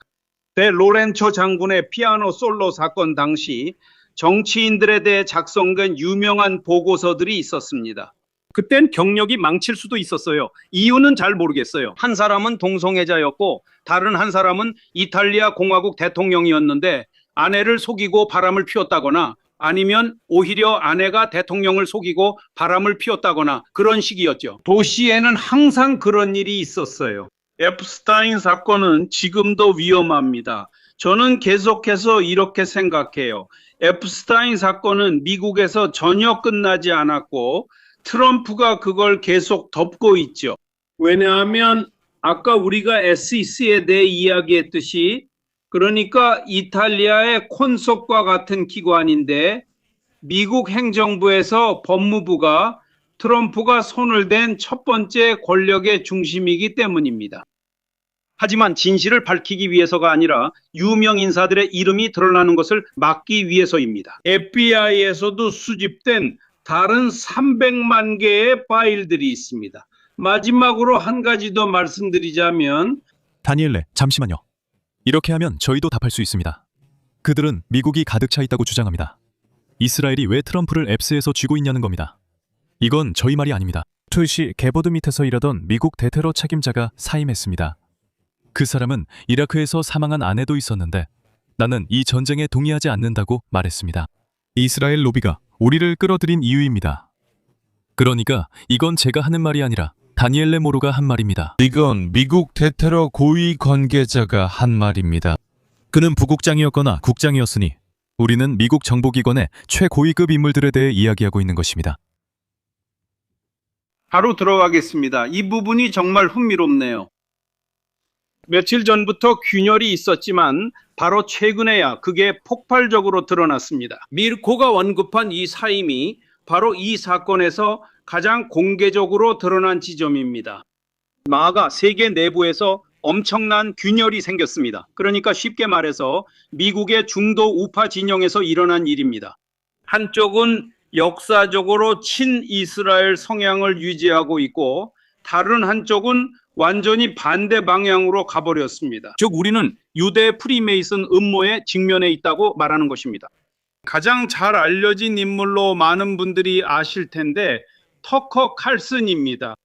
데 로렌초 장군의 피아노 솔로 사건 당시 정치인들에 대해 작성된 유명한 보고서들이 있었습니다. 그땐 경력이 망칠 수도 있었어요. 이유는 잘 모르겠어요. 한 사람은 동성애자였고 다른 한 사람은 이탈리아 공화국 대통령이었는데 아내를 속이고 바람을 피웠다거나 아니면 오히려 아내가 대통령을 속이고 바람을 피웠다거나 그런 식이었죠. 도시에는 항상 그런 일이 있었어요. 앱스타인 사건은 지금도 위험합니다. 저는 계속해서 이렇게 생각해요. 앱스타인 사건은 미국에서 전혀 끝나지 않았고 트럼프가 그걸 계속 덮고 있죠. 왜냐하면 아까 우리가 SEC에 대해 이야기했듯이 그러니까 이탈리아의 콘섭과 같은 기관인데 미국 행정부에서 법무부가 트럼프가 손을 댄 첫 번째 권력의 중심이기 때문입니다. 하지만 진실을 밝히기 위해서가 아니라 유명 인사들의 이름이 드러나는 것을 막기 위해서입니다. FBI에서도 수집된 다른 300만 개의 파일들이 있습니다. 마지막으로 한 가지 더 말씀드리자면 다니엘레, 잠시만요. 이렇게 하면 저희도 답할 수 있습니다. 그들은 미국이 가득 차 있다고 주장합니다. 이스라엘이 왜 트럼프를 앱스에서 쥐고 있냐는 겁니다. 이건 저희 말이 아닙니다. 투시 개보드 밑에서 일하던 미국 대테러 책임자가 사임했습니다. 그 사람은 이라크에서 사망한 아내도 있었는데 나는 이 전쟁에 동의하지 않는다고 말했습니다. 이스라엘 로비가 우리를 끌어들인 이유입니다. 그러니까 이건 제가 하는 말이 아니라 다니엘레 모로가 한 말입니다. 이건 미국 대테러 고위 관계자가 한 말입니다. 그는 부국장이었거나 국장이었으니 우리는 미국 정보기관의 최고위급 인물들에 대해 이야기하고 있는 것입니다. 바로 들어가겠습니다. 이 부분이 정말 흥미롭네요. 며칠 전부터 균열이 있었지만 바로 최근에야 그게 폭발적으로 드러났습니다. 미르코가 언급한 이 사임이 바로 이 사건에서 가장 공개적으로 드러난 지점입니다. 마가 세계 내부에서 엄청난 균열이 생겼습니다. 그러니까 쉽게 말해서 미국의 중도 우파 진영에서 일어난 일입니다. 한쪽은 역사적으로 친이스라엘 성향을 유지하고 있고 다른 한쪽은 완전히 반대 방향으로 가버렸습니다. 즉 우리는 유대 프리메이슨 음모에 직면해 있다고 말하는 것입니다. 가장 잘 알려진 인물로 많은 분들이 아실 텐데 터커 칼슨입니다.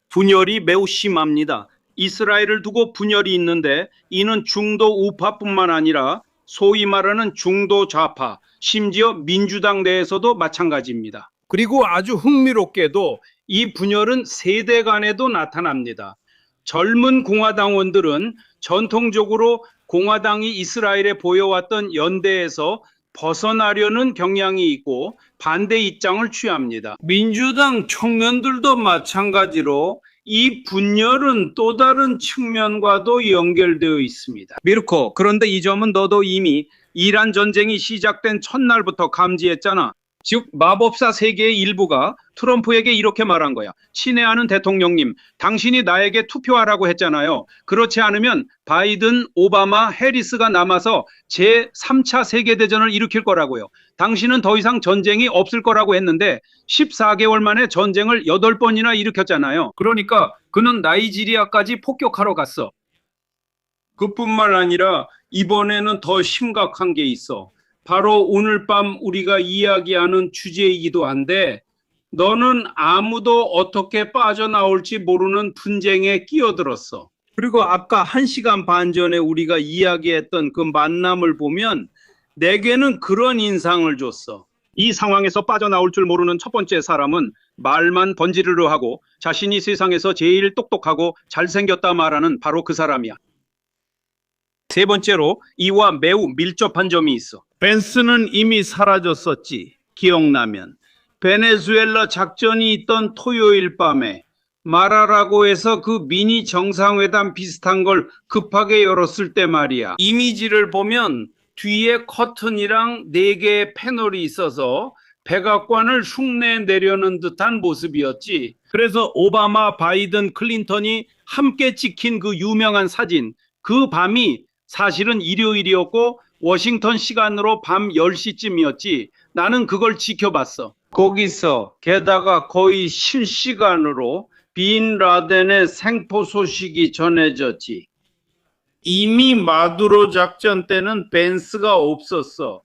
분열이 매우 심합니다. 이스라엘을 두고 분열이 있는데 이는 중도 우파뿐만 아니라 소위 말하는 중도 좌파, 심지어 민주당 내에서도 마찬가지입니다. 그리고 아주 흥미롭게도 이 분열은 세대 간에도 나타납니다. 젊은 공화당원들은 전통적으로 공화당이 이스라엘에 보여왔던 연대에서 벗어나려는 경향이 있고 반대 입장을 취합니다. 민주당 청년들도 마찬가지로 이 분열은 또 다른 측면과도 연결되어 있습니다. 미르코, 그런데 이 점은 너도 이미 이란 전쟁이 시작된 첫날부터 감지했잖아. 즉 마법사 세계의 일부가 트럼프에게 이렇게 말한 거야. 친애하는 대통령님, 당신이 나에게 투표하라고 했잖아요. 그렇지 않으면 바이든, 오바마, 해리스가 남아서 제3차 세계대전을 일으킬 거라고요. 당신은 더 이상 전쟁이 없을 거라고 했는데 14개월 만에 전쟁을 8번이나 일으켰잖아요. 그러니까 그는 나이지리아까지 폭격하러 갔어. 그뿐만 아니라 이번에는 더 심각한 게 있어. 바로 오늘 밤 우리가 이야기하는 주제이기도 한데 너는 아무도 어떻게 빠져나올지 모르는 분쟁에 끼어들었어. 그리고 아까 1시간 반 전에 우리가 이야기했던 그 만남을 보면 내게는 그런 인상을 줬어. 이 상황에서 빠져나올 줄 모르는 첫 번째 사람은 말만 번지르르 하고 자신이 세상에서 제일 똑똑하고 잘생겼다 말하는 바로 그 사람이야. 세 번째로 이와 매우 밀접한 점이 있어. 벤스는 이미 사라졌었지. 기억나면. 베네수엘라 작전이 있던 토요일 밤에 말하라고 해서 그 미니 정상회담 비슷한 걸 급하게 열었을 때 말이야. 이미지를 보면 뒤에 커튼이랑 4개의 패널이 있어서 백악관을 흉내내려는 듯한 모습이었지. 그래서 오바마, 바이든, 클린턴이 함께 찍힌 그 유명한 사진, 그 밤이 사실은 일요일이었고 워싱턴 시간으로 밤 10시쯤이었지. 나는 그걸 지켜봤어. 거기서 게다가 거의 실시간으로 빈 라덴의 생포 소식이 전해졌지. 이미 마두로 작전 때는 벤스가 없었어.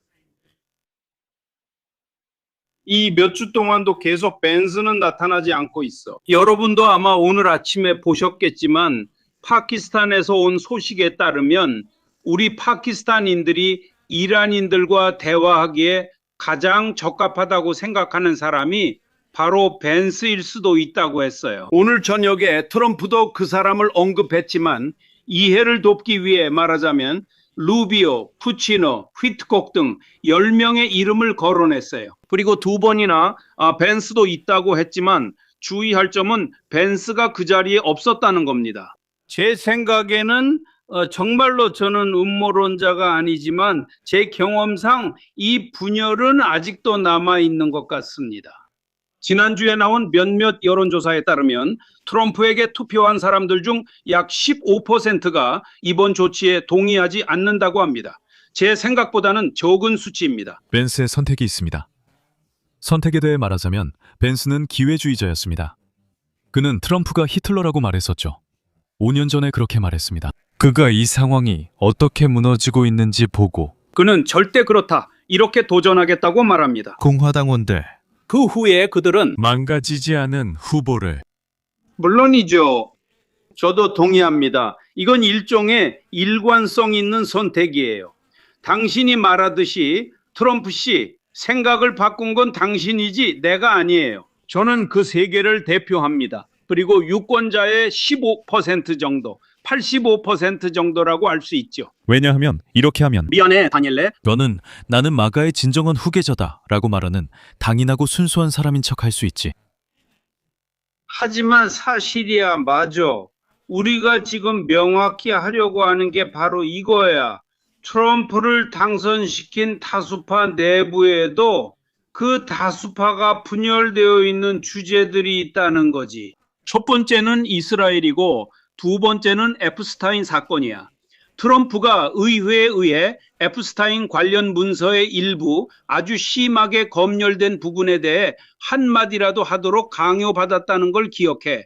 이 몇 주 동안도 계속 벤스는 나타나지 않고 있어. 여러분도 아마 오늘 아침에 보셨겠지만 파키스탄에서 온 소식에 따르면 우리 파키스탄인들이 이란인들과 대화하기에 가장 적합하다고 생각하는 사람이 바로 벤스일 수도 있다고 했어요. 오늘 저녁에 트럼프도 그 사람을 언급했지만 이해를 돕기 위해 말하자면 루비오, 푸치노, 휘트콕 등 10명의 이름을 거론했어요. 그리고 2번이나 벤스도 있다고 했지만 주의할 점은 벤스가 그 자리에 없었다는 겁니다. 제 생각에는 정말로 저는 음모론자가 아니지만 제 경험상 이 분열은 아직도 남아있는 것 같습니다. 지난주에 나온 몇몇 여론조사에 따르면 트럼프에게 투표한 사람들 중 약 15%가 이번 조치에 동의하지 않는다고 합니다. 제 생각보다는 적은 수치입니다. 벤스의 선택이 있습니다. 선택에 대해 말하자면 벤스는 기회주의자였습니다. 그는 트럼프가 히틀러라고 말했었죠. 5년 전에 그렇게 말했습니다. 그가 이 상황이 어떻게 무너지고 있는지 보고 그는 절대 그렇다, 이렇게 도전하겠다고 말합니다. 공화당원들 그 후에 그들은 망가지지 않은 후보를 물론이죠. 저도 동의합니다. 이건 일종의 일관성 있는 선택이에요. 당신이 말하듯이 트럼프 씨, 생각을 바꾼 건 당신이지 내가 아니에요. 저는 그 세계를 대표합니다. 그리고 유권자의 15% 정도, 85% 정도라고 할 수 있죠. 왜냐하면 이렇게 하면 미안해, 다니엘레. 너는 나는 마가의 진정한 후계자다 라고 말하는 당인하고 순수한 사람인 척 할 수 있지. 하지만 사실이야, 맞아. 우리가 지금 명확히 하려고 하는 게 바로 이거야. 트럼프를 당선시킨 다수파 내부에도 그 다수파가 분열되어 있는 주제들이 있다는 거지. 첫 번째는 이스라엘이고 두 번째는 에프스타인 사건이야. 트럼프가 의회에 의해 에프스타인 관련 문서의 일부 아주 심하게 검열된 부분에 대해 한마디라도 하도록 강요받았다는 걸 기억해.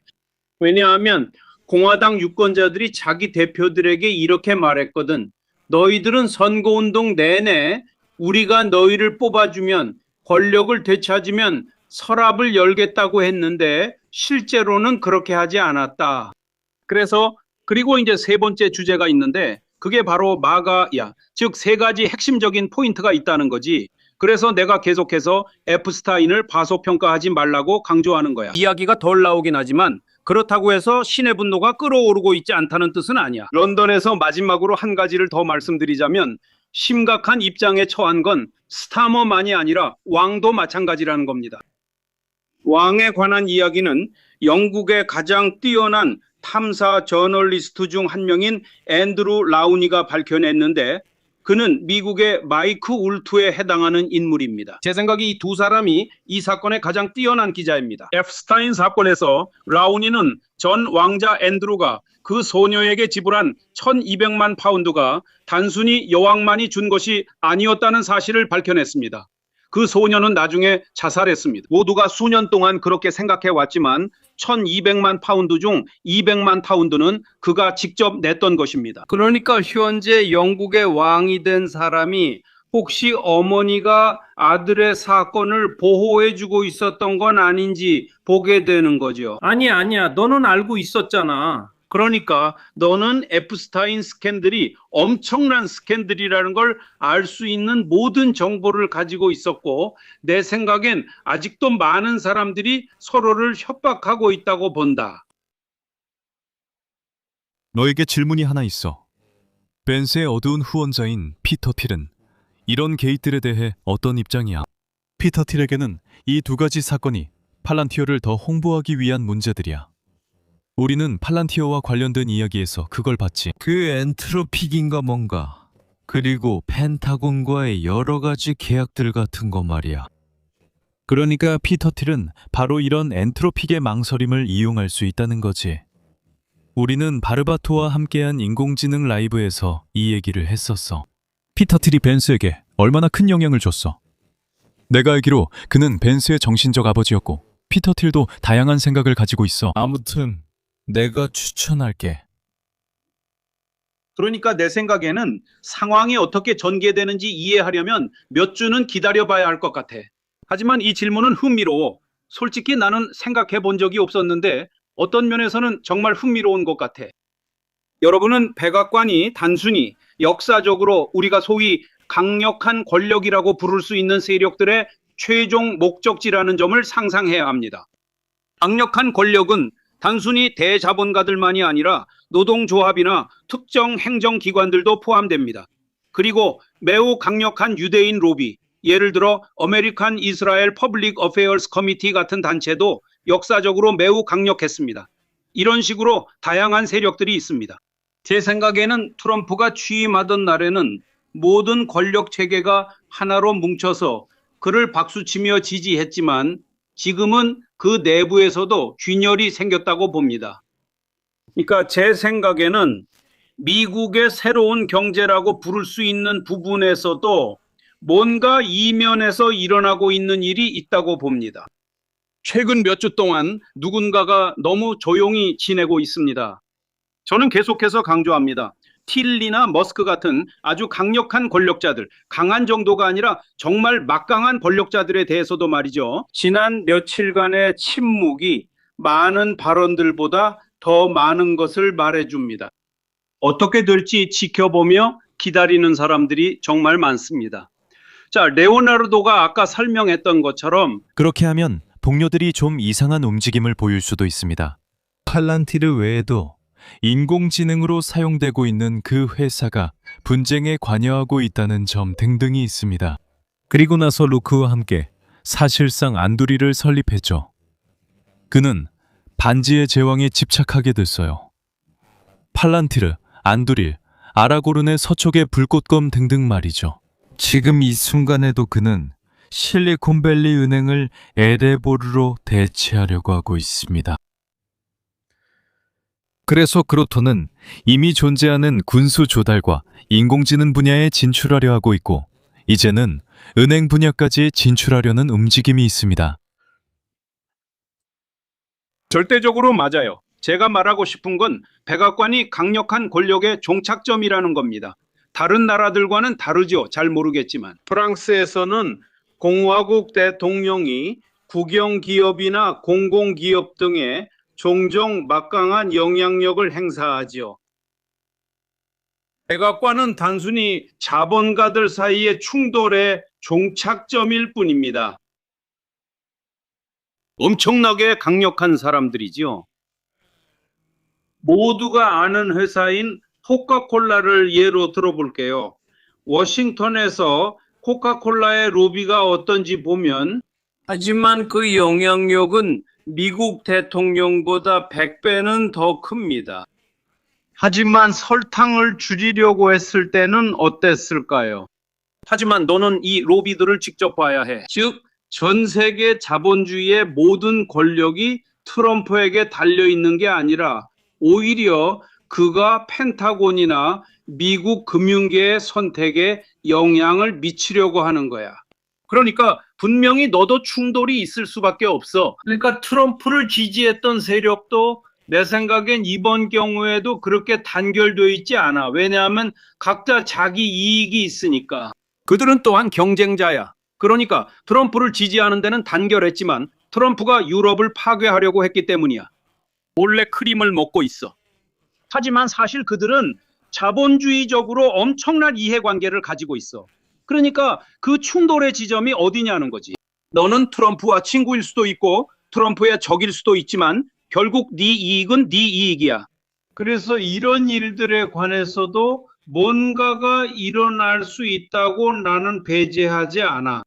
왜냐하면 공화당 유권자들이 자기 대표들에게 이렇게 말했거든. 너희들은 선거운동 내내 우리가 너희를 뽑아주면, 권력을 되찾으면 서랍을 열겠다고 했는데 실제로는 그렇게 하지 않았다. 그리고 이제 세 번째 주제가 있는데 그게 바로 마가야. 즉 세 가지 핵심적인 포인트가 있다는 거지. 그래서 내가 계속해서 에프스타인을 과소평가하지 말라고 강조하는 거야. 이야기가 덜 나오긴 하지만 그렇다고 해서 신의 분노가 끓어오르고 있지 않다는 뜻은 아니야. 런던에서 마지막으로 한 가지를 더 말씀드리자면 심각한 입장에 처한 건 스타머만이 아니라 왕도 마찬가지라는 겁니다. 왕에 관한 이야기는 영국의 가장 뛰어난 탐사 저널리스트 중 한 명인 앤드루 라우니가 밝혀냈는데 그는 미국의 마이크 울트에 해당하는 인물입니다. 제 생각에 이 두 사람이 이 사건의 가장 뛰어난 기자입니다. 에프스타인 사건에서 라우니는 전 왕자 앤드루가 그 소녀에게 지불한 1200만 파운드가 단순히 여왕만이 준 것이 아니었다는 사실을 밝혀냈습니다. 그 소녀는 나중에 자살했습니다. 모두가 수년 동안 그렇게 생각해 왔지만 1200만 파운드 중 200만 파운드는 그가 직접 냈던 것입니다. 그러니까 현재 영국의 왕이 된 사람이 혹시 어머니가 아들의 사건을 보호해주고 있었던 건 아닌지 보게 되는 거죠. 아니야. 너는 알고 있었잖아. 그러니까 너는 에프스타인 스캔들이 엄청난 스캔들이라는 걸 알 수 있는 모든 정보를 가지고 있었고 내 생각엔 아직도 많은 사람들이 서로를 협박하고 있다고 본다. 너에게 질문이 하나 있어. 벤스의 어두운 후원자인 피터 틸은 이런 게이트들에 대해 어떤 입장이야? 피터 틸에게는 이 두 가지 사건이 팔란티어를 더 홍보하기 위한 문제들이야. 우리는 팔란티어와 관련된 이야기에서 그걸 봤지. 그 엔트로픽인가 뭔가 그리고 펜타곤과의 여러 가지 계약들 같은 거 말이야. 그러니까 피터 틸은 바로 이런 엔트로픽의 망설임을 이용할 수 있다는 거지. 우리는 바르바토와 함께한 인공지능 라이브에서 이 얘기를 했었어. 피터 틸이 벤스에게 얼마나 큰 영향을 줬어. 내가 알기로 그는 벤스의 정신적 아버지였고 피터 틸도 다양한 생각을 가지고 있어. 아무튼 내가 추천할게. 그러니까 내 생각에는 상황이 어떻게 전개되는지 이해하려면 몇 주는 기다려봐야 할 것 같아. 하지만 이 질문은 흥미로워. 솔직히 나는 생각해 본 적이 없었는데 어떤 면에서는 정말 흥미로운 것 같아. 여러분은 백악관이 단순히 역사적으로 우리가 소위 강력한 권력이라고 부를 수 있는 세력들의 최종 목적지라는 점을 상상해야 합니다. 강력한 권력은 단순히 대자본가들만이 아니라 노동조합이나 특정 행정기관들도 포함됩니다. 그리고 매우 강력한 유대인 로비, 예를 들어 아메리칸 이스라엘 퍼블릭 어페어스 커미티 같은 단체도 역사적으로 매우 강력했습니다. 이런 식으로 다양한 세력들이 있습니다. 제 생각에는 트럼프가 취임하던 날에는 모든 권력 체계가 하나로 뭉쳐서 그를 박수치며 지지했지만 지금은 그 내부에서도 균열이 생겼다고 봅니다. 그러니까 제 생각에는 미국의 새로운 경제라고 부를 수 있는 부분에서도 뭔가 이면에서 일어나고 있는 일이 있다고 봅니다. 최근 몇 주 동안 누군가가 너무 조용히 지내고 있습니다. 저는 계속해서 강조합니다. 틸리나 머스크 같은 아주 강력한 권력자들, 강한 정도가 아니라 정말 막강한 권력자들에 대해서도 말이죠. 지난 며칠간의 침묵이 많은 발언들보다 더 많은 것을 말해줍니다. 어떻게 될지 지켜보며 기다리는 사람들이 정말 많습니다. 자, 레오나르도가 아까 설명했던 것처럼 그렇게 하면 동료들이 좀 이상한 움직임을 보일 수도 있습니다. 팔란티르 외에도 인공지능으로 사용되고 있는 그 회사가 분쟁에 관여하고 있다는 점 등등이 있습니다. 그리고 나서 루크와 함께 사실상 안두리를 설립했죠. 그는 반지의 제왕에 집착하게 됐어요. 팔란티르, 안두릴, 아라고른의 서촉의 불꽃검 등등 말이죠. 지금 이 순간에도 그는 실리콘밸리 은행을 에레보르로 대체하려고 하고 있습니다. 그래서 그로토는 이미 존재하는 군수 조달과 인공지능 분야에 진출하려 하고 있고 이제는 은행 분야까지 진출하려는 움직임이 있습니다. 절대적으로 맞아요. 제가 말하고 싶은 건 백악관이 강력한 권력의 종착점이라는 겁니다. 다른 나라들과는 다르죠. 잘 모르겠지만. 프랑스에서는 공화국 대통령이 국영기업이나 공공기업 등에 종종 막강한 영향력을 행사하죠. 백악관은 단순히 자본가들 사이의 충돌의 종착점일 뿐입니다. 엄청나게 강력한 사람들이죠. 모두가 아는 회사인 코카콜라를 예로 들어볼게요. 워싱턴에서 코카콜라의 로비가 어떤지 보면 하지만 그 영향력은 미국 대통령보다 100배는 더 큽니다. 하지만 설탕을 줄이려고 했을 때는 어땠을까요? 하지만 너는 이 로비들을 직접 봐야 해. 즉, 전 세계 자본주의의 모든 권력이 트럼프에게 달려있는 게 아니라 오히려 그가 펜타곤이나 미국 금융계의 선택에 영향을 미치려고 하는 거야. 그러니까 분명히 너도 충돌이 있을 수밖에 없어. 그러니까 트럼프를 지지했던 세력도 내 생각엔 이번 경우에도 그렇게 단결되어 있지 않아. 왜냐하면 각자 자기 이익이 있으니까. 그들은 또한 경쟁자야. 그러니까 트럼프를 지지하는 데는 단결했지만 트럼프가 유럽을 파괴하려고 했기 때문이야. 몰래 크림을 먹고 있어. 하지만 사실 그들은 자본주의적으로 엄청난 이해관계를 가지고 있어. 그러니까 그 충돌의 지점이 어디냐는 거지. 너는 트럼프와 친구일 수도 있고 트럼프의 적일 수도 있지만 결국 네 이익은 네 이익이야. 그래서 이런 일들에 관해서도 뭔가가 일어날 수 있다고 나는 배제하지 않아.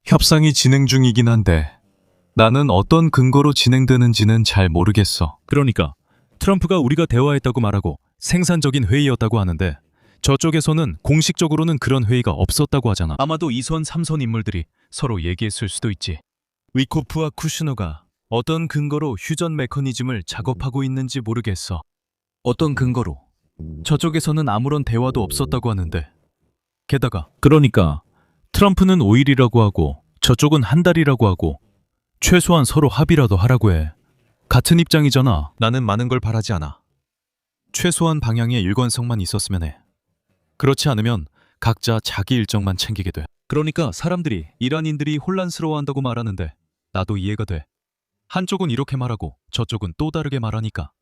협상이 진행 중이긴 한데 나는 어떤 근거로 진행되는지는 잘 모르겠어. 그러니까 트럼프가 우리가 대화했다고 말하고 생산적인 회의였다고 하는데 저쪽에서는 공식적으로는 그런 회의가 없었다고 하잖아. 아마도 2선, 3선 인물들이 서로 얘기했을 수도 있지. 위코프와 쿠슈너가 어떤 근거로 휴전 메커니즘을 작업하고 있는지 모르겠어. 어떤 근거로? 저쪽에서는 아무런 대화도 없었다고 하는데. 게다가 그러니까 트럼프는 5일이라고 하고 저쪽은 한 달이라고 하고 최소한 서로 합의라도 하라고 해. 같은 입장이잖아. 나는 많은 걸 바라지 않아. 최소한 방향의 일관성만 있었으면 해. 그렇지 않으면 각자 자기 일정만 챙기게 돼. 그러니까 사람들이 이란인들이 혼란스러워한다고 말하는데 나도 이해가 돼. 한쪽은 이렇게 말하고 저쪽은 또 다르게 말하니까.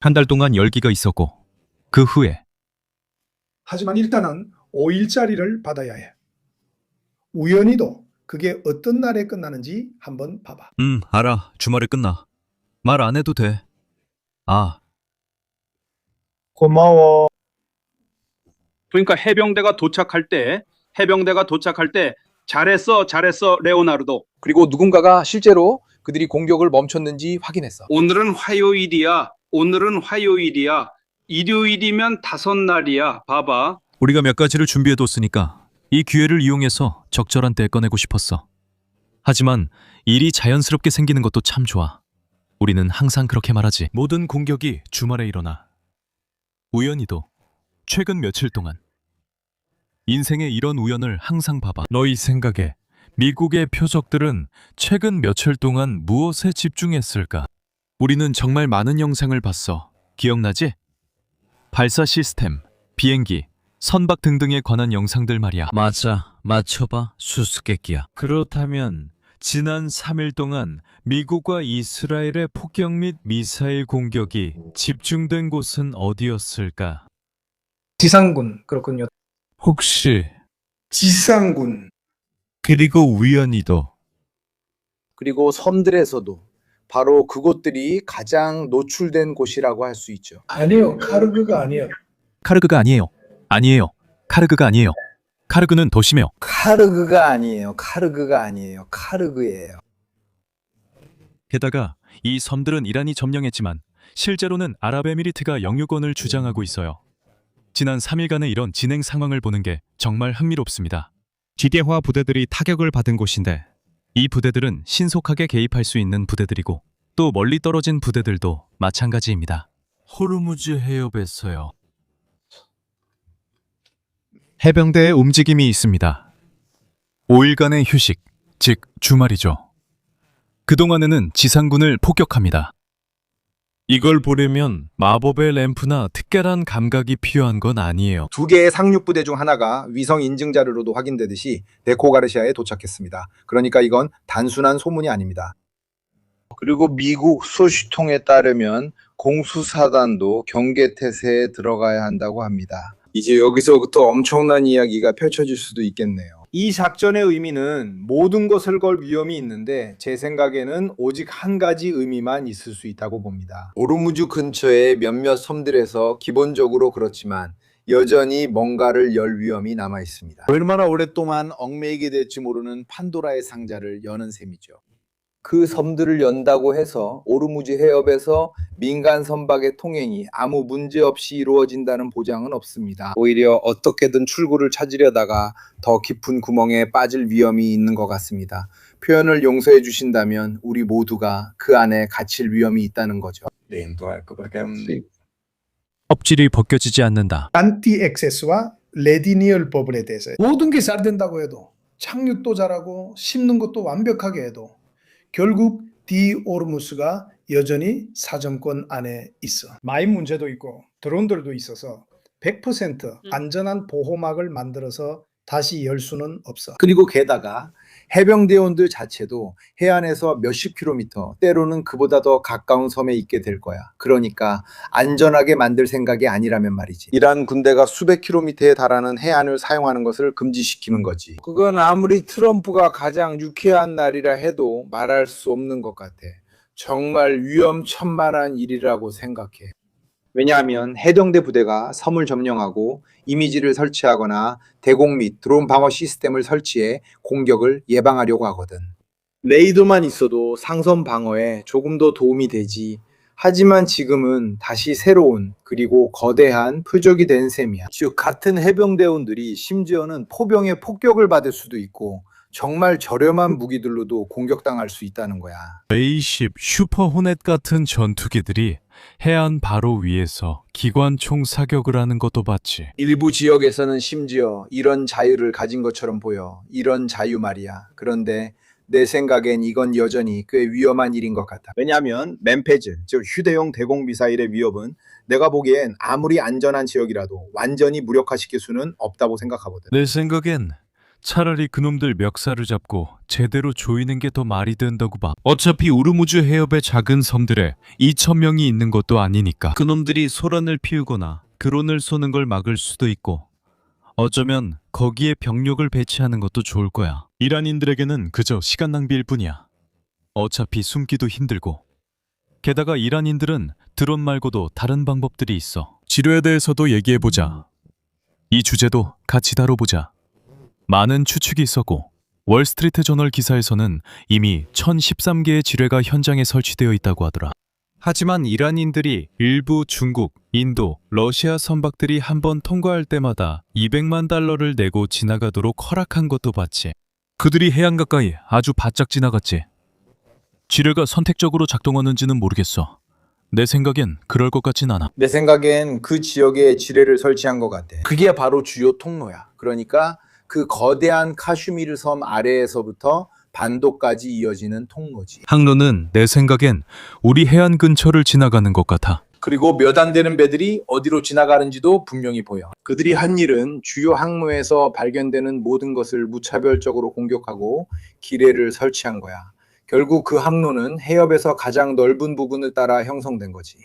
한 달 동안 열기가 있었고 그 후에 하지만 일단은 5일짜리를 받아야 해. 우연히도 그게 어떤 날에 끝나는지 한번 봐봐. 알아. 주말에 끝나. 말 안 해도 돼. 아, 고마워. 그러니까 해병대가 도착할 때 잘했어 레오나르도. 그리고 누군가가 실제로 그들이 공격을 멈췄는지 확인했어. 오늘은 화요일이야. 일요일이면 5날이야. 봐봐. 우리가 몇 가지를 준비해뒀으니까 이 기회를 이용해서 적절한 때 꺼내고 싶었어. 하지만 일이 자연스럽게 생기는 것도 참 좋아. 우리는 항상 그렇게 말하지. 모든 공격이 주말에 일어나. 우연히도 최근 며칠 동안. 인생의 이런 우연을 항상 봐봐. 너희 생각에 미국의 표적들은 최근 며칠 동안 무엇에 집중했을까? 우리는 정말 많은 영상을 봤어. 기억나지? 발사 시스템, 비행기, 선박 등등에 관한 영상들 말이야. 맞아. 맞춰봐. 수수께끼야. 그렇다면 지난 3일 동안 미국과 이스라엘의 폭격 및 미사일 공격이 집중된 곳은 어디였을까? 지상군. 그렇군요. 혹시 지상군. 그리고 우연히도 그리고 섬들에서도 바로 그곳들이 가장 노출된 곳이라고 할 수 있죠. 아니요. 카르그가 아니에요. 카르그가 아니에요. 아니에요. 카르그가 아니에요. 카르그는 더 심해요. 카르그가 아니에요. 카르그예요. 게다가 이 섬들은 이란이 점령했지만 실제로는 아랍에미리트가 영유권을 주장하고 있어요. 지난 3일간의 이런 진행 상황을 보는 게 정말 흥미롭습니다. 지대화 부대들이 타격을 받은 곳인데 이 부대들은 신속하게 개입할 수 있는 부대들이고 또 멀리 떨어진 부대들도 마찬가지입니다. 호르무즈 해협에서요. 해병대의 움직임이 있습니다. 5일간의 휴식, 즉 주말이죠. 그동안에는 지상군을 폭격합니다. 이걸 보려면 마법의 램프나 특별한 감각이 필요한 건 아니에요. 2개의 상륙부대 중 하나가 위성 인증 자료로도 확인되듯이 데코가르시아에 도착했습니다. 그러니까 이건 단순한 소문이 아닙니다. 그리고 미국 소식통에 따르면 공수사단도 경계태세에 들어가야 한다고 합니다. 이제 여기서부터 엄청난 이야기가 펼쳐질 수도 있겠네요. 이 작전의 의미는 모든 것을 걸 위험이 있는데 제 생각에는 오직 한 가지 의미만 있을 수 있다고 봅니다. 오르무즈 근처의 몇몇 섬들에서 기본적으로 그렇지만 여전히 뭔가를 열 위험이 남아 있습니다. 얼마나 오랫동안 얽매이게 될지 모르는 판도라의 상자를 여는 셈이죠. 그 섬들을 연다고 해서 오르무즈 해협에서 민간 선박의 통행이 아무 문제 없이 이루어진다는 보장은 없습니다. 오히려 어떻게든 출구를 찾으려다가 더 깊은 구멍에 빠질 위험이 있는 것 같습니다. 표현을 용서해 주신다면 우리 모두가 그 안에 갇힐 위험이 있다는 거죠. 껍질이 벗겨지지 않는다. 안티 액세스와 레디니얼 버블에 대해서 모든 게 잘 된다고 해도 착륙도 잘하고 씹는 것도 완벽하게 해도 결국 디오르무스가 여전히 사정권 안에 있어. 마인 문제도 있고 드론들도 있어서 100% 안전한 보호막을 만들어서 다시 열 수는 없어. 그리고 게다가 해병대원들 자체도 해안에서 몇십 킬로미터, 때로는 그보다 더 가까운 섬에 있게 될 거야. 그러니까 안전하게 만들 생각이 아니라면 말이지. 이란 군대가 수백 킬로미터에 달하는 해안을 사용하는 것을 금지시키는 거지. 그건 아무리 트럼프가 가장 유쾌한 날이라 해도 말할 수 없는 것 같아. 정말 위험천만한 일이라고 생각해. 왜냐하면 해병대 부대가 섬을 점령하고 이미지를 설치하거나 대공 및 드론 방어 시스템을 설치해 공격을 예방하려고 하거든. 레이더만 있어도 상선 방어에 조금 더 도움이 되지. 하지만 지금은 다시 새로운 그리고 거대한 표적이 된 셈이야. 즉 같은 해병대원들이 심지어는 포병의 폭격을 받을 수도 있고 정말 저렴한 무기들로도 공격당할 수 있다는 거야. A10 슈퍼 호넷 같은 전투기들이 해안 바로 위에서 기관총 사격을 하는 것도 봤지. 일부 지역에서는 심지어 이런 자유를 가진 것처럼 보여. 이런 자유 말이야. 그런데 내 생각엔 이건 여전히 꽤 위험한 일인 것 같아. 왜냐하면 맨패즈, 즉 휴대용 대공 미사일의 위협은 내가 보기엔 아무리 안전한 지역이라도 완전히 무력화시킬 수는 없다고 생각하거든. 내 생각엔 차라리 그놈들 멱살을 잡고 제대로 조이는 게 더 말이 된다고 봐. 어차피 우르무즈 해협의 작은 섬들에 2,000명이 있는 것도 아니니까. 그놈들이 소란을 피우거나 드론을 쏘는 걸 막을 수도 있고 어쩌면 거기에 병력을 배치하는 것도 좋을 거야. 이란인들에게는 그저 시간 낭비일 뿐이야. 어차피 숨기도 힘들고. 게다가 이란인들은 드론 말고도 다른 방법들이 있어. 치료에 대해서도 얘기해보자. 이 주제도 같이 다뤄보자. 많은 추측이 있었고 월스트리트 저널 기사에서는 이미 1013개의 지뢰가 현장에 설치되어 있다고 하더라. 하지만 이란인들이 일부 중국, 인도, 러시아 선박들이 한번 통과할 때마다 200만 달러를 내고 지나가도록 허락한 것도 봤지. 그들이 해안 가까이 아주 바짝 지나갔지. 지뢰가 선택적으로 작동하는지는 모르겠어. 내 생각엔 그럴 것 같진 않아. 내 생각엔 그 지역에 지뢰를 설치한 것 같아. 그게 바로 주요 통로야. 그러니까 그 거대한 카슈미르 섬 아래에서부터 반도까지 이어지는 통로지. 항로는 내 생각엔 우리 해안 근처를 지나가는 것 같아. 그리고 몇 안 되는 배들이 어디로 지나가는지도 분명히 보여. 그들이 한 일은 주요 항로에서 발견되는 모든 것을 무차별적으로 공격하고 기뢰를 설치한 거야. 결국 그 항로는 해협에서 가장 넓은 부분을 따라 형성된 거지.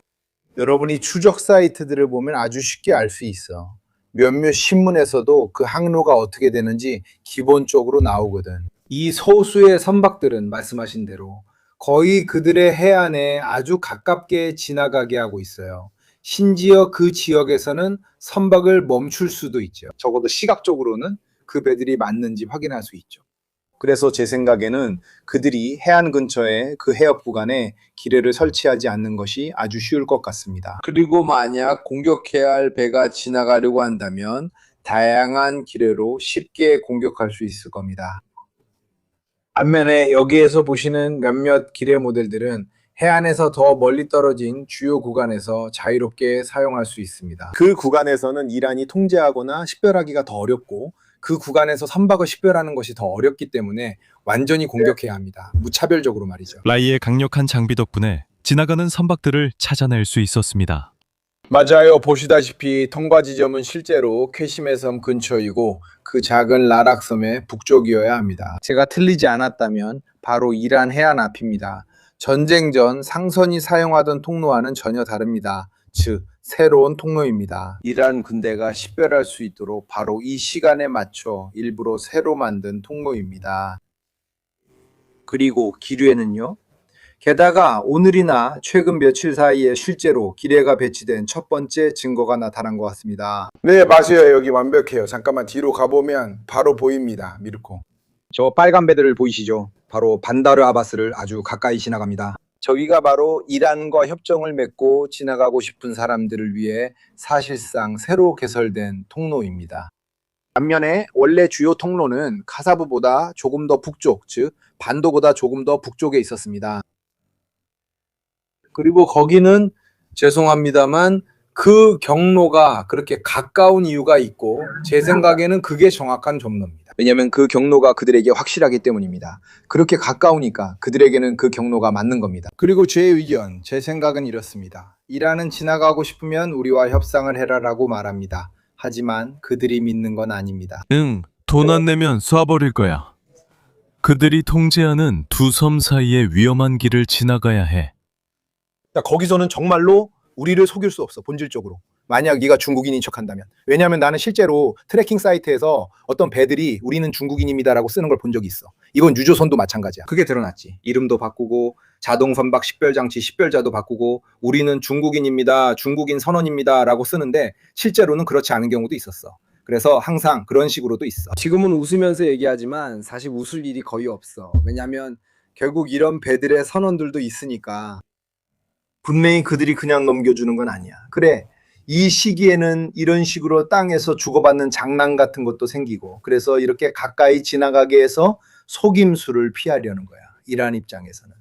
여러분이 추적 사이트들을 보면 아주 쉽게 알 수 있어. 몇몇 신문에서도 그 항로가 어떻게 되는지 기본적으로 나오거든. 이 소수의 선박들은 말씀하신 대로 거의 그들의 해안에 아주 가깝게 지나가게 하고 있어요. 심지어 그 지역에서는 선박을 멈출 수도 있죠. 적어도 시각적으로는 그 배들이 맞는지 확인할 수 있죠. 그래서 제 생각에는 그들이 해안 근처에 그 해협 구간에 기뢰를 설치하지 않는 것이 아주 쉬울 것 같습니다. 그리고 만약 공격해야 할 배가 지나가려고 한다면 다양한 기뢰로 쉽게 공격할 수 있을 겁니다. 반면에 여기에서 보시는 몇몇 기뢰 모델들은 해안에서 더 멀리 떨어진 주요 구간에서 자유롭게 사용할 수 있습니다. 그 구간에서는 이란이 통제하거나 식별하기가 더 어렵고 그 구간에서 선박을 식별하는 것이 더 어렵기 때문에 완전히 공격해야 합니다. 무차별적으로 말이죠. 라이의 강력한 장비 덕분에 지나가는 선박들을 찾아낼 수 있었습니다. 맞아요. 보시다시피 통과 지점은 실제로 쾌심의 섬 근처이고 그 작은 라락섬의 북쪽이어야 합니다. 제가 틀리지 않았다면 바로 이란 해안 앞입니다. 전쟁 전 상선이 사용하던 통로와는 전혀 다릅니다. 즉 새로운 통로입니다. 이란 군대가 식별할 수 있도록 바로 이 시간에 맞춰 일부러 새로 만든 통로입니다. 그리고 기뢰는요? 게다가 오늘이나 최근 며칠 사이에 실제로 기뢰가 배치된 첫 번째 증거가 나타난 것 같습니다. 네, 맞아요. 여기 완벽해요. 잠깐만 뒤로 가보면 바로 보입니다. 미르코. 저 빨간 배들을 보이시죠? 바로 반다르 아바스를 아주 가까이 지나갑니다. 저기가 바로 이란과 협정을 맺고 지나가고 싶은 사람들을 위해 사실상 새로 개설된 통로입니다. 반면에 원래 주요 통로는 카사브보다 조금 더 북쪽, 즉 반도보다 조금 더 북쪽에 있었습니다. 그리고 거기는 죄송합니다만 그 경로가 그렇게 가까운 이유가 있고 제 생각에는 그게 정확한 점로입니다. 왜냐하면 그 경로가 그들에게 확실하기 때문입니다. 그렇게 가까우니까 그들에게는 그 경로가 맞는 겁니다. 그리고 제 의견, 제 생각은 이렇습니다. 이란은 지나가고 싶으면 우리와 협상을 해라라고 말합니다. 하지만 그들이 믿는 건 아닙니다. 돈 안 내면 쏴버릴 거야. 그들이 통제하는 두 섬 사이의 위험한 길을 지나가야 해. 거기서는 정말로 우리를 속일 수 없어, 본질적으로. 만약 네가 중국인인 척한다면. 왜냐하면 나는 실제로 트래킹 사이트에서 어떤 배들이 우리는 중국인입니다라고 쓰는 걸 본 적이 있어. 이건 유조선도 마찬가지야. 그게 드러났지. 이름도 바꾸고 자동 선박 식별장치 식별자도 바꾸고 우리는 중국인입니다. 중국인 선원입니다. 라고 쓰는데 실제로는 그렇지 않은 경우도 있었어. 그래서 항상 그런 식으로도 있어. 지금은 웃으면서 얘기하지만 사실 웃을 일이 거의 없어. 왜냐하면 결국 이런 배들의 선원들도 있으니까. 분명히 그들이 그냥 넘겨주는 건 아니야. 그래, 이 시기에는 이런 식으로 땅에서 주고받는 장난 같은 것도 생기고, 그래서 이렇게 가까이 지나가게 해서 속임수를 피하려는 거야, 이란 입장에서는.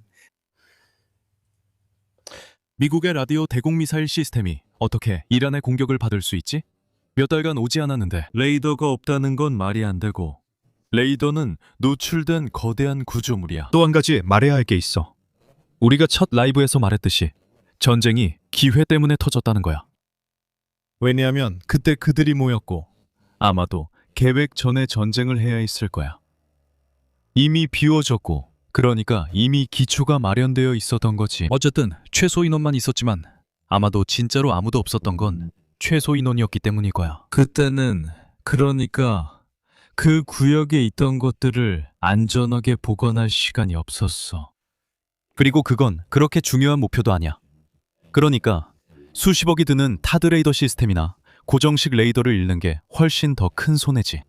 미국의 라디오 대공미사일 시스템이 어떻게 이란의 공격을 받을 수 있지? 몇 달간 오지 않았는데 레이더가 없다는 건 말이 안 되고, 레이더는 노출된 거대한 구조물이야. 또 한 가지 말해야 할 게 있어. 우리가 첫 라이브에서 말했듯이 전쟁이 기회 때문에 터졌다는 거야. 왜냐하면 그때 그들이 모였고 아마도 계획 전에 전쟁을 해야 했을 거야. 이미 비워졌고, 그러니까 이미 기초가 마련되어 있었던 거지. 어쨌든 최소 인원만 있었지만 아마도 진짜로 아무도 없었던 건 최소 인원이었기 때문일 거야. 그때는 그러니까 그 구역에 있던 것들을 안전하게 보관할 시간이 없었어. 그리고 그건 그렇게 중요한 목표도 아니야. 그러니까 수십억이 드는 타드 레이더 시스템이나 고정식 레이더를 잃는 게 훨씬 더 큰 손해지.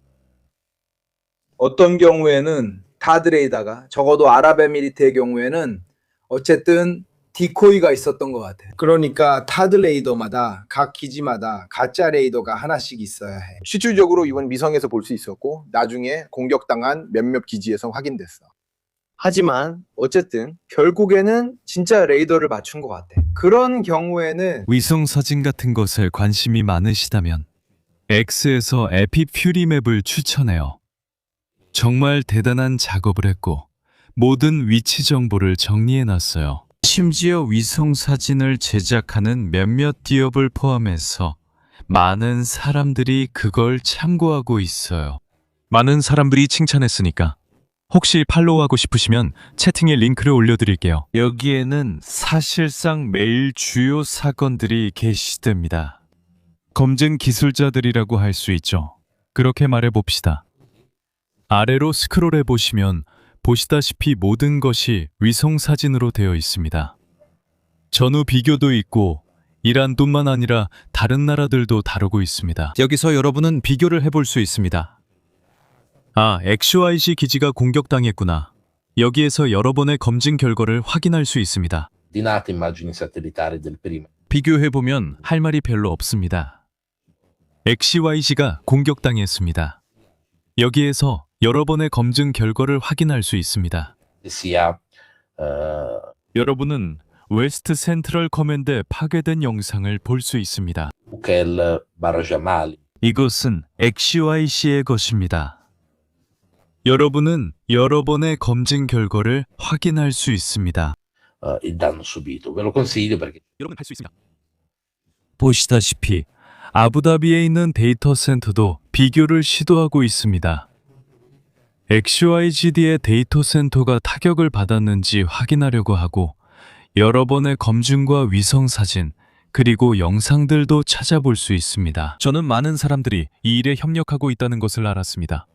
어떤 경우에는 타드레이다가 적어도 아랍에미리트의 경우에는 어쨌든 디코이가 있었던 것 같아요. 그러니까 타드 레이더마다 각 기지마다 가짜 레이더가 하나씩 있어야 해. 실질적으로 이건 위성에서 볼 수 있었고 나중에 공격당한 몇몇 기지에서 확인됐어. 하지만 어쨌든 결국에는 진짜 레이더를 맞춘 것 같아. 그런 경우에는 위성 사진 같은 것에 관심이 많으시다면 X에서 에피퓨리 맵을 추천해요. 정말 대단한 작업을 했고 모든 위치 정보를 정리해놨어요. 심지어 위성 사진을 제작하는 몇몇 기업을 포함해서 많은 사람들이 그걸 참고하고 있어요. 많은 사람들이 칭찬했으니까 혹시 팔로우하고 싶으시면 채팅에 링크를 올려드릴게요. 여기에는 사실상 매일 주요 사건들이 게시됩니다. 검증 기술자들이라고 할 수 있죠. 그렇게 말해봅시다. 아래로 스크롤해 보시면 보시다시피 모든 것이 위성 사진으로 되어 있습니다. 전후 비교도 있고 이란뿐만 아니라 다른 나라들도 다루고 있습니다. 여기서 여러분은 비교를 해볼 수 있습니다. 아, XYZ 기지가 공격당했구나. 여기에서 여러 번의 검증 결과를 확인할 수 있습니다. 비교해보면 할 말이 별로 없습니다. XYZ가 공격당했습니다. 여기에서 여러 번의 검증 결과를 확인할 수 있습니다. 여러분은 웨스트 센트럴 커맨드에 파괴된 영상을 볼 수 있습니다. 이것은 XYZ의 것입니다. 여러분은 여러 번의 검증 결과를 확인할 수 있습니다. 여러분 할 수 있습니다. 보시다시피 아부다비에 있는 데이터 센터도 비교를 시도하고 있습니다. XYZ의 데이터 센터가 타격을 받았는지 확인하려고 하고 여러 번의 검증과 위성 사진 그리고 영상들도 찾아볼 수 있습니다. 저는 많은 사람들이 이 일에 협력하고 있다는 것을 알았습니다.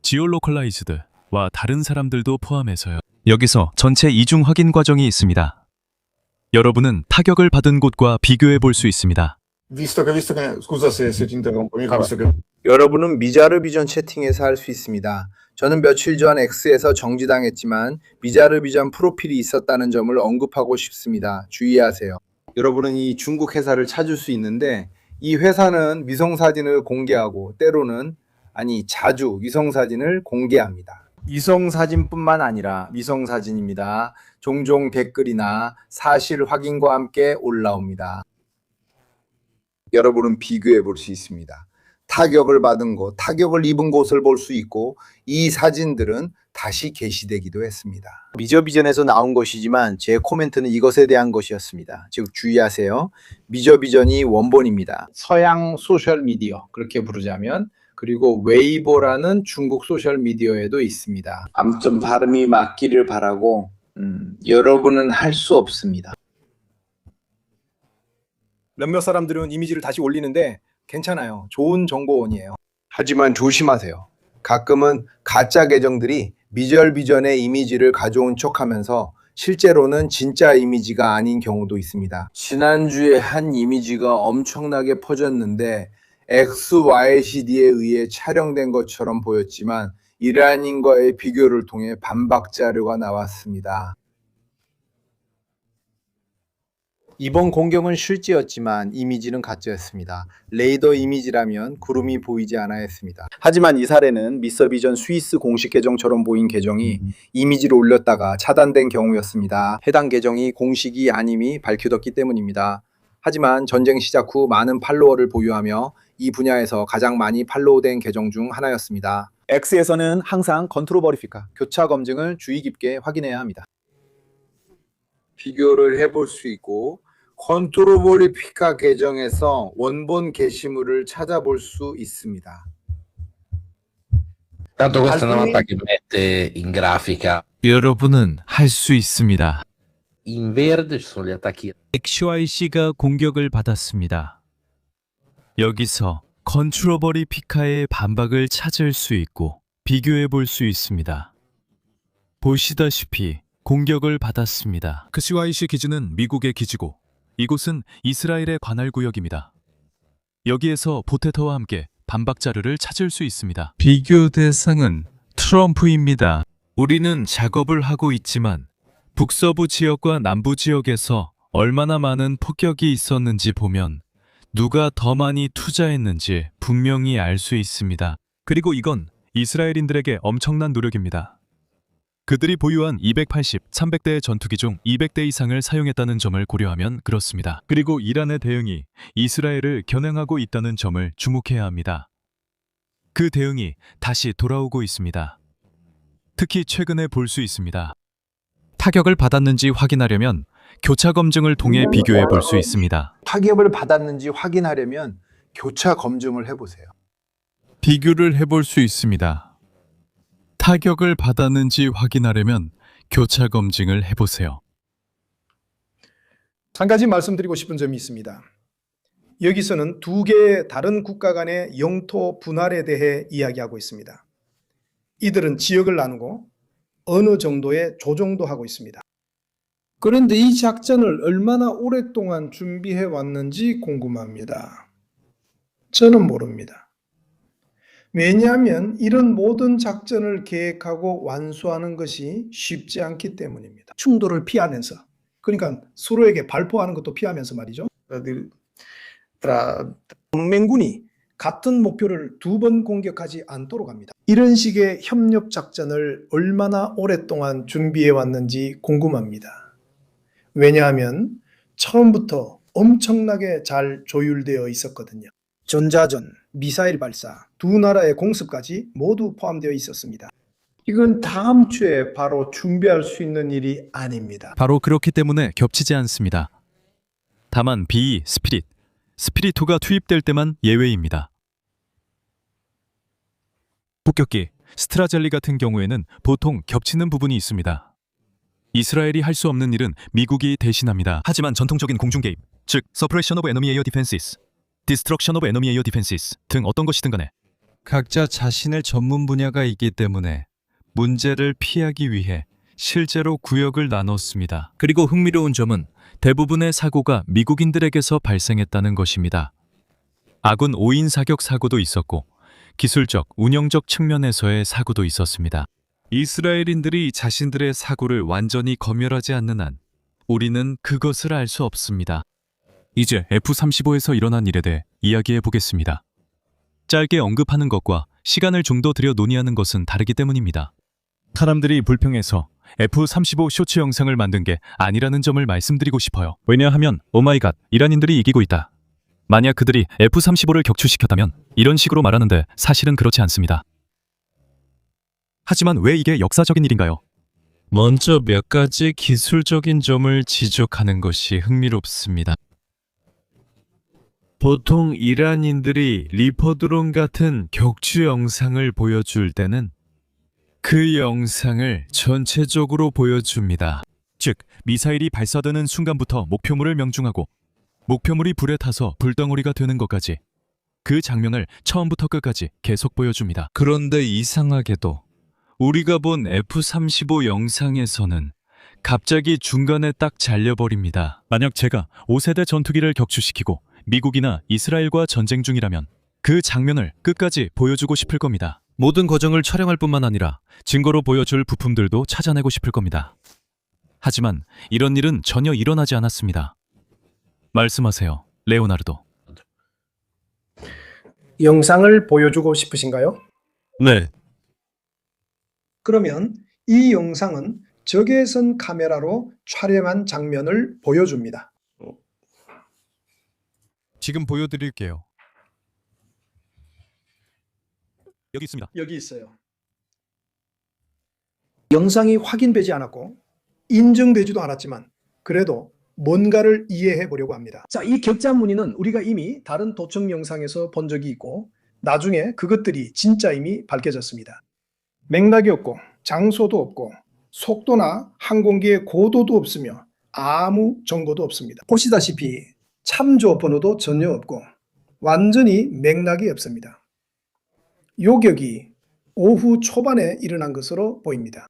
지오로컬라이즈드와 다른 사람들도 포함해서요. 여기서 전체 이중 확인 과정이 있습니다. 여러분은 타격을 받은 곳과 비교해 볼 수 있습니다. scusa se ti interrompo, visto che 여러분은 미자르 비전 채팅에서 할 수 있습니다. 저는 며칠 전 X에서 정지당했지만 미자르 비전 프로필이 있었다는 점을 언급하고 싶습니다. 주의하세요. 여러분은 이 중국 회사를 찾을 수 있는데 이 회사는 위성 사진을 공개하고 때로는 자주 위성 사진을 공개합니다. 위성 사진뿐만 아니라 위성 사진입니다. 종종 댓글이나 사실 확인과 함께 올라옵니다. 여러분은 비교해 볼 수 있습니다. 타격을 받은 곳, 타격을 입은 곳을 볼 수 있고 이 사진들은 다시 게시되기도 했습니다. 미저비전에서 나온 것이지만 제 코멘트는 이것에 대한 것이었습니다. 즉 주의하세요. 미저비전이 원본입니다. 서양 소셜미디어 그렇게 부르자면 그리고 웨이보라는 중국 소셜미디어에도 있습니다. 아무튼 발음이 맞기를 바라고 여러분은 할 수 없습니다. 몇몇 사람들은 이미지를 다시 올리는데 괜찮아요. 좋은 정보원이에요. 하지만 조심하세요. 가끔은 가짜 계정들이 미절비전의 이미지를 가져온 척하면서 실제로는 진짜 이미지가 아닌 경우도 있습니다. 지난주에 한 이미지가 엄청나게 퍼졌는데 XYZ에 의해 촬영된 것처럼 보였지만 이란인과의 비교를 통해 반박 자료가 나왔습니다. 이번 공격은 실제였지만 이미지는 가짜였습니다. 레이더 이미지라면 구름이 보이지 않아 했습니다. 하지만 이 사례는 미서비전 스위스 공식 계정처럼 보인 계정이 이미지를 올렸다가 차단된 경우였습니다. 해당 계정이 공식이 아님이 밝혀졌기 때문입니다. 하지만 전쟁 시작 후 많은 팔로워를 보유하며 이 분야에서 가장 많이 팔로우된 계정 중 하나였습니다. X에서는 항상 컨트롤 버리피카, 교차 검증을 주의 깊게 확인해야 합니다. 비교를 해볼 수 있고 컨트롤 버리피카 계정에서 원본 게시물을 찾아볼 수 있습니다. 여러분은 할 수 있습니다. In verde ci sono gli attacchi. XYZ가 공격을 받았습니다. 여기서 컨트로버리 피카의 반박을 찾을 수 있고 비교해 볼 수 있습니다. 보시다시피 공격을 받았습니다. 크시와이시 기지는 미국의 기지고 이곳은 이스라엘의 관할 구역입니다. 여기에서 포테터와 함께 반박 자료를 찾을 수 있습니다. 비교 대상은 트럼프입니다. 우리는 작업을 하고 있지만 북서부 지역과 남부 지역에서 얼마나 많은 폭격이 있었는지 보면 누가 더 많이 투자했는지 분명히 알 수 있습니다. 그리고 이건 이스라엘인들에게 엄청난 노력입니다. 그들이 보유한 280, 300대의 전투기 중 200대 이상을 사용했다는 점을 고려하면 그렇습니다. 그리고 이란의 대응이 이스라엘을 겨냥하고 있다는 점을 주목해야 합니다. 그 대응이 다시 돌아오고 있습니다. 특히 최근에 볼 수 있습니다. 타격을 받았는지 확인하려면 교차 검증을 통해 비교해 볼 수 있습니다. 타격을 받았는지 확인하려면 교차 검증을 해보세요. 비교를 해볼 수 있습니다. 타격을 받았는지 확인하려면 교차 검증을 해보세요. 한 가지 말씀드리고 싶은 점이 있습니다. 여기서는 두 개의 다른 국가 간의 영토 분할에 대해 이야기하고 있습니다. 이들은 지역을 나누고 어느 정도의 조정도 하고 있습니다. 그런데 이 작전을 얼마나 오랫동안 준비해 왔는지 궁금합니다. 저는 모릅니다. 왜냐하면 이런 모든 작전을 계획하고 완수하는 것이 쉽지 않기 때문입니다. 충돌을 피하면서, 그러니까 서로에게 발포하는 것도 피하면서 말이죠. 동맹군이 같은 목표를 두 번 공격하지 않도록 합니다. 이런 식의 협력 작전을 얼마나 오랫동안 준비해 왔는지 궁금합니다. 왜냐하면 처음부터 엄청나게 잘 조율되어 있었거든요. 전자전, 미사일 발사, 두 나라의 공습까지 모두 포함되어 있었습니다. 이건 다음 주에 바로 준비할 수 있는 일이 아닙니다. 바로 그렇기 때문에 겹치지 않습니다. 다만 B, 스피릿2가 투입될 때만 예외입니다. 폭격기, 스트라젤리 같은 경우에는 보통 겹치는 부분이 있습니다. 이스라엘이 할 수 없는 일은 미국이 대신합니다. 하지만 전통적인 공중 개입, 즉 Suppression of Enemy Air Defenses, Destruction of Enemy Air Defenses 등 어떤 것이든 간에 각자 자신의 전문 분야가 있기 때문에 문제를 피하기 위해 실제로 구역을 나눴습니다. 그리고 흥미로운 점은 대부분의 사고가 미국인들에게서 발생했다는 것입니다. 아군 5인 사격 사고도 있었고 기술적, 운영적 측면에서의 사고도 있었습니다. 이스라엘인들이 자신들의 사고를 완전히 검열하지 않는 한 우리는 그것을 알 수 없습니다. 이제 F-35에서 일어난 일에 대해 이야기해 보겠습니다. 짧게 언급하는 것과 시간을 좀 더 들여 논의하는 것은 다르기 때문입니다. 사람들이 불평해서 F-35 쇼츠 영상을 만든 게 아니라는 점을 말씀드리고 싶어요. 왜냐하면 오마이갓, 이란인들이 이기고 있다. 만약 그들이 F-35를 격추시켰다면 이런 식으로 말하는데 사실은 그렇지 않습니다. 하지만 왜 이게 역사적인 일인가요? 먼저 몇 가지 기술적인 점을 지적하는 것이 흥미롭습니다. 보통 이란인들이 리퍼드론 같은 격추 영상을 보여줄 때는 그 영상을 전체적으로 보여줍니다. 즉, 미사일이 발사되는 순간부터 목표물을 명중하고 목표물이 불에 타서 불덩어리가 되는 것까지 그 장면을 처음부터 끝까지 계속 보여줍니다. 그런데 이상하게도 우리가 본 F-35 영상에서는 갑자기 중간에 딱 잘려버립니다. 만약 제가 5세대 전투기를 격추시키고 미국이나 이스라엘과 전쟁 중이라면 그 장면을 끝까지 보여주고 싶을 겁니다. 모든 과정을 촬영할 뿐만 아니라 증거로 보여줄 부품들도 찾아내고 싶을 겁니다. 하지만 이런 일은 전혀 일어나지 않았습니다. 말씀하세요, 레오나르도. 영상을 보여주고 싶으신가요? 네. 그러면 이 영상은 적외선 카메라로 촬영한 장면을 보여줍니다. 지금 보여드릴게요. 여기 있습니다. 여기 있어요. 영상이 확인되지 않았고 인정되지도 않았지만 그래도 뭔가를 이해해 보려고 합니다. 자, 이 격자 무늬는 우리가 이미 다른 도청 영상에서 본 적이 있고 나중에 그것들이 진짜임이 밝혀졌습니다. 맥락이 없고 장소도 없고 속도나 항공기의 고도도 없으며 아무 정보도 없습니다. 보시다시피 참조 번호도 전혀 없고 완전히 맥락이 없습니다. 요격이 오후 초반에 일어난 것으로 보입니다.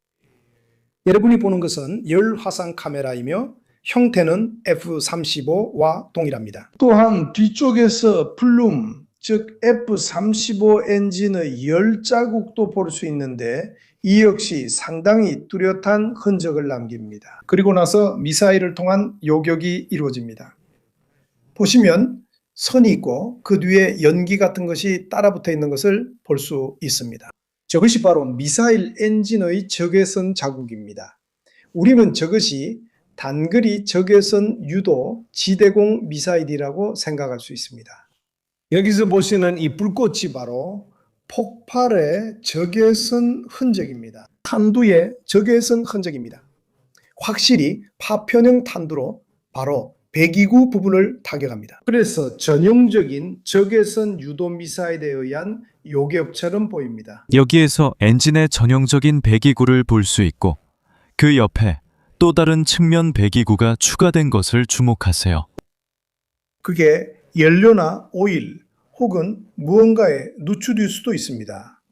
여러분이 보는 것은 열화상 카메라이며 형태는 F-35와 동일합니다. 또한 뒤쪽에서 플룸, 즉 F-35 엔진의 열 자국도 볼 수 있는데 이 역시 상당히 뚜렷한 흔적을 남깁니다. 그리고 나서 미사일을 통한 요격이 이루어집니다. 보시면 선이 있고 그 뒤에 연기 같은 것이 따라붙어 있는 것을 볼 수 있습니다. 저것이 바로 미사일 엔진의 적외선 자국입니다. 우리는 저것이 단거리 적외선 유도 지대공 미사일이라고 생각할 수 있습니다. 여기서 보시는 이 불꽃이 바로 폭발의 적외선 흔적입니다. 탄두의 적외선 흔적입니다. 확실히 파편형 탄두로 바로 배기구 부분을 타격합니다. 그래서 전형적인 적외선 유도 미사일에 의한 요격처럼 보입니다. 여기에서 엔진의 전형적인 배기구를 볼 수 있고 그 옆에 또 다른 측면 배기구가 추가된 것을 주목하세요. 그게 연료나 오일 혹은 무언가에 누출일 수도 있습니다.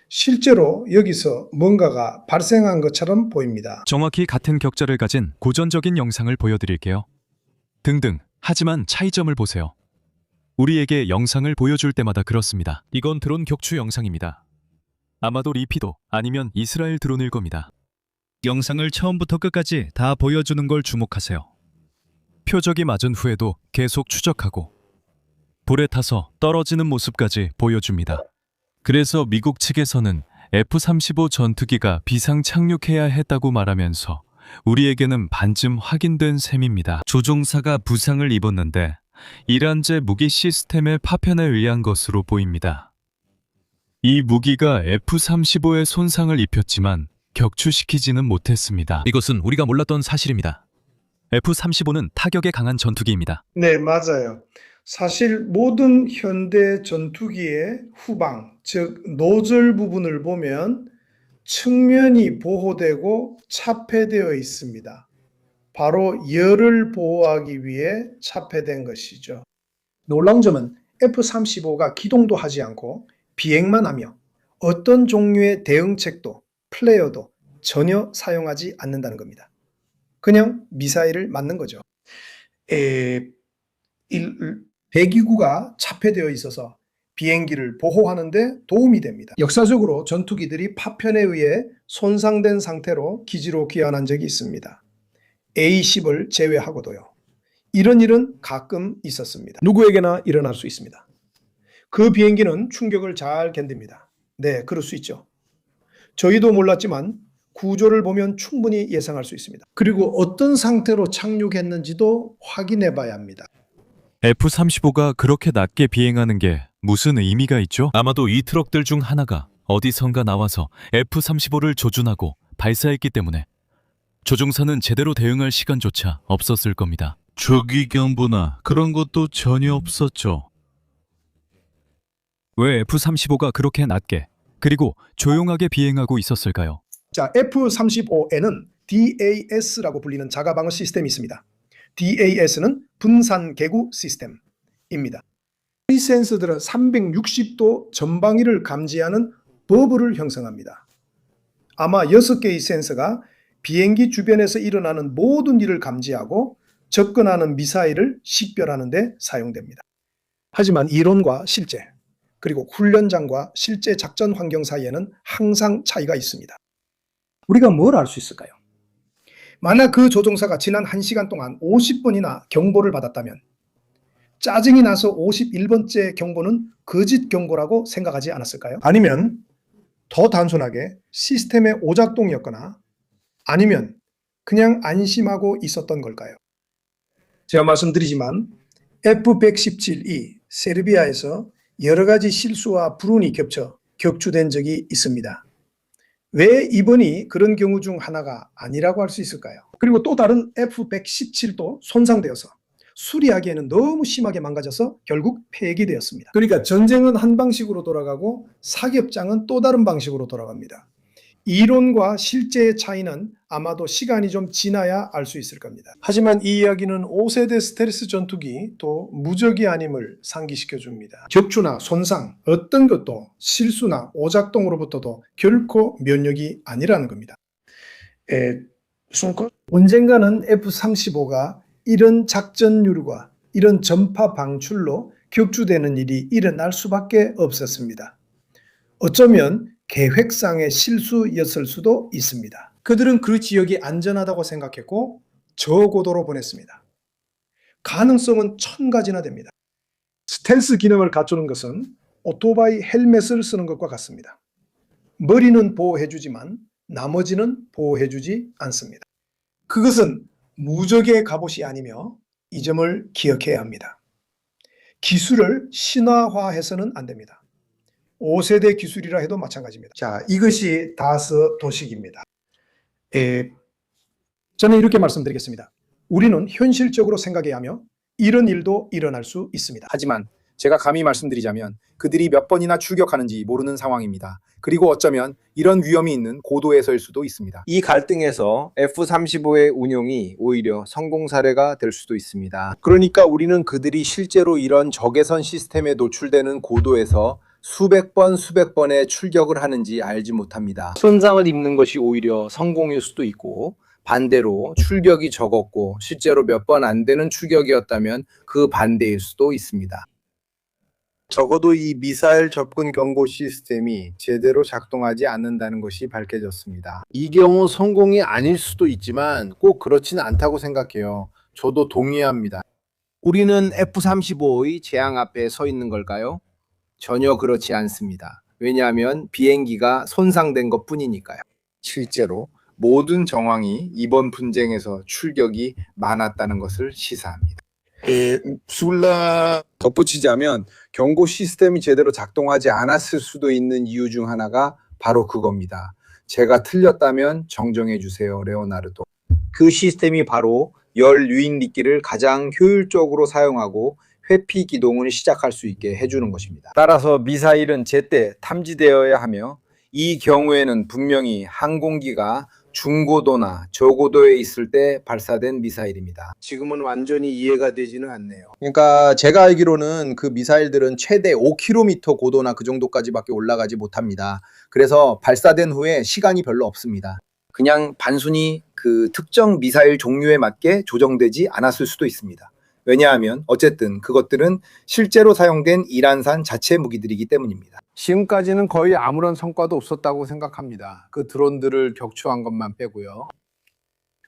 실제로 여기서 뭔가가 발생한 것처럼 보입니다. 정확히 같은 격자를 가진 고전적인 영상을 보여드릴게요. 등등. 하지만 차이점을 보세요. 우리에게 영상을 보여줄 때마다 그렇습니다. 이건 드론 격추 영상입니다. 아마도 리피도 아니면 이스라엘 드론일 겁니다. 영상을 처음부터 끝까지 다 보여주는 걸 주목하세요. 표적이 맞은 후에도 계속 추적하고 불에 타서 떨어지는 모습까지 보여줍니다. 그래서 미국 측에서는 F-35 전투기가 비상 착륙해야 했다고 말하면서 우리에게는 반쯤 확인된 셈입니다. 조종사가 부상을 입었는데 이란제 무기 시스템의 파편에 의한 것으로 보입니다. 이 무기가 F-35에 손상을 입혔지만 격추시키지는 못했습니다. 이것은 우리가 몰랐던 사실입니다. F-35는 타격에 강한 전투기입니다. 네, 맞아요. 사실 모든 현대 전투기의 후방, 즉 노즐 부분을 보면 측면이 보호되고 차폐되어 있습니다. 바로 열을 보호하기 위해 차폐된 것이죠. 놀라운 점은 F-35가 기동도 하지 않고 비행만 하며 어떤 종류의 대응책도 플레이어도 전혀 사용하지 않는다는 겁니다. 그냥 미사일을 맞는 거죠. 배기구가 차폐되어 있어서 비행기를 보호하는 데 도움이 됩니다. 역사적으로 전투기들이 파편에 의해 손상된 상태로 기지로 귀환한 적이 있습니다. A-10을 제외하고도요. 이런 일은 가끔 있었습니다. 누구에게나 일어날 수 있습니다. 그 비행기는 충격을 잘 견딥니다. 네, 그럴 수 있죠. 저희도 몰랐지만 구조를 보면 충분히 예상할 수 있습니다. 그리고 어떤 상태로 착륙했는지도 확인해 봐야 합니다. F-35가 그렇게 낮게 비행하는 게 무슨 의미가 있죠? 아마도 이 트럭들 중 하나가 어디선가 나와서 F-35를 조준하고 발사했기 때문에 조종사는 제대로 대응할 시간조차 없었을 겁니다. 조기 경보나 그런 것도 전혀 없었죠. 왜 F-35가 그렇게 낮게 그리고 조용하게 비행하고 있었을까요? 자, F-35에는 DAS라고 불리는 자가방어 시스템이 있습니다. DAS는 분산 개구 시스템입니다. 이 센서들은 360도 전방위를 감지하는 버블을 형성합니다. 아마 6개의 센서가 비행기 주변에서 일어나는 모든 일을 감지하고 접근하는 미사일을 식별하는 데 사용됩니다. 하지만 이론과 실제, 그리고 훈련장과 실제 작전 환경 사이에는 항상 차이가 있습니다. 우리가 뭘 알 수 있을까요? 만약 그 조종사가 지난 1시간 동안 50번이나 경보를 받았다면 짜증이 나서 51번째 경보는 거짓 경고라고 생각하지 않았을까요? 아니면 더 단순하게 시스템의 오작동이었거나 아니면 그냥 안심하고 있었던 걸까요? 제가 말씀드리지만 F-117이 세르비아에서 여러 가지 실수와 불운이 겹쳐 격추된 적이 있습니다. 왜 이번이 그런 경우 중 하나가 아니라고 할 수 있을까요? 그리고 또 다른 F-117도 손상되어서 수리하기에는 너무 심하게 망가져서 결국 폐기되었습니다. 그러니까 전쟁은 한 방식으로 돌아가고 사격장은 또 다른 방식으로 돌아갑니다. 이론과 실제의 차이는 아마도 시간이 좀 지나야 알 수 있을 겁니다. 하지만 이 이야기는 5세대 스텔스 전투기 또 무적이 아님을 상기시켜 줍니다. 적추나 손상, 어떤 것도 실수나 오작동으로부터도 결코 면역이 아니라는 겁니다. 언젠가는 F-35가 이런 작전율과 이런 전파 방출로 격추되는 일이 일어날 수밖에 없었습니다. 어쩌면 계획상의 실수였을 수도 있습니다. 그들은 그 지역이 안전하다고 생각했고 저고도로 보냈습니다. 가능성은 1000가지나 됩니다. 스텔스 기능을 갖추는 것은 오토바이 헬멧을 쓰는 것과 같습니다. 머리는 보호해주지만 나머지는 보호해주지 않습니다. 그것은 무적의 갑옷이 아니며 이 점을 기억해야 합니다. 기술을 신화화해서는 안 됩니다. 5세대 기술이라 해도 마찬가지입니다. 자, 이것이 다스 도식입니다. 저는 이렇게 말씀드리겠습니다. 우리는 현실적으로 생각해야 하며 이런 일도 일어날 수 있습니다. 하지만 제가 감히 말씀드리자면 그들이 몇 번이나 출격하는지 모르는 상황입니다. 그리고 어쩌면 이런 위험이 있는 고도에서일 수도 있습니다. 이 갈등에서 F-35의 운용이 오히려 성공 사례가 될 수도 있습니다. 그러니까 우리는 그들이 실제로 이런 적외선 시스템에 노출되는 고도에서 수백 번의 출격을 하는지 알지 못합니다. 손상을 입는 것이 오히려 성공일 수도 있고 반대로 출격이 적었고 실제로 몇 번 안 되는 출격이었다면 그 반대일 수도 있습니다. 적어도 이 미사일 접근 경고 시스템이 제대로 작동하지 않는다는 것이 밝혀졌습니다. 이 경우 성공이 아닐 수도 있지만 꼭 그렇지는 않다고 생각해요. 저도 동의합니다. 우리는 F-35의 재앙 앞에 서 있는 걸까요? 전혀 그렇지 않습니다. 왜냐하면 비행기가 손상된 것 뿐이니까요. 실제로 모든 정황이 이번 분쟁에서 출격이 많았다는 것을 시사합니다. 덧붙이자면 경고 시스템이 제대로 작동하지 않았을 수도 있는 이유 중 하나가 바로 그겁니다. 제가 틀렸다면 정정해 주세요, 레오나르도. 그 시스템이 바로 열 유인리기를 가장 효율적으로 사용하고 회피 기동을 시작할 수 있게 해주는 것입니다. 따라서 미사일은 제때 탐지되어야 하며 이 경우에는 분명히 항공기가 중고도나 저고도에 있을 때 발사된 미사일입니다. 지금은 완전히 이해가 되지는 않네요. 그러니까 제가 알기로는 그 미사일들은 최대 5km 고도나 그 정도까지밖에 올라가지 못합니다. 그래서 발사된 후에 시간이 별로 없습니다. 그냥 단순히 그 특정 미사일 종류에 맞게 조정되지 않았을 수도 있습니다. 왜냐하면 어쨌든 그것들은 실제로 사용된 이란산 자체 무기들이기 때문입니다. 지금까지는 거의 아무런 성과도 없었다고 생각합니다. 그 드론들을 격추한 것만 빼고요.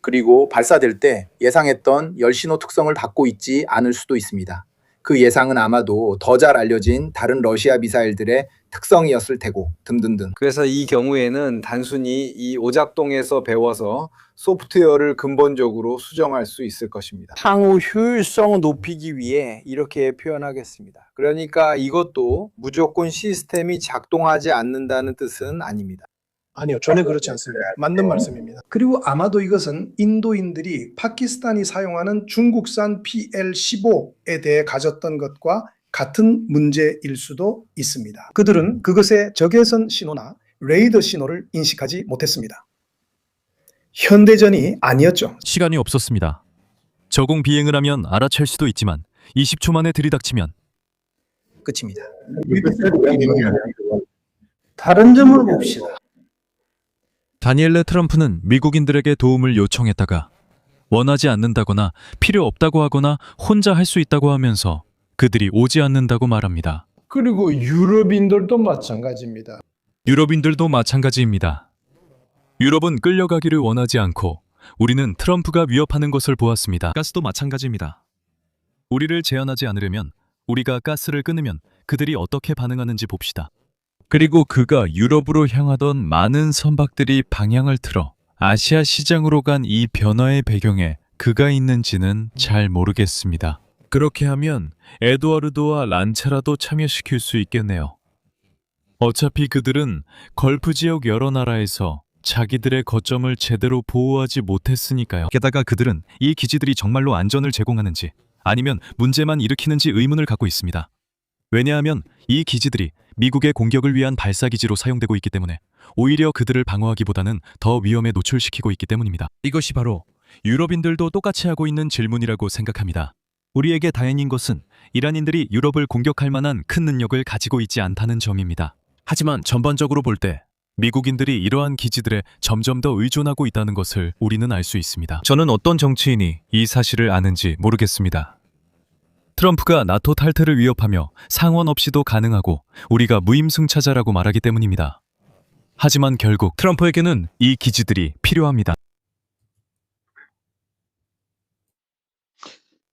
그리고 발사될 때 예상했던 열신호 특성을 갖고 있지 않을 수도 있습니다. 그 예상은 아마도 더 잘 알려진 다른 러시아 미사일들의 특성이었을 테고 등등등. 그래서 이 경우에는 단순히 이 오작동에서 배워서 소프트웨어를 근본적으로 수정할 수 있을 것입니다. 향후 효율성을 높이기 위해 이렇게 표현하겠습니다. 그러니까 이것도 무조건 시스템이 작동하지 않는다는 뜻은 아닙니다. 아니요, 전혀 그렇지 않습니다. 맞는 말씀입니다. 그리고 아마도 이것은 인도인들이 파키스탄이 사용하는 중국산 PL-15에 대해 가졌던 것과 같은 문제일 수도 있습니다. 그들은 그것의 적외선 신호나 레이더 신호를 인식하지 못했습니다. 현대전이 아니었죠. 시간이 없었습니다. 저공 비행을 하면 알아챌 수도 있지만 20초 만에 들이닥치면 끝입니다. 다른 점을 봅시다. 다니엘레 트럼프는 미국인들에게 도움을 요청했다가 원하지 않는다거나 필요 없다고 하거나 혼자 할 수 있다고 하면서 그들이 오지 않는다고 말합니다. 그리고 유럽인들도 마찬가지입니다. 유럽인들도 마찬가지입니다. 유럽은 끌려가기를 원하지 않고 우리는 트럼프가 위협하는 것을 보았습니다. 가스도 마찬가지입니다. 우리를 제한하지 않으려면 우리가 가스를 끊으면 그들이 어떻게 반응하는지 봅시다. 그리고 그가 유럽으로 향하던 많은 선박들이 방향을 틀어 아시아 시장으로 간 이 변화의 배경에 그가 있는지는 잘 모르겠습니다. 그렇게 하면 에드와르도와 란체라도 참여시킬 수 있겠네요. 어차피 그들은 걸프 지역 여러 나라에서 자기들의 거점을 제대로 보호하지 못했으니까요. 게다가 그들은 이 기지들이 정말로 안전을 제공하는지 아니면 문제만 일으키는지 의문을 갖고 있습니다. 왜냐하면 이 기지들이 미국의 공격을 위한 발사기지로 사용되고 있기 때문에 오히려 그들을 방어하기보다는 더 위험에 노출시키고 있기 때문입니다. 이것이 바로 유럽인들도 똑같이 하고 있는 질문이라고 생각합니다. 우리에게 다행인 것은 이란인들이 유럽을 공격할 만한 큰 능력을 가지고 있지 않다는 점입니다. 하지만 전반적으로 볼 때 미국인들이 이러한 기지들에 점점 더 의존하고 있다는 것을 우리는 알 수 있습니다. 저는 어떤 정치인이 이 사실을 아는지 모르겠습니다. 트럼프가 나토 탈퇴를 위협하며 상원 없이도 가능하고 우리가 무임승차자라고 말하기 때문입니다. 하지만 결국 트럼프에게는 이 기지들이 필요합니다.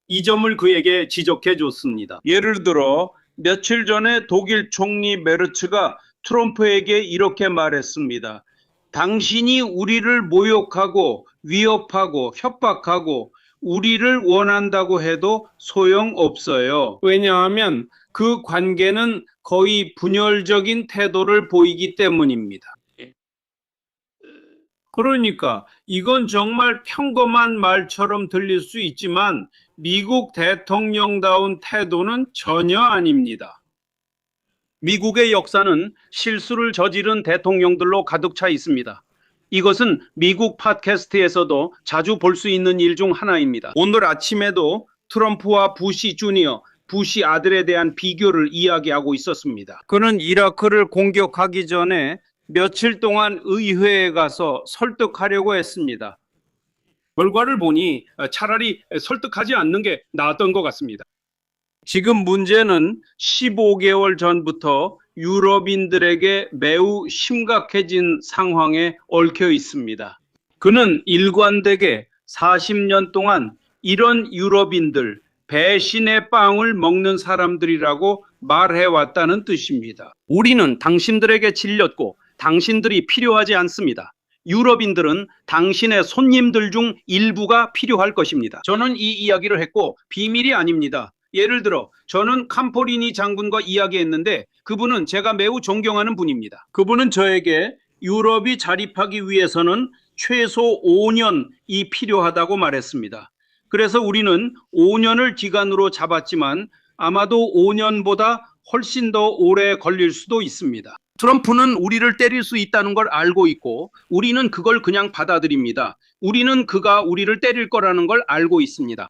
이 점을 그에게 지적해 줬습니다. 예를 들어 며칠 전에 독일 총리 메르츠가 트럼프에게 이렇게 말했습니다. 당신이 우리를 모욕하고 위협하고 협박하고 우리를 원한다고 해도 소용없어요. 왜냐하면 그 관계는 거의 분열적인 태도를 보이기 때문입니다. 그러니까 이건 정말 평범한 말처럼 들릴 수 있지만 미국 대통령다운 태도는 전혀 아닙니다. 미국의 역사는 실수를 저지른 대통령들로 가득 차 있습니다. 이것은 미국 팟캐스트에서도 자주 볼 수 있는 일 중 하나입니다. 오늘 아침에도 트럼프와 부시 주니어, 부시 아들에 대한 비교를 이야기하고 있었습니다. 그는 이라크를 공격하기 전에 며칠 동안 의회에 가서 설득하려고 했습니다. 결과를 보니 차라리 설득하지 않는 게 나았던 것 같습니다. 지금 문제는 15개월 전부터 유럽인들에게 매우 심각해진 상황에 얽혀 있습니다. 그는 일관되게 40년 동안 이런 유럽인들, 배신의 빵을 먹는 사람들이라고 말해왔다는 뜻입니다. 우리는 당신들에게 질렸고 당신들이 필요하지 않습니다. 유럽인들은 당신의 손님들 중 일부가 필요할 것입니다. 저는 이 이야기를 했고 비밀이 아닙니다. 예를 들어 저는 캄포리니 장군과 이야기했는데 그분은 제가 매우 존경하는 분입니다. 그분은 저에게 유럽이 자립하기 위해서는 최소 5년이 필요하다고 말했습니다. 그래서 우리는 5년을 기간으로 잡았지만 아마도 5년보다 훨씬 더 오래 걸릴 수도 있습니다. 트럼프는 우리를 때릴 수 있다는 걸 알고 있고 우리는 그걸 그냥 받아들입니다. 우리는 그가 우리를 때릴 거라는 걸 알고 있습니다.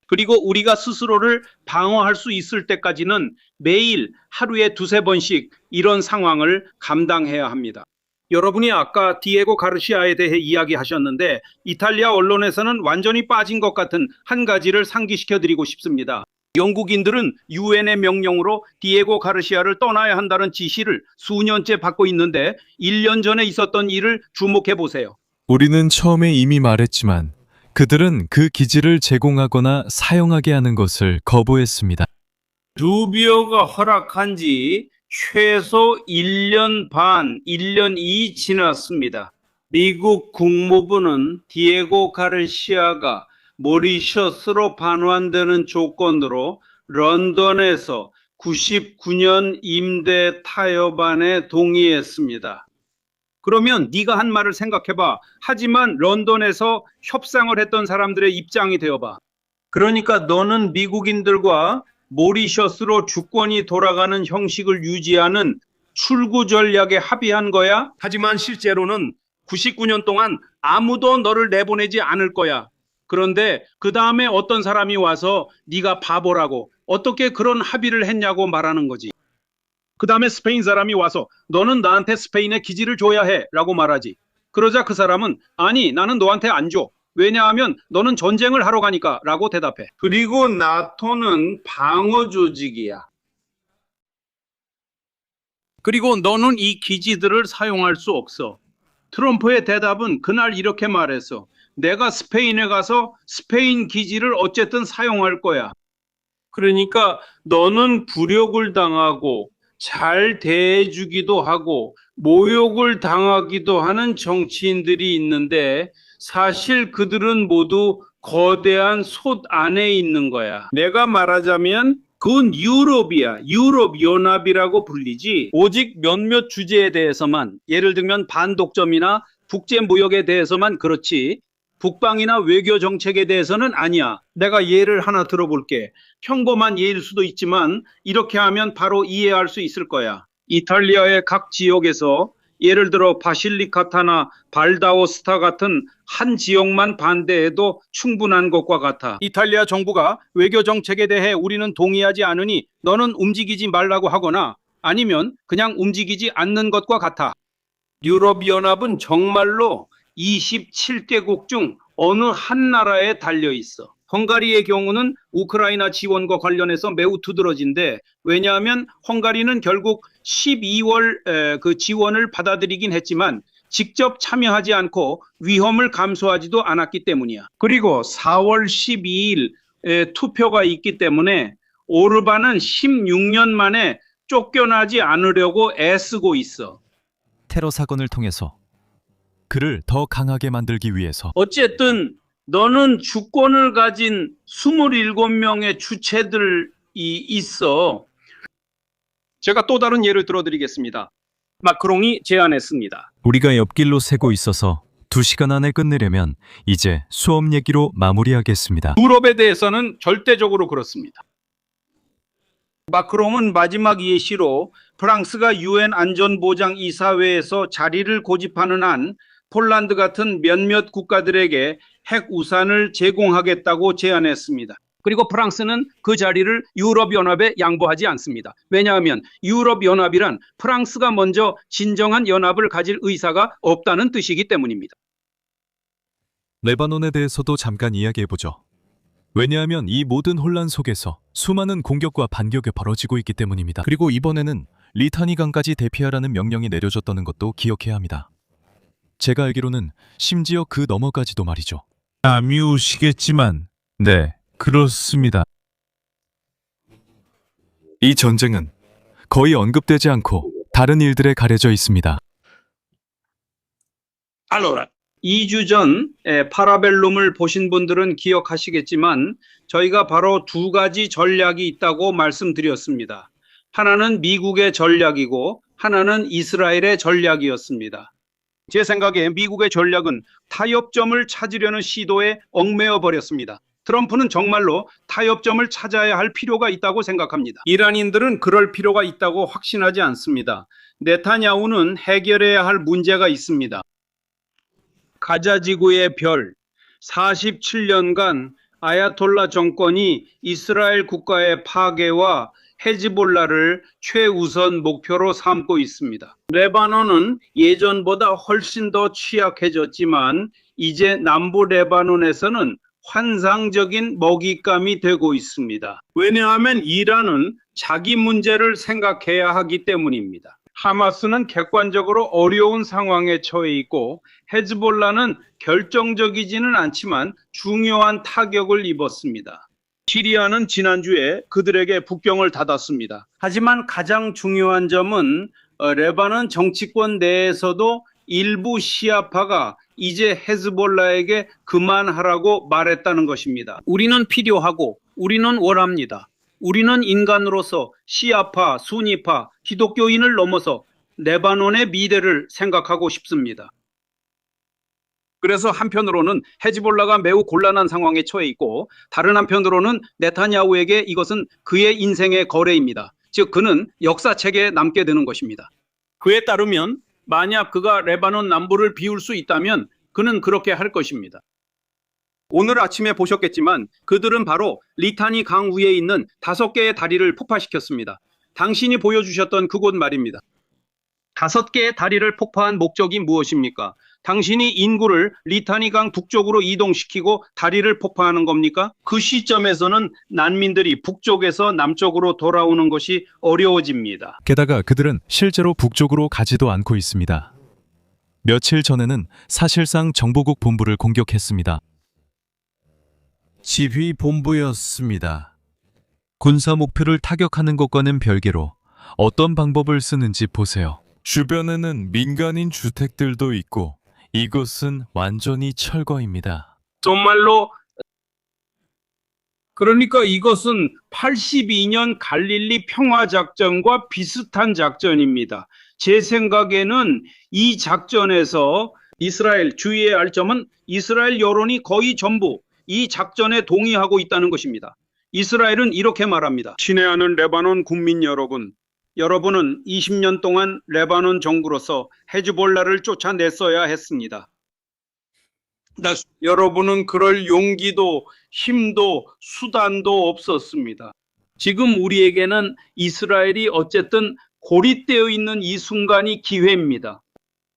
그리고 우리가 스스로를 방어할 수 있을 때까지는 매일 하루에 두세 번씩 이런 상황을 감당해야 합니다. 여러분이 아까 디에고 가르시아에 대해 이야기하셨는데 이탈리아 언론에서는 완전히 빠진 것 같은 한 가지를 상기시켜 드리고 싶습니다. 영국인들은 유엔의 명령으로 디에고 가르시아를 떠나야 한다는 지시를 수년째 받고 있는데 1년 전에 있었던 일을 주목해 보세요. 우리는 처음에 이미 말했지만 그들은 그 기지를 제공하거나 사용하게 하는 것을 거부했습니다. 루비오가 허락한 지 최소 1년 반, 1년이 지났습니다. 미국 국무부는 디에고 가르시아가 모리셔스로 반환되는 조건으로 런던에서 99년 임대 타협안에 동의했습니다. 그러면 네가 한 말을 생각해봐. 하지만 런던에서 협상을 했던 사람들의 입장이 되어봐. 그러니까 너는 미국인들과 모리셔스로 주권이 돌아가는 형식을 유지하는 출구 전략에 합의한 거야? 하지만 실제로는 99년 동안 아무도 너를 내보내지 않을 거야. 그런데 그 다음에 어떤 사람이 와서 네가 바보라고 어떻게 그런 합의를 했냐고 말하는 거지. 그 다음에 스페인 사람이 와서 너는 나한테 스페인에 기지를 줘야 해 라고 말하지. 그러자 그 사람은 아니 나는 너한테 안 줘. 왜냐하면 너는 전쟁을 하러 가니까 라고 대답해. 그리고 나토는 방어 조직이야. 그리고 너는 이 기지들을 사용할 수 없어. 트럼프의 대답은 그날 이렇게 말했어. 내가 스페인에 가서 스페인 기지를 어쨌든 사용할 거야. 그러니까 너는 불욕을 당하고 잘 대해주기도 하고 모욕을 당하기도 하는 정치인들이 있는데 사실 그들은 모두 거대한 솥 안에 있는 거야. 내가 말하자면 그건 유럽이야. 유럽 연합이라고 불리지. 오직 몇몇 주제에 대해서만, 예를 들면 반독점이나 국제 무역에 대해서만 그렇지 북방이나 외교 정책에 대해서는 아니야. 내가 예를 하나 들어볼게. 평범한 예일 수도 있지만 이렇게 하면 바로 이해할 수 있을 거야. 이탈리아의 각 지역에서 예를 들어 바실리카타나 발다오스타 같은 한 지역만 반대해도 충분한 것과 같아. 이탈리아 정부가 외교 정책에 대해 우리는 동의하지 않으니 너는 움직이지 말라고 하거나 아니면 그냥 움직이지 않는 것과 같아. 유럽연합은 정말로 27개국 중 어느 한 나라에 달려 있어. 헝가리의 경우는 우크라이나 지원과 관련해서 매우 두드러진데, 왜냐하면 헝가리는 결국 12월 그 지원을 받아들이긴 했지만 직접 참여하지 않고 위험을 감수하지도 않았기 때문이야. 그리고 4월 12일 투표가 있기 때문에 오르반은 16년 만에 쫓겨나지 않으려고 애쓰고 있어. 테러 사건을 통해서 그를 더 강하게 만들기 위해서 어쨌든 너는 주권을 가진 27명의 주체들이 있어. 제가 또 다른 예를 들어드리겠습니다. 마크롱이 제안했습니다. 우리가 옆길로 새고 있어서 2시간 안에 끝내려면 이제 수업 얘기로 마무리하겠습니다. 유럽에 대해서는 절대적으로 그렇습니다. 마크롱은 마지막 예시로 프랑스가 유엔 안전보장이사회에서 자리를 고집하는 한 폴란드 같은 몇몇 국가들에게 핵 우산을 제공하겠다고 제안했습니다. 그리고 프랑스는 그 자리를 유럽연합에 양보하지 않습니다. 왜냐하면 유럽연합이란 프랑스가 먼저 진정한 연합을 가질 의사가 없다는 뜻이기 때문입니다. 레바논에 대해서도 잠깐 이야기해보죠. 왜냐하면 이 모든 혼란 속에서 수많은 공격과 반격이 벌어지고 있기 때문입니다. 그리고 이번에는 리타니 강까지 대피하라는 명령이 내려졌다는 것도 기억해야 합니다. 제가 알기로는 심지어 그 너머까지도 말이죠. 감이 오시겠지만 네, 그렇습니다. 이 전쟁은 거의 언급되지 않고 다른 일들에 가려져 있습니다. Allora, 2주 전 파라벨룸을 보신 분들은 기억하시겠지만 저희가 바로 두 가지 전략이 있다고 말씀드렸습니다. 하나는 미국의 전략이고 하나는 이스라엘의 전략이었습니다. 제 생각에 미국의 전략은 타협점을 찾으려는 시도에 얽매여 버렸습니다. 트럼프는 정말로 타협점을 찾아야 할 필요가 있다고 생각합니다. 이란인들은 그럴 필요가 있다고 확신하지 않습니다. 네타냐후는 해결해야 할 문제가 있습니다. 가자 지구의 별, 47년간 아야톨라 정권이 이스라엘 국가의 파괴와 헤즈볼라를 최우선 목표로 삼고 있습니다. 레바논은 예전보다 훨씬 더 취약해졌지만 이제 남부 레바논에서는 환상적인 먹잇감이 되고 있습니다. 왜냐하면 이란은 자기 문제를 생각해야 하기 때문입니다. 하마스는 객관적으로 어려운 상황에 처해 있고 헤즈볼라는 결정적이지는 않지만 중요한 타격을 입었습니다. 시리아는 지난주에 그들에게 국경을 닫았습니다. 하지만 가장 중요한 점은 레바논 정치권 내에서도 일부 시아파가 이제 헤즈볼라에게 그만하라고 말했다는 것입니다. 우리는 필요하고 우리는 원합니다. 우리는 인간으로서 시아파, 수니파, 기독교인을 넘어서 레바논의 미래를 생각하고 싶습니다. 그래서 한편으로는 헤즈볼라가 매우 곤란한 상황에 처해 있고 다른 한편으로는 네타냐후에게 이것은 그의 인생의 거래입니다. 즉 그는 역사책에 남게 되는 것입니다. 그에 따르면 만약 그가 레바논 남부를 비울 수 있다면 그는 그렇게 할 것입니다. 오늘 아침에 보셨겠지만 그들은 바로 리타니 강 위에 있는 5개의 다리를 폭파시켰습니다. 당신이 보여주셨던 그곳 말입니다. 5개의 다리를 폭파한 목적이 무엇입니까? 당신이 인구를 리타니 강 북쪽으로 이동시키고 다리를 폭파하는 겁니까? 그 시점에서는 난민들이 북쪽에서 남쪽으로 돌아오는 것이 어려워집니다. 게다가 그들은 실제로 북쪽으로 가지도 않고 있습니다. 며칠 전에는 사실상 정보국 본부를 공격했습니다. 지휘본부였습니다. 군사 목표를 타격하는 것과는 별개로 어떤 방법을 쓰는지 보세요. 주변에는 민간인 주택들도 있고 이곳은 완전히 철거입니다. 정말로 그러니까 이것은 82년 갈릴리 평화작전과 비슷한 작전입니다. 제 생각에는 이 작전에서 이스라엘 주의해야 할 점은 이스라엘 여론이 거의 전부 이 작전에 동의하고 있다는 것입니다. 이스라엘은 이렇게 말합니다. 친애하는 레바논 국민 여러분, 여러분은 20년 동안 레바논 정부로서 헤즈볼라를 쫓아냈어야 했습니다. 여러분은 그럴 용기도 힘도 수단도 없었습니다. 지금 우리에게는 이스라엘이 어쨌든 고립되어 있는 이 순간이 기회입니다.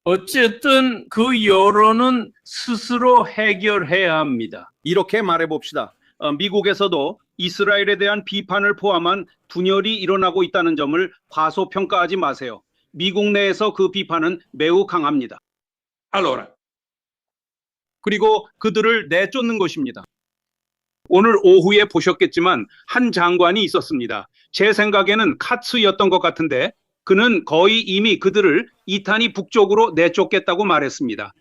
어쨌든 그 여론은 스스로 해결해야 합니다. 이렇게 말해봅시다. 미국에서도 이스라엘에 대한 비판을 포함한 분열이 일어나고 있다는 점을 과소평가하지 마세요. 미국 내에서 그 비판은 매우 강합니다. 그리고 그들을 내쫓는 것입니다. 오늘 오후에 보셨겠지만 한 장관이 있었습니다. 제 생각에는 카츠였던 것 같은데 그는 거의 이미 그들을 이타니 북쪽으로 내쫓겠다고 말했습니다.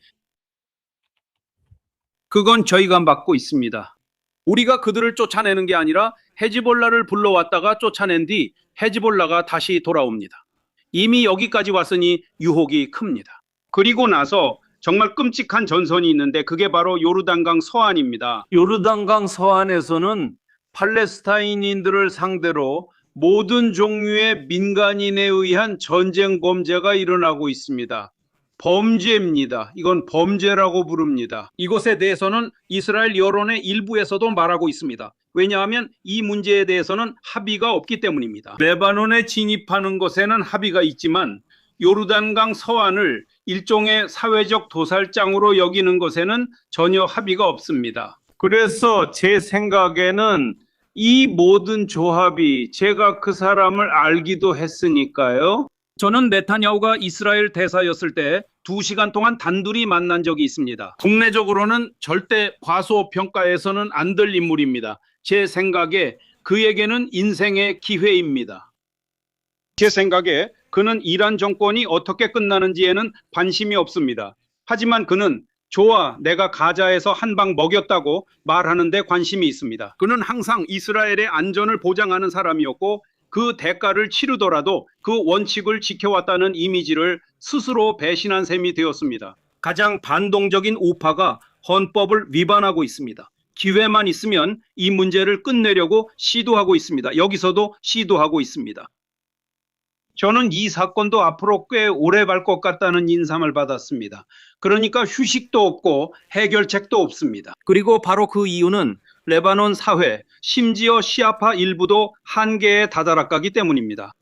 그건 저희가 맡고 있습니다. 우리가 그들을 쫓아내는 게 아니라 헤즈볼라를 불러왔다가 쫓아낸 뒤 헤즈볼라가 다시 돌아옵니다. 이미 여기까지 왔으니 유혹이 큽니다. 그리고 나서 정말 끔찍한 전선이 있는데 그게 바로 요르단강 서안입니다. 요르단강 서안에서는 팔레스타인인들을 상대로 모든 종류의 민간인에 의한 전쟁 범죄가 일어나고 있습니다. 범죄입니다. 이건 범죄라고 부릅니다. 이것에 대해서는 이스라엘 여론의 일부에서도 말하고 있습니다. 왜냐하면 이 문제에 대해서는 합의가 없기 때문입니다. 레바논에 진입하는 것에는 합의가 있지만 요르단강 서안을 일종의 사회적 도살장으로 여기는 것에는 전혀 합의가 없습니다. 그래서 제 생각에는 이 모든 조합이 제가 그 사람을 알기도 했으니까요. 저는 네타냐후가 이스라엘 대사였을 때 2시간 동안 단둘이 만난 적이 있습니다. 국내적으로는 절대 과소평가해서는 안 될 인물입니다. 제 생각에 그에게는 인생의 기회입니다. 제 생각에 그는 이란 정권이 어떻게 끝나는지에는 관심이 없습니다. 하지만 그는 좋아, 내가 가자에서 한 방 먹였다고 말하는 데 관심이 있습니다. 그는 항상 이스라엘의 안전을 보장하는 사람이었고 그 대가를 치르더라도 그 원칙을 지켜왔다는 이미지를 스스로 배신한 셈이 되었습니다. 가장 반동적인 우파가 헌법을 위반하고 있습니다. 기회만 있으면 이 문제를 끝내려고 시도하고 있습니다. 여기서도 시도하고 있습니다. 저는 이 사건도 앞으로 꽤 오래 갈 것 같다는 인상을 받았습니다. 그러니까 휴식도 없고 해결책도 없습니다. 그리고 바로 그 이유는 레바논 사회, 심지어 시아파 일부도 한계에 다다랐기 때문입니다.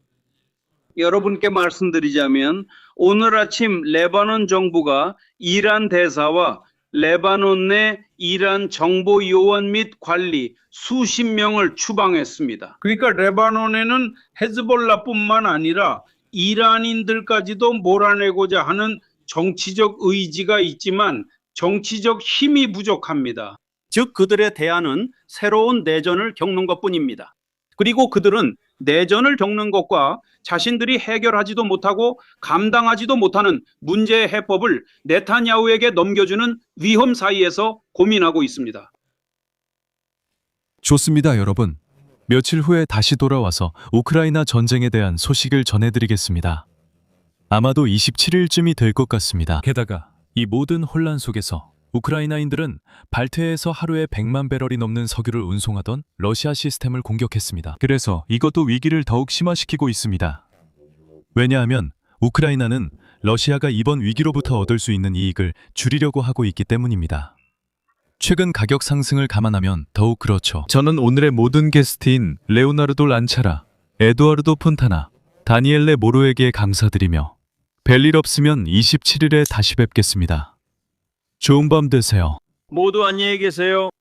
여러분께 말씀드리자면 오늘 아침 레바논 정부가 이란 대사와 레바논 내 이란 정보 요원 및 관리 수십 명을 추방했습니다. 그러니까 레바논에는 헤즈볼라뿐만 아니라 이란인들까지도 몰아내고자 하는 정치적 의지가 있지만 정치적 힘이 부족합니다. 즉 그들의 대안은 새로운 내전을 겪는 것뿐입니다. 그리고 그들은 내전을 겪는 것과 자신들이 해결하지도 못하고 감당하지도 못하는 문제의 해법을 네타냐후에게 넘겨주는 위험 사이에서 고민하고 있습니다. 좋습니다, 여러분. 며칠 후에 다시 돌아와서 우크라이나 전쟁에 대한 소식을 전해드리겠습니다. 아마도 27일쯤이 될 것 같습니다. 게다가 이 모든 혼란 속에서 우크라이나인들은 발트해에서 하루에 100만 배럴이 넘는 석유를 운송하던 러시아 시스템을 공격했습니다. 그래서 이것도 위기를 더욱 심화시키고 있습니다. 왜냐하면 우크라이나는 러시아가 이번 위기로부터 얻을 수 있는 이익을 줄이려고 하고 있기 때문입니다. 최근 가격 상승을 감안하면 더욱 그렇죠. 저는 오늘의 모든 게스트인 레오나르도 란차라, 에두아르도 폰타나, 다니엘레 모로에게 감사드리며 별일 없으면 27일에 다시 뵙겠습니다. 좋은 밤 되세요. 모두 안녕히 계세요.